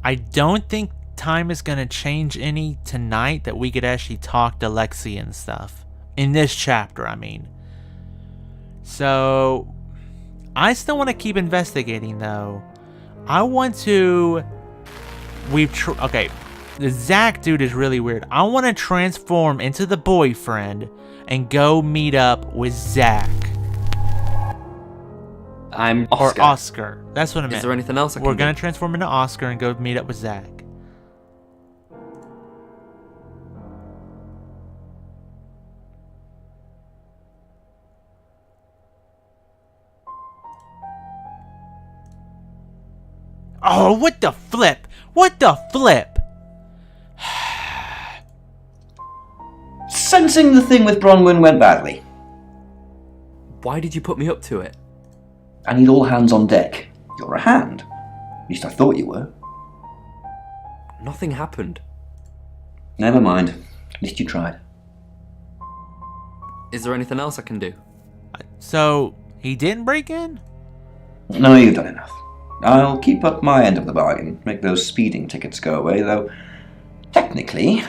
I don't think time is going to change any tonight that we could actually talk to Lexi and stuff. In this chapter, I mean. So I still want to keep investigating though. I want to... Okay, the Zach dude is really weird. I want to transform into the boyfriend and go meet up with Zach.
I'm Oscar.
Or Oscar. That's what I meant.
Is there anything else I can
We're
do?
going to transform into Oscar and go meet up with Zach. Oh, what the flip? What the flip?
Sensing the thing with Bronwyn went badly.
Why did you put me up to it?
I need all hands on deck. You're a hand. At least I thought you were.
Nothing happened.
Never mind. At least you tried.
Is there anything else I can do?
So, he didn't break in?
No, you've done enough. I'll keep up my end of the bargain, make those speeding tickets go away, though technically,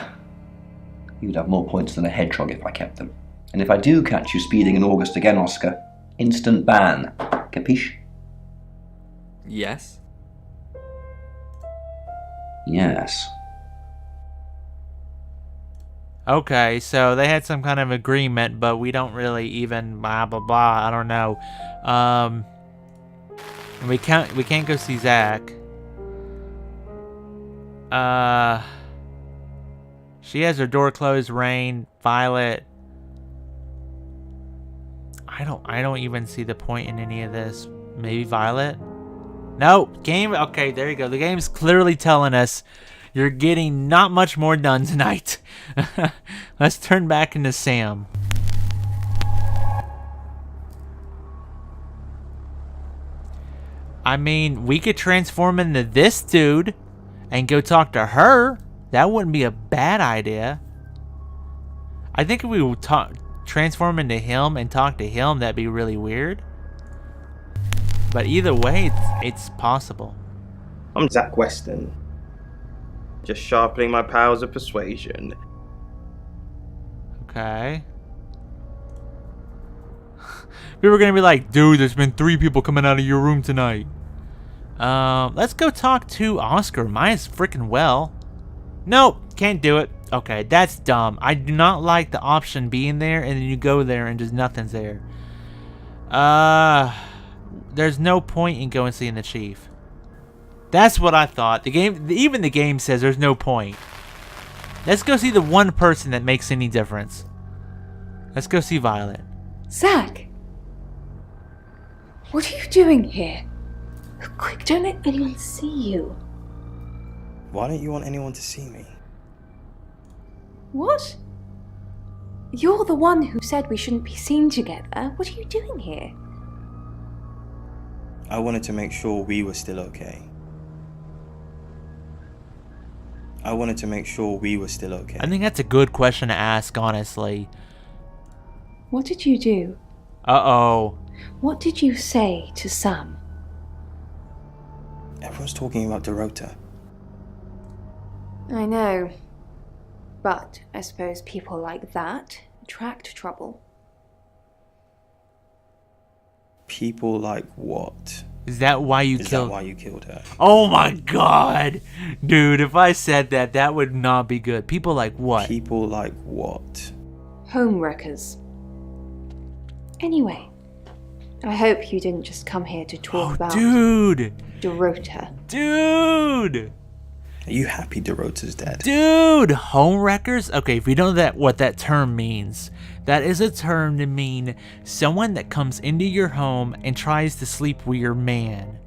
you'd have more points than a hedgehog if I kept them. And if I do catch you speeding in August again, Oscar, instant ban. Capiche?
Yes.
Yes.
Okay, so they had some kind of agreement, but we don't really even blah blah blah. I don't know. We can't go see Zach. She has her door closed. Rain, Violet. I don't even see the point in any of this. Maybe Violet? No, game. Okay, there you go. The game's clearly telling us you're getting not much more done tonight. Let's turn back into Sam. I mean, we could transform into this dude and go talk to her. That wouldn't be a bad idea. I think if we would transform into him and talk to him, that'd be really weird. But either way, it's possible.
I'm Zach Weston. Just sharpening my powers of persuasion.
Okay. We were gonna be like, dude, there's been 3 people coming out of your room tonight. Let's go talk to Oscar. Might as freaking well. Nope, can't do it. Okay, that's dumb. I do not like the option being there and then you go there and just nothing's there. There's no point in going seeing the chief. That's what I thought. The game, even the game says there's no point. Let's go see the one person that makes any difference. Let's go see Violet.
Zach! What are you doing here? Quick, don't let anyone see you.
Why don't you want anyone to see me?
What? You're the one who said we shouldn't be seen together. What are you doing here?
I wanted to make sure we were still okay. I wanted to make sure we were still okay.
I think that's a good question to ask, honestly.
What did you do?
Uh-oh.
What did you say to Sam?
Everyone's talking about Dorota.
I know. But I suppose people like that attract trouble.
People like what?
Is that why you
killed? Is that why you killed her?
Oh my god, dude! If I said that, that would not be good. People like what?
People like what?
Homewreckers. Anyway, I hope you didn't just come here to talk about Dorota.
Dude!
Are you happy Dorota's dead?
Dude! Homewreckers? Okay, if you don't know what that term means, that is a term to mean someone that comes into your home and tries to sleep with your man.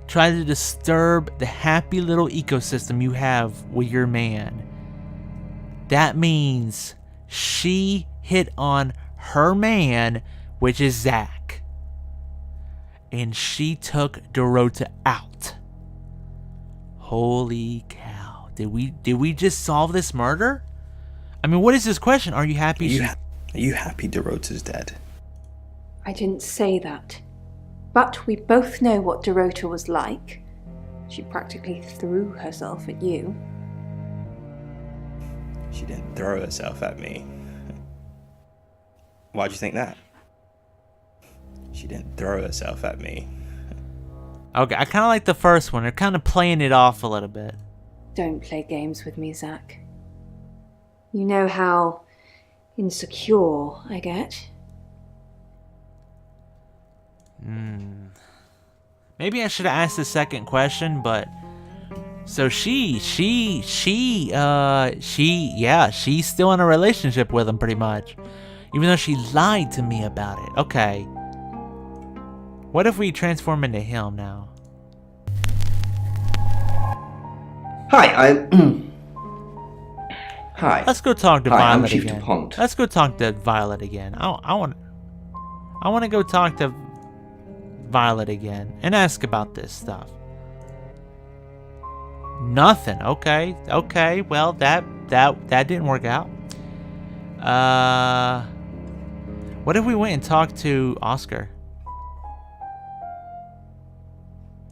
Try to disturb the happy little ecosystem you have with your man. That means she hit on her man, which is Zach. And she took Dorota out. Holy cow. Did we just solve this murder? I mean, what is this question? Are you happy?
Are you happy Dorota's dead?
I didn't say that. But we both know what Dorota was like. She practically threw herself at you.
She didn't throw herself at me. Why'd you think that? She didn't throw herself at me.
Okay, I kind of like the first one. They're kind of playing it off a little bit.
Don't play games with me, Zach. You know how insecure I get.
Maybe I should have asked the second question, but... So she's still in a relationship with him pretty much. Even though she lied to me about it. Okay. What if we transform into him now?
Hi, Hi.
Let's go talk to
Hi, I'm
Violet
Chief
again.
DuPont.
Let's go talk to Violet again. I want to go talk to Violet again and ask about this stuff. Nothing. Okay. Okay. Well, that didn't work out. What if we went and talked to Oscar?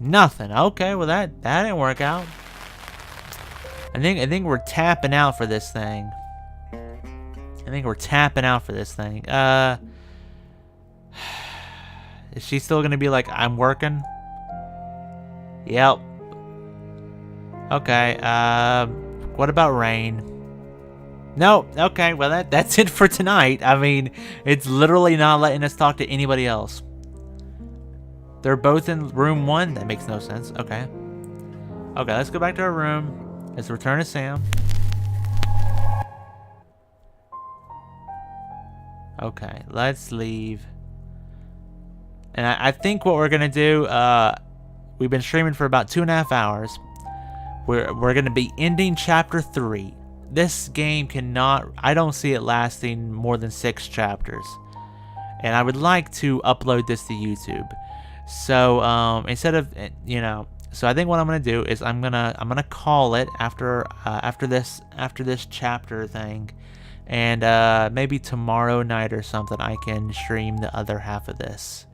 Nothing. Okay. Well, that didn't work out. I think we're tapping out for this thing. Is she still gonna be like, I'm working? Yep. Okay, what about Rain? No, okay, well that's it for tonight. I mean, it's literally not letting us talk to anybody else. They're both in room 1? That makes no sense. Okay. Okay, let's go back to our room. Let's return to Sam. Okay, let's leave. And I think what we're gonna do, we've been streaming for about 2.5 hours. We're gonna be ending chapter 3. This game cannot, I don't see it lasting more than 6 chapters. And I would like to upload this to YouTube. So instead of, so I think what I'm gonna do is I'm gonna call it after this chapter thing. And maybe tomorrow night or something I can stream the other half of this.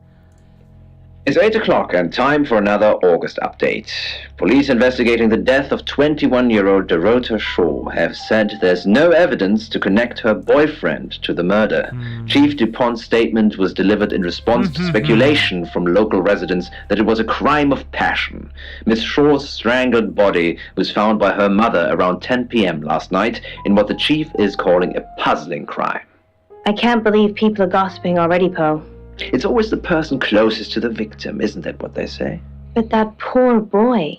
It's 8 o'clock and time for another August update. Police investigating the death of 21-year-old Dorota Shaw have said there's no evidence to connect her boyfriend to the murder. Chief DuPont's statement was delivered in response to speculation from local residents that it was a crime of passion. Miss Shaw's strangled body was found by her mother around 10 p.m. last night in what the chief is calling a puzzling crime.
I can't believe people are gossiping already, Poe.
It's always the person closest to the victim, isn't that what they say?
But that poor boy.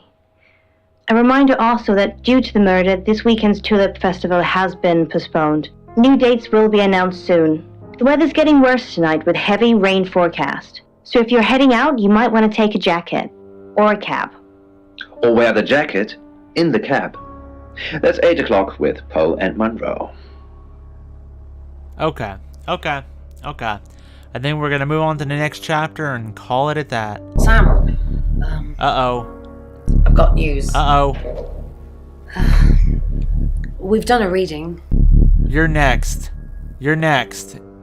A reminder also that due to the murder, this weekend's Tulip Festival has been postponed. New dates will be announced soon. The weather's getting worse tonight with heavy rain forecast. So if you're heading out, you might want to take a jacket. Or a cab.
Or wear the jacket in the cab. That's 8 o'clock with Poe and Monroe.
Okay. I think we're gonna move on to the next chapter and call it at that.
Sam.
Uh-oh.
I've got news.
Uh-oh.
We've done a reading.
You're next.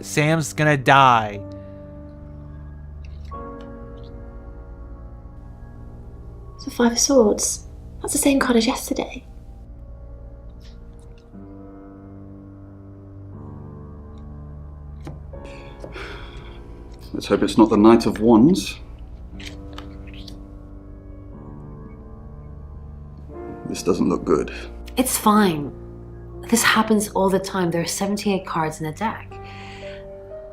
Sam's gonna die.
It's the 5 of Swords. That's the same card as yesterday.
Let's hope it's not the Knight of Wands. This doesn't look good.
It's fine. This happens all the time. There are 78 cards in a deck.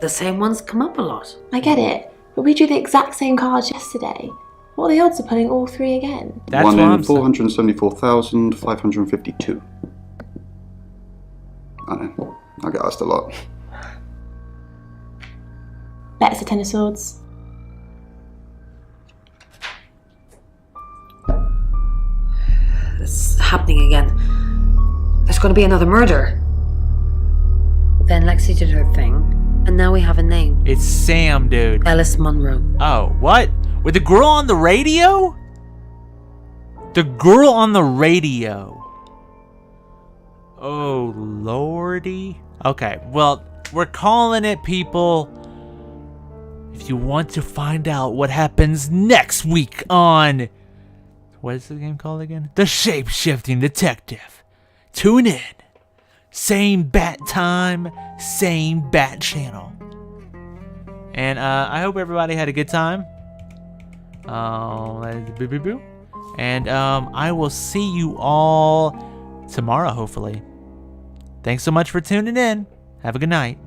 The same ones come up a lot.
I get it, but we drew the exact same cards yesterday. What are the odds of pulling all 3 again?
That's 1 in 474,552. I know. I get asked a lot.
Bet it's a 10 of Swords.
It's happening again. There's going to be another murder. Then Lexi did her thing, and now we have a name.
It's Sam, dude.
Ellis Monroe.
Oh, what? With the girl on the radio? The girl on the radio. Oh, lordy. Okay, well, we're calling it, people. If you want to find out what happens next week on... What is the game called again? The Shapeshifting Detective. Tune in. Same bat time, same bat channel. And I hope everybody had a good time. And I will see you all tomorrow, hopefully. Thanks so much for tuning in. Have a good night.